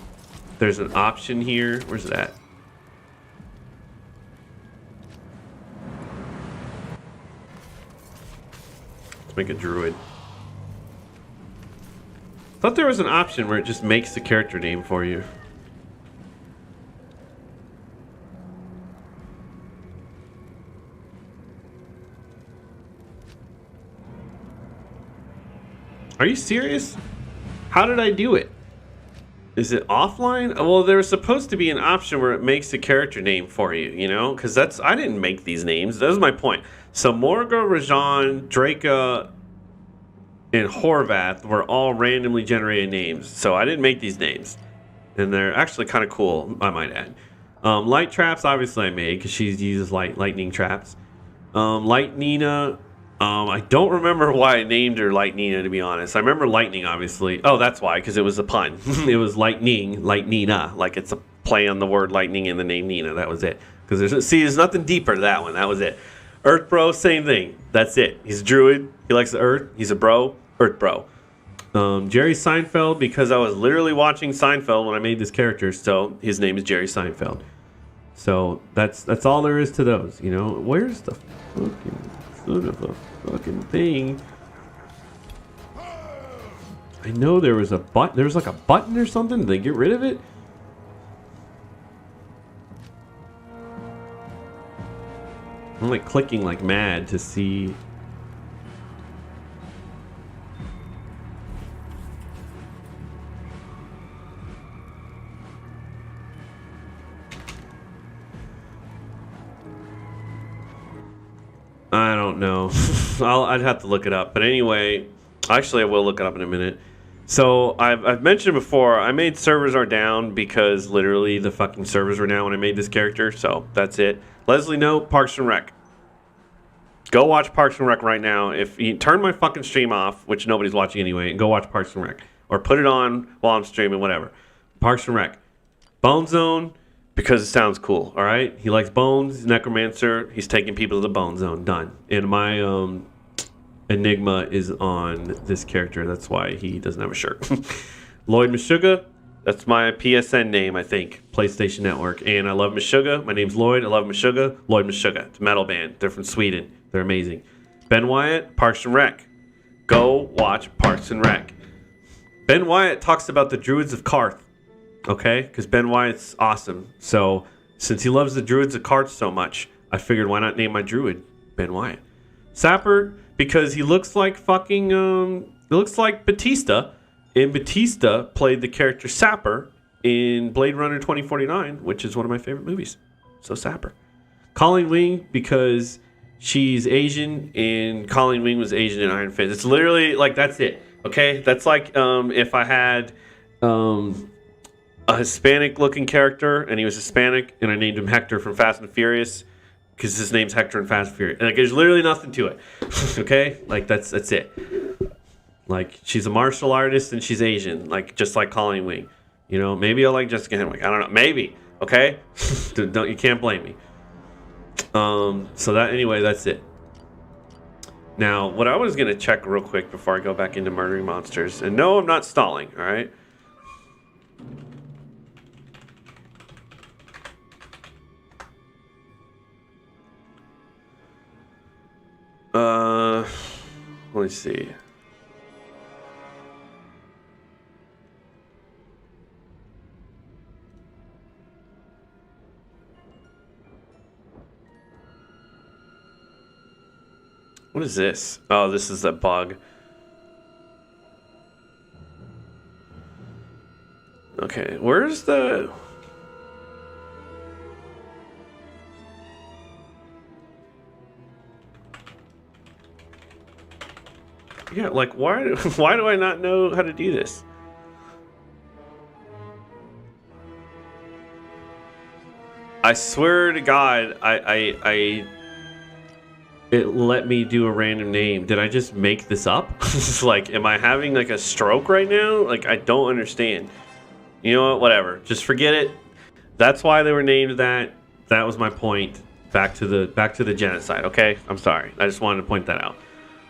there's an option here. Where's it at? Let's make a druid. Thought there was an option where it just makes the character name for you. Are you serious? How did I do it? Is it offline? Well, there was supposed to be an option where it makes the character name for you, you know? Because I didn't make these names. That was my point. So Morga, Rajan, Draka, and Horvath were all randomly generated names. So I didn't make these names. And they're actually kind of cool, I might add. Light traps, obviously I made, because she uses lightning traps. Light Nina, I don't remember why I named her Light Nina, to be honest. I remember lightning, obviously. Oh, that's why, because it was a pun. It was lightning, Light Nina. Like it's a play on the word lightning and the name Nina. That was it. Because there's nothing deeper to that one. That was it. Earth bro, same thing. That's it. He's a druid. He likes the earth. He's a bro. Earth bro. Jerry Seinfeld, because I was literally watching Seinfeld when I made this character, so his name is Jerry Seinfeld. So that's all there is to those. You know, where's the fucking son of a fucking thing? I know there was a button. There was like a button or something. Did they get rid of it? I'm like clicking like mad to see. I don't know. I'd have to look it up. But anyway, actually I will look it up in a minute. So I've mentioned before, I made servers are down because literally the fucking servers were down when I made this character. So that's it. Leslie Note, Parks and Rec. Go watch Parks and Rec right now. If you turn my fucking stream off, which nobody's watching anyway, and go watch Parks and Rec. Or put it on while I'm streaming, whatever. Parks and Rec. Bone Zone, because it sounds cool, all right? He likes bones, he's a necromancer, he's taking people to the Bone Zone, done. And my Enigma is on this character, that's why he doesn't have a shirt. Lloyd Meshuggah, that's my PSN name, I think, PlayStation Network. And I love Meshuggah, my name's Lloyd, I love Meshuggah, Lloyd Meshuggah. It's a metal band, they're from Sweden, they're amazing. Ben Wyatt, Parks and Rec. Go watch Parks and Rec. Ben Wyatt talks about the Druids of Karth. Okay, because Ben Wyatt's awesome. So, since he loves the Druids of Karth so much, I figured why not name my Druid Ben Wyatt. Sapper, because he looks like fucking, he looks like Batista. And Batista played the character Sapper in Blade Runner 2049, which is one of my favorite movies. So, Sapper. Colleen Wing, because she's Asian, and Colleen Wing was Asian in Iron Fist. It's literally, like, that's it. Okay? That's like if I had... a Hispanic-looking character, and he was Hispanic, and I named him Hector from Fast and Furious, because his name's Hector in Fast and Furious. Like, there's literally nothing to it. Okay? Like, that's it. Like, she's a martial artist, and she's Asian, like, just like Colleen Wing. You know, maybe I like Jessica Henwick. I don't know. Maybe. Okay? Don't you can't blame me. So that, anyway, that's it. Now, what I was going to check real quick before I go back into murdering monsters, and no, I'm not stalling, all right? Let me see. What is this? Oh, this is a bug. Okay, where's the... Yeah, like, why do I not know how to do this? I swear to God, it let me do a random name. Did I just make this up? Like, am I having like a stroke right now? Like, I don't understand. You know what? Whatever. Just forget it. That's why they were named that. That was my point. Back to the genocide. Okay, I'm sorry. I just wanted to point that out.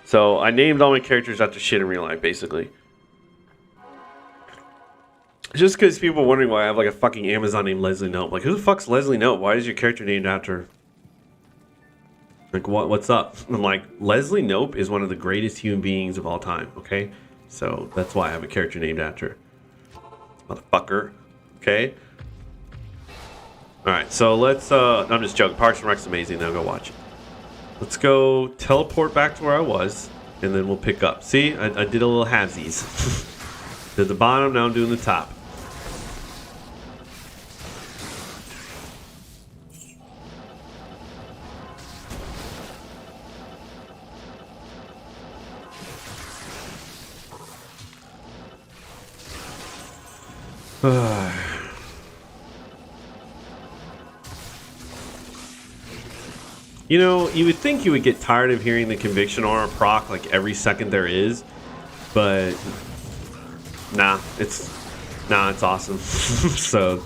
So I named all my characters after shit in real life, basically. Just because people are wondering why I have like a fucking Amazon named Leslie Nope. Like, who the fuck's Leslie Nope? Why is your character named after? Like, what's up? I'm like, Leslie Nope is one of the greatest human beings of all time, okay? So that's why I have a character named after her. Motherfucker. Okay? Alright, so let's, I'm just joking. Parks and Rec's amazing, now go watch it. Let's go teleport back to where I was, and then we'll pick up. See, I did a little halvesies. Did the bottom, now I'm doing the top. You know, you would think you would get tired of hearing the conviction aura proc like every second there is, but nah, it's awesome. So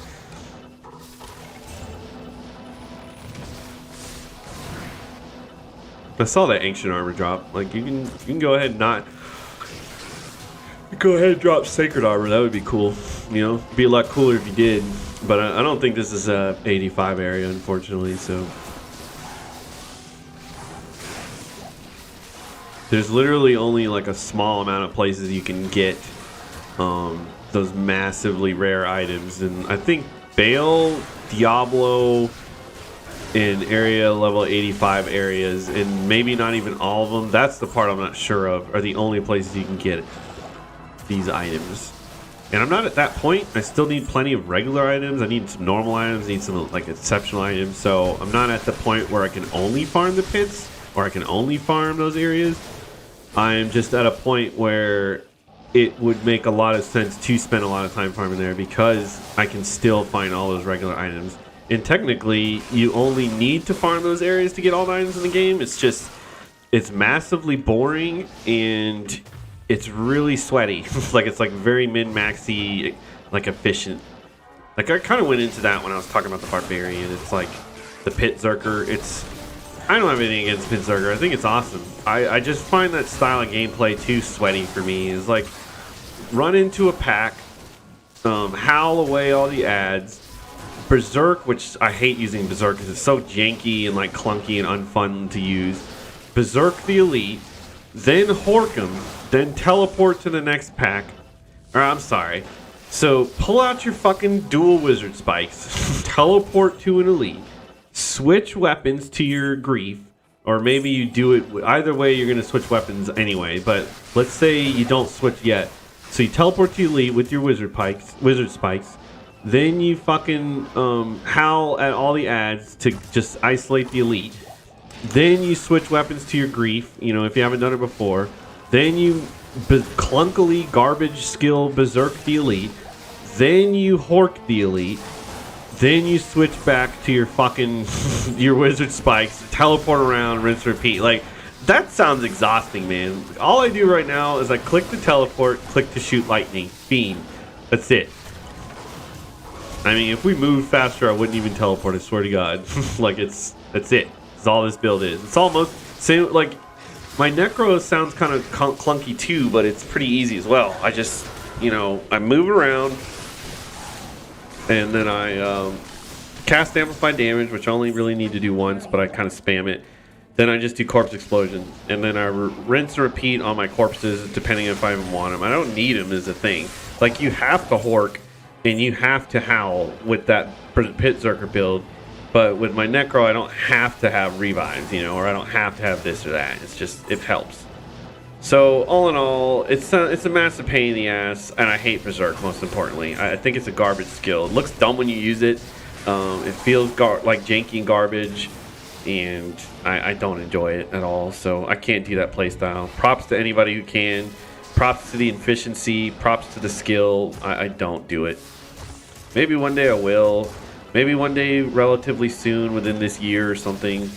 I saw that ancient armor drop. Like you can go ahead and not go ahead and drop sacred armor. That would be cool. You know, be a lot cooler if you did. But I don't think this is a 85 area, unfortunately. So there's literally only like a small amount of places you can get those massively rare items, and I think Bale, Diablo, in area level 85 areas, and maybe not even all of them. That's the part I'm not sure of. Are the only places you can get these items. And I'm not at that point. I still need plenty of regular items. I need some normal items. I need some like exceptional items. So I'm not at the point where I can only farm the pits or I can only farm those areas. I'm just at a point where it would make a lot of sense to spend a lot of time farming there because I can still find all those regular items. And technically, you only need to farm those areas to get all the items in the game. It's just, it's massively boring and it's really sweaty. It's like very min-maxy, like efficient. Like I kind of went into that when I was talking about the Barbarian. It's like the Pit Zerker. I don't have anything against Pit Zerker. I think it's awesome. I just find that style of gameplay too sweaty for me. It's like run into a pack, howl away all the ads. Berserk, which I hate using Berserk because it's so janky and like clunky and unfun to use. Berserk the Elite, then Hork him, then teleport to the next pack. Or I'm sorry. So pull out your fucking dual wizard spikes, teleport to an Elite, switch weapons to your Grief, or maybe you do it, either way you're going to switch weapons anyway, but let's say you don't switch yet. So you teleport to Elite with your wizard spikes, then you fucking howl at all the ads to just isolate the Elite. Then you switch weapons to your Grief, you know, if you haven't done it before. Then you clunkily garbage skill Berserk the Elite. Then you Hork the Elite. Then you switch back to your fucking your wizard spikes, teleport around, rinse, repeat. Like, that sounds exhausting, man. All I do right now is I click to teleport, click to shoot lightning, beam. That's it. I mean, if we moved faster, I wouldn't even teleport. I swear to God. That's it. That's all this build is. It's almost same. Like, my Necro sounds kind of clunky too, but it's pretty easy as well. I just, you know, I move around, and then I cast amplified damage, which I only really need to do once, but I kind of spam it. Then I just do corpse explosion, and then I rinse and repeat on my corpses, depending if I even want them. I don't need them is a thing. Like, you have to Hork, and you have to howl with that Pit Zerker build. But with my Necro, I don't have to have revives, you know, or I don't have to have this or that. It's just, it helps. So all in all, it's a massive pain in the ass, and I hate Berserk, most importantly. I think it's a garbage skill. It looks dumb when you use it. It feels like janky and garbage, and I don't enjoy it at all. So I can't do that playstyle. Props to anybody who can. Props to the efficiency. Props to the skill. I don't do it. Maybe one day I will. Maybe one day relatively soon, within this year or something.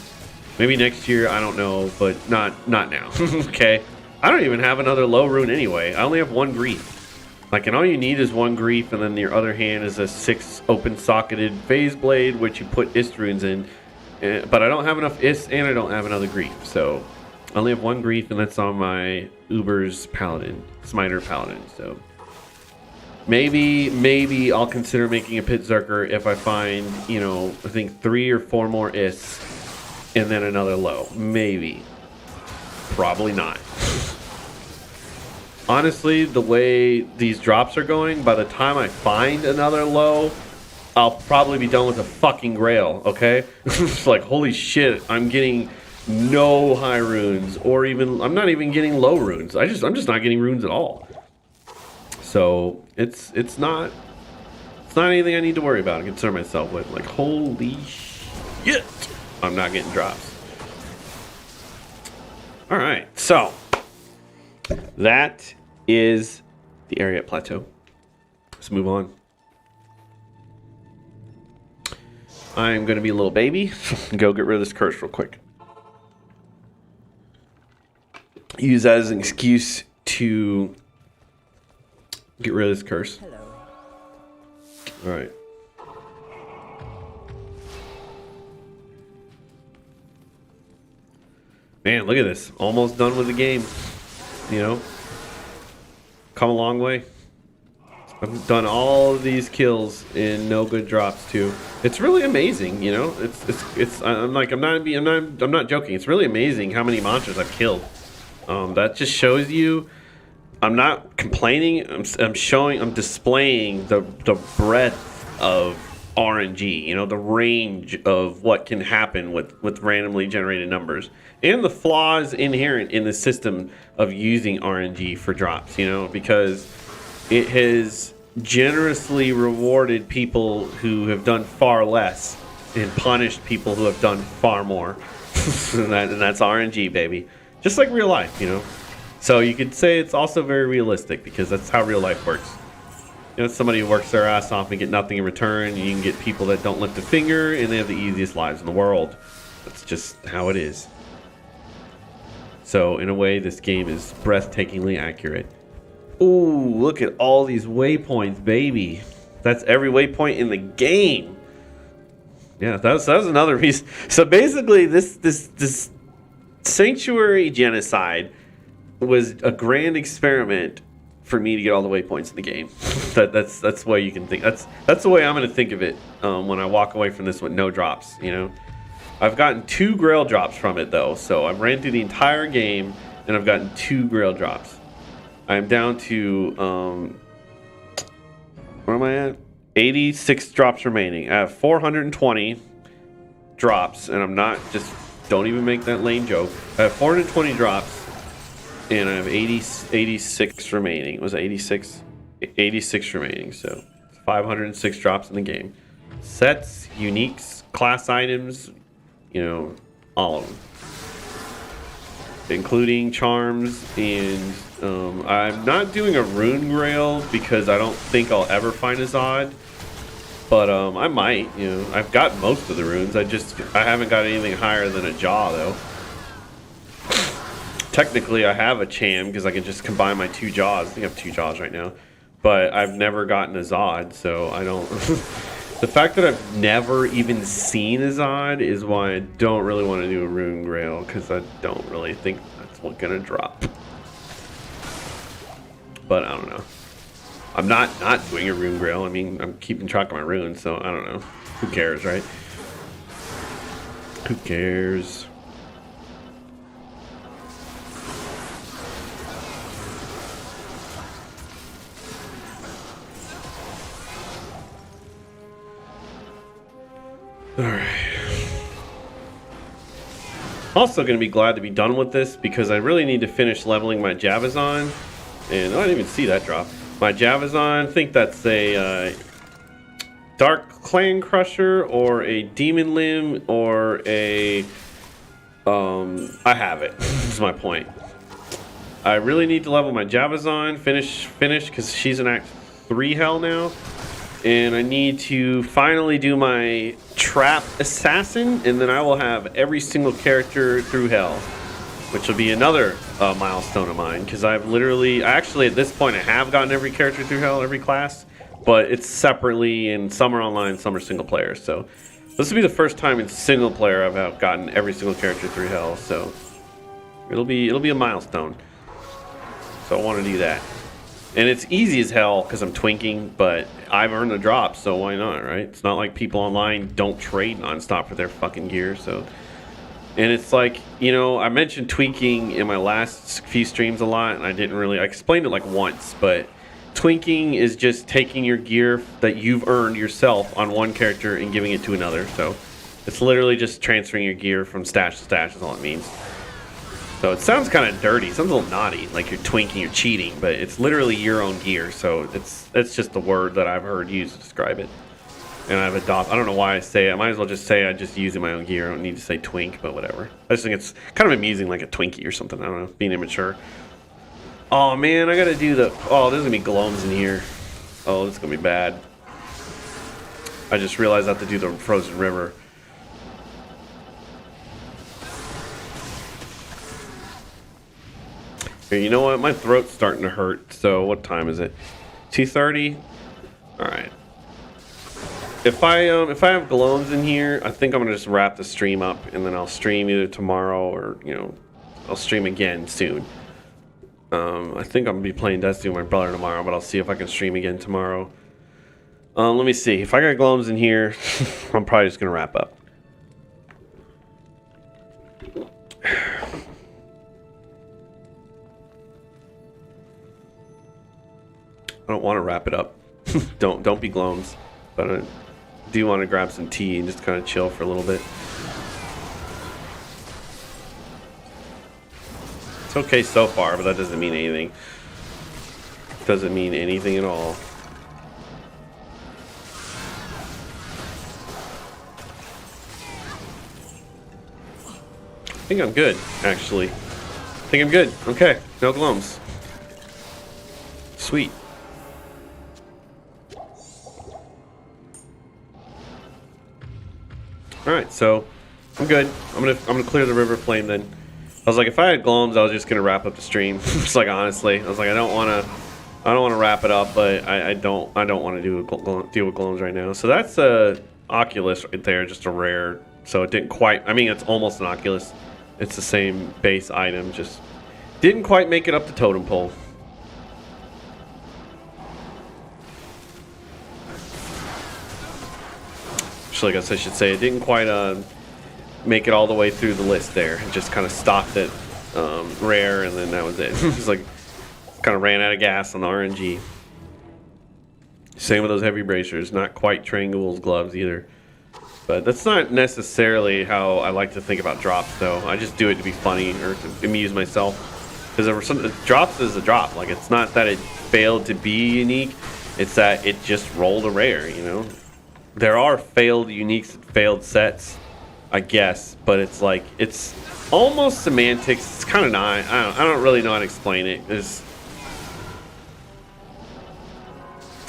Maybe next year, I don't know, but not now. Okay? I don't even have another low rune anyway. I only have one Grief. Like, and all you need is one Grief, and then your other hand is a 6 open-socketed Phase Blade, which you put Ist runes in. But I don't have enough Ist, and I don't have another Grief. So, I only have one Grief, and that's on my Uber's Paladin. Smiter Paladin, so... Maybe I'll consider making a Pit Zerker if I find, you know, I think 3 or 4 more Ists and then another low. Maybe. Probably not. Honestly, the way these drops are going, by the time I find another low, I'll probably be done with a fucking grail, okay? It's like, holy shit, I'm getting no high runes, or even, I'm not even getting low runes. I'm just not getting runes at all. So it's not anything I need to worry about and concern myself with. Like, holy shit, I'm not getting drops. All right, so that is the area at Plateau. Let's move on. I'm going to be a little baby. Go get rid of this curse real quick. use that as an excuse to get rid of this curse. Hello. All right. Man, look at this. Almost done with the game. You know? Come a long way. I've done all of these kills in no good drops too. It's really amazing, you know? I'm not joking. It's really amazing how many monsters I've killed. That just shows you I'm not complaining. I'm displaying the breadth of RNG, you know, the range of what can happen with randomly generated numbers and the flaws inherent in the system of using RNG for drops, you know, because it has generously rewarded people who have done far less and punished people who have done far more. and that's RNG, baby. Just like real life, you know. So you could say it's also very realistic because that's how real life works. You know, somebody who works their ass off and get nothing in return. You can get people that don't lift a finger and they have the easiest lives in the world. That's just how it is. So in a way, this game is breathtakingly accurate. Ooh, look at all these waypoints, baby. That's every waypoint in the game. Yeah, that's another reason. So basically, this sanctuary genocide was a grand experiment for me to get all the waypoints in the game. That's the way you can think. That's the way I'm going to think of it when I walk away from this with no drops. You know, I've gotten 2 Grail drops from it though, so I've ran through the entire game and I've gotten 2 Grail drops. I'm down to where am I at? 86 drops remaining. I have 420 drops, and I'm not just don't even make that lame joke. I have 420 drops. And I have 86 remaining. It was 86? 86 remaining, so 506 drops in the game. Sets, uniques, class items, you know, all of them. Including charms, and I'm not doing a rune grail because I don't think I'll ever find a Zod. But I might, you know. I've got most of the runes. I haven't got anything higher than a jaw, though. Technically, I have a Cham because I can just combine my 2 jaws. I think I have 2 jaws right now. But I've never gotten a Zod, so I don't... The fact that I've never even seen a Zod is why I don't really want to do a Rune Grail, because I don't really think that's what's going to drop. But I don't know. I'm not doing a Rune Grail. I mean, I'm keeping track of my runes, so I don't know. Who cares, right? Who cares? Alright. Also going to be glad to be done with this because I really need to finish leveling my Javazon. And I didn't even see that drop. My Javazon, I think that's a Dark Clan Crusher or a Demon Limb or a... I have it. That's my point. I really need to level my Javazon, finish because she's an Act 3 hell now. And I need to finally do my Trap Assassin, and then I will have every single character through hell, which will be another milestone of mine, because actually at this point I have gotten every character through hell, every class, but it's separately, and some are online, some are single player. So this will be the first time in single player I've gotten every single character through hell, so it'll be a milestone. So I want to do that. And it's easy as hell because I'm twinking, but I've earned the drop, so why not, right? It's not like people online don't trade nonstop for their fucking gear, so... And it's like, you know, I mentioned tweaking in my last few streams a lot, and I explained it like once, but twinking is just taking your gear that you've earned yourself on one character and giving it to another, so... It's literally just transferring your gear from stash to stash is all it means. So it sounds kind of dirty. It sounds a little naughty, like you're twinking, you're cheating, but it's literally your own gear. So it's just the word that I've heard used to describe it. And I've adopted. I don't know why I say it. I might as well just say I just using my own gear. I don't need to say twink, but whatever. I just think it's kind of amusing, like a Twinkie or something. I don't know, being immature. Oh man, I gotta do the. Oh, there's gonna be gloams in here. Oh, this is gonna be bad. I just realized I have to do the frozen river. Here, you know what? My throat's starting to hurt. So what time is it? 2:30. All right. If I have Glones in here, I think I'm gonna just wrap the stream up, and then I'll stream either tomorrow or I'll stream again soon. I think I'm gonna be playing Destiny with my brother tomorrow, but I'll see if I can stream again tomorrow. Let me see. If I got Glones in here, I'm probably just gonna wrap up. I don't want to wrap it up. Don't be Glones, but I do want to grab some tea and just kind of chill for a little bit. It's okay so far, but that doesn't mean anything. Doesn't mean anything at all. I think I'm good, actually. I think I'm good. Okay, no Glones. Sweet. All right, so I'm good. I'm gonna clear the river flame then. I was like, if I had Glomes, I was just gonna wrap up the stream. Just like honestly, I was like, I don't wanna wrap it up, but I don't want to deal with Glomes right now. So that's a Oculus right there, just a rare. So it didn't quite. I mean, it's almost an Oculus. It's the same base item, just didn't quite make it up the totem pole. Actually, I guess I should say it didn't quite make it all the way through the list there. It just kind of stopped at rare, and then that was it. It was like kind of ran out of gas on the RNG. Same with those heavy bracers. Not quite Travinkal's gloves either. But that's not necessarily how I like to think about drops, though. I just do it to be funny or to amuse myself. Because drops is a drop. Like, it's not that it failed to be unique. It's that it just rolled a rare, you know? There are failed uniques and failed sets, I guess. But it's like, it's almost semantics. It's kind of not. I don't really know how to explain it.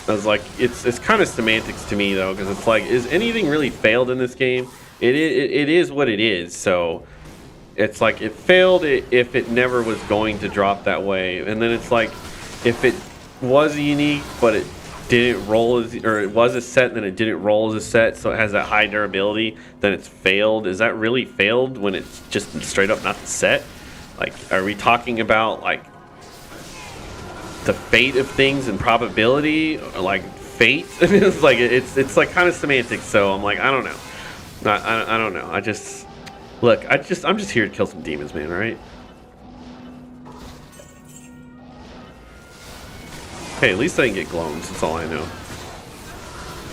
I was like, it's kind of semantics to me, though, because it's like, is anything really failed in this game? It is what it is. So it's like it failed if it never was going to drop that way, and then it's like if it was a unique but it didn't roll as, or it was a set and then it didn't roll as a set, so it has that high durability, then it's failed. Is that really failed when it's just straight up not the set? Like, are we talking about like the fate of things and probability, or like fate? It's like it's like kind of semantics. So I'm like, I don't know. I don't know. I just look. I'm just here to kill some demons, man. Right? Hey, at least I didn't get Glones. That's all I know.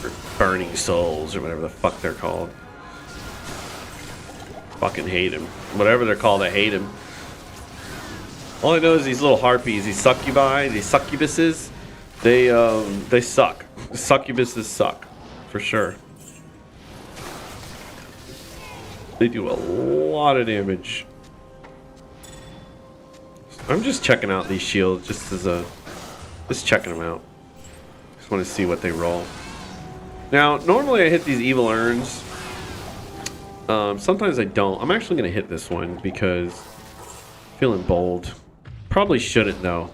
Or burning souls, or whatever the fuck they're called. Fucking hate him. Whatever they're called, I hate him. All I know is these little harpies, these succubi, these succubuses, they suck. Succubuses suck, for sure. They do a lot of damage. I'm just checking out these shields, just checking them out. Just want to see what they roll. Now, normally I hit these evil urns. Sometimes I don't. I'm actually gonna hit this one because I'm feeling bold. Probably shouldn't though.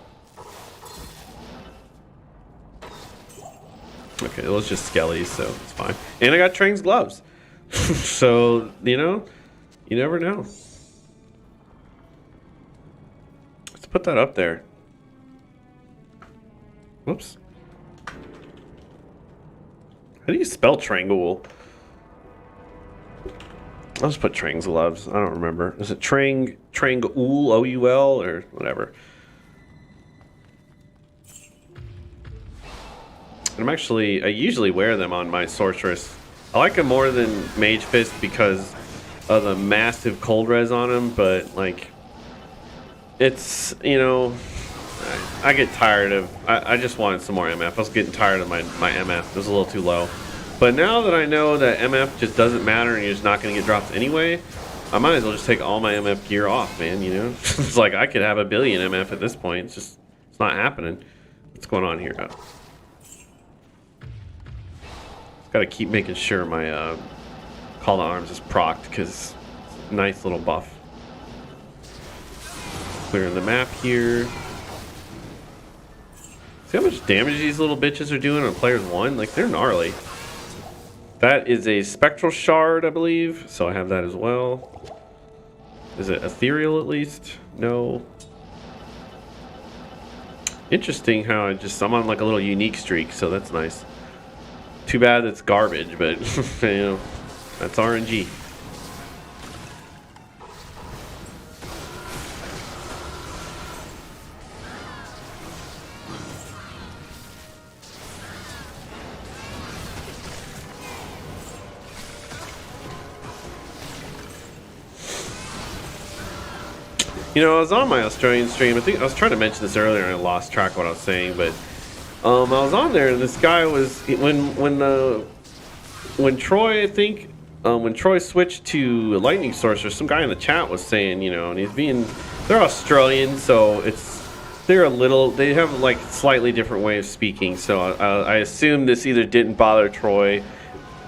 Okay, those just skellies, so it's fine. And I got Train's gloves. So, you know, you never know. Let's put that up there. Whoops. How do you spell Travincal? I'll just put Trang's gloves. I don't remember. Is it Travincal, O-U-L, or whatever? I usually wear them on my sorceress. I like them more than Mage Fist because of the massive cold res on them, but like, it's, you know, I get tired of, I just wanted some more MF. I was getting tired of my MF. It was a little too low. But now that I know that MF just doesn't matter and you're just not going to get drops anyway, I might as well just take all my MF gear off, man, you know? It's like I could have 1 billion MF at this point. It's not happening. What's going on here? Got to keep making sure my Call to Arms is procced because it's a nice little buff. Clearing the map here. See how much damage these little bitches are doing on players 1? Like, they're gnarly. That is a spectral shard, I believe. So I have that as well. Is it ethereal at least? No. Interesting how I'm on like a little unique streak, so that's nice. Too bad it's garbage, but you know, that's RNG. You know, I was on my Australian stream. I think I was trying to mention this earlier and I lost track of what I was saying, but I was on there and this guy was when Troy, I think when Troy switched to Lightning Sorcerer, some guy in the chat was saying, you know, and they're Australian, so they have like slightly different way of speaking. So I assume this either didn't bother Troy,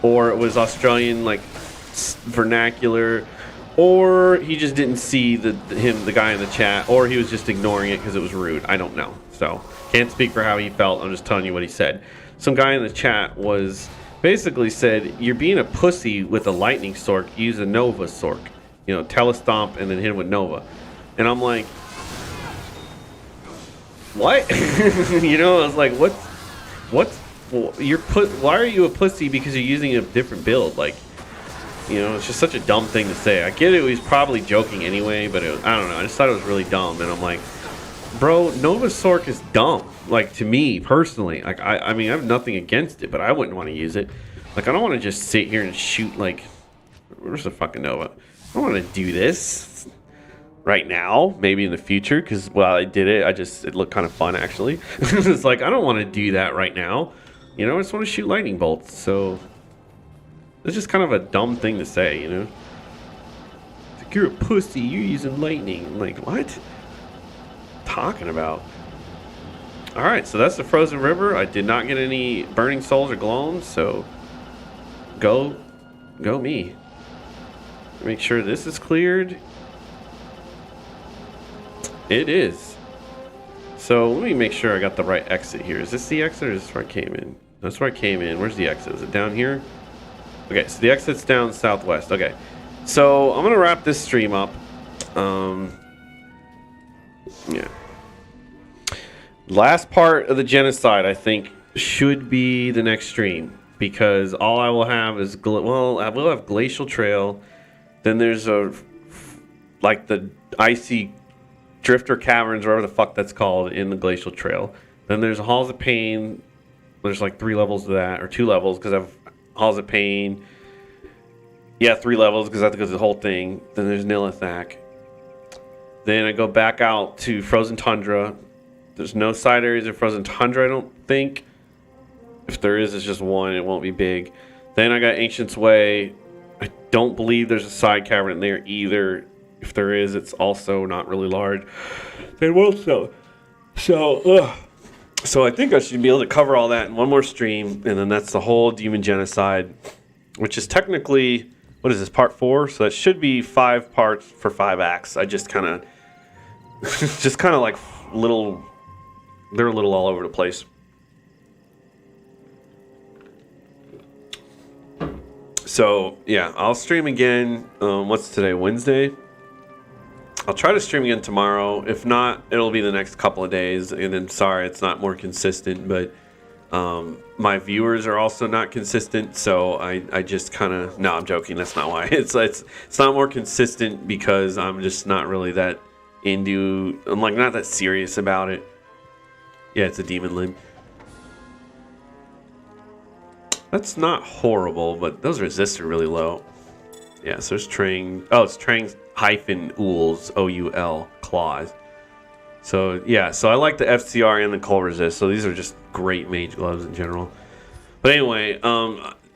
or it was Australian like vernacular. Or he just didn't see the guy in the chat, or he was just ignoring it because it was rude. I don't know. So can't speak for how he felt. I'm just telling you what he said. Some guy in the chat was basically said, "You're being a pussy with a lightning sork. Use a Nova sork. You know, telestomp and then hit him with Nova." And I'm like, what? You know, I was like, what? Why are you a pussy because you're using a different build? Like. You know, it's just such a dumb thing to say. I get it, he was probably joking anyway, but I don't know. I just thought it was really dumb, and I'm like, bro, Nova Sork is dumb. Like, to me, personally. Like, I mean, I have nothing against it, but I wouldn't want to use it. Like, I don't want to just sit here and shoot, like, where's the fucking Nova? I don't want to do this right now, maybe in the future, because, well, I did it. It looked kind of fun, actually. It's like, I don't want to do that right now. You know, I just want to shoot lightning bolts, so... It's just kind of a dumb thing to say, you know? It's like, you're a pussy, you're using lightning. I'm like, what? Talking about? Alright, so that's the Frozen River. I did not get any Burning Souls or Gloams, so go me. Make sure this is cleared. It is. So let me make sure I got the right exit here. Is this the exit or is this where I came in? That's where I came in. Where's the exit? Is it down here? Okay, so the exit's down southwest. Okay, so I'm gonna wrap this stream up. Yeah. Last part of the genocide, I think, should be the next stream, because all I will have is I will have Glacial Trail. Then there's like the icy Drifter Caverns, whatever the fuck that's called, in the Glacial Trail. Then there's Halls of Pain. There's like 3 levels to that, or 2 levels, because I've Halls of Pain. Yeah, 3 levels because I have to go through the whole thing. Then there's Nilithak. Then I go back out to Frozen Tundra. There's no side areas of Frozen Tundra, I don't think. If there is, it's just one. It won't be big. Then I got Ancient's Way. I don't believe there's a side cavern in there either. If there is, it's also not really large. Then what so? So I think I should be able to cover all that in one more stream, and then that's the whole Demon Genocide, which is technically, what is this, part 4? So that should be 5 parts for 5 acts. I just kind of, like they're a little all over the place. So yeah, I'll stream again. What's today? Wednesday. I'll try to stream again tomorrow. If not, it'll be the next couple of days. And then, sorry, it's not more consistent, but my viewers are also not consistent. So I just kind of, no, I'm joking. That's not why. It's not more consistent because I'm just not really that into, I'm like not that serious about it. Yeah, it's a demon limb. That's not horrible, but those resists are really low. Yeah, so there's Trang. Oh, it's Trang hyphen Ools, O-U-L, claws. So, yeah, so I like the FCR and the cold resist. So these are just great mage gloves in general. But anyway,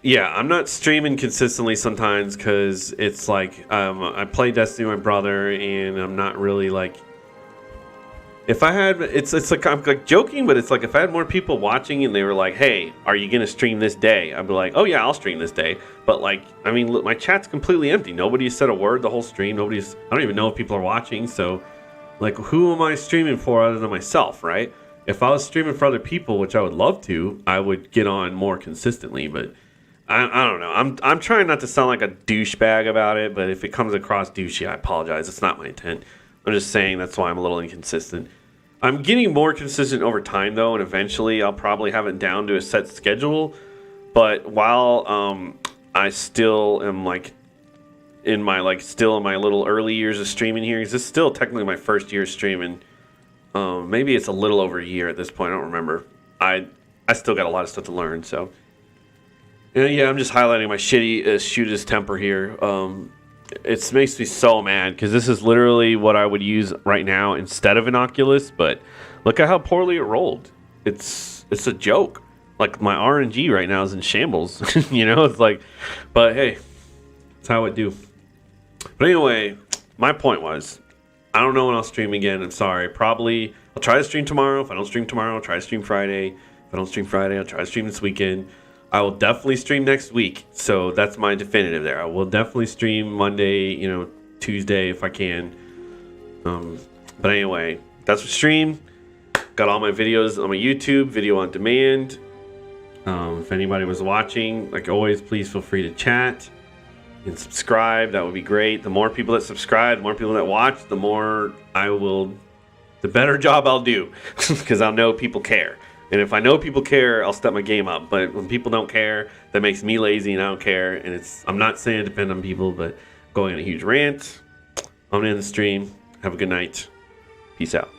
yeah, I'm not streaming consistently sometimes because it's like I play Destiny with my brother and I'm not really like... If I had, it's like, I'm like joking, but it's like if I had more people watching and they were like, hey, are you going to stream this day? I'd be like, oh yeah, I'll stream this day. But like, I mean, look, my chat's completely empty. Nobody said a word the whole stream. I don't even know if people are watching. So like, who am I streaming for other than myself, right? If I was streaming for other people, which I would love to, I would get on more consistently. But I don't know. I'm trying not to sound like a douchebag about it. But if it comes across douchey, I apologize. It's not my intent. I'm just saying that's why I'm a little inconsistent. I'm getting more consistent over time, though, and eventually I'll probably have it down to a set schedule. But while I still am like in my little early years of streaming here, because it's still technically my first year streaming. Maybe it's a little over a year at this point. I don't remember. I still got a lot of stuff to learn. So, yeah, I'm just highlighting my shitty shooters temper here. It makes me so mad because this is literally what I would use right now instead of an Oculus. But look at how poorly it rolled. It's a joke. Like, my RNG right now is in shambles. It's like, but hey, that's how it do. But anyway, my point was, I don't know when I'll stream again. I'm sorry. Probably I'll try to stream tomorrow. If I don't stream tomorrow, I'll try to stream Friday. If I don't stream Friday, I'll try to stream this weekend. I will definitely stream next week. So that's my definitive there. I will definitely stream Monday, Tuesday if I can. But anyway, that's the stream. Got all my videos on my YouTube, video on demand. If anybody was watching, like always, please feel free to chat and subscribe. That would be great. The more people that subscribe, the more people that watch, the better job I'll do, because I'll know people care. And if I know people care, I'll step my game up. But when people don't care, that makes me lazy and I don't care. And I'm not saying it depends on people, but going on a huge rant. I'm gonna end the stream. Have a good night. Peace out.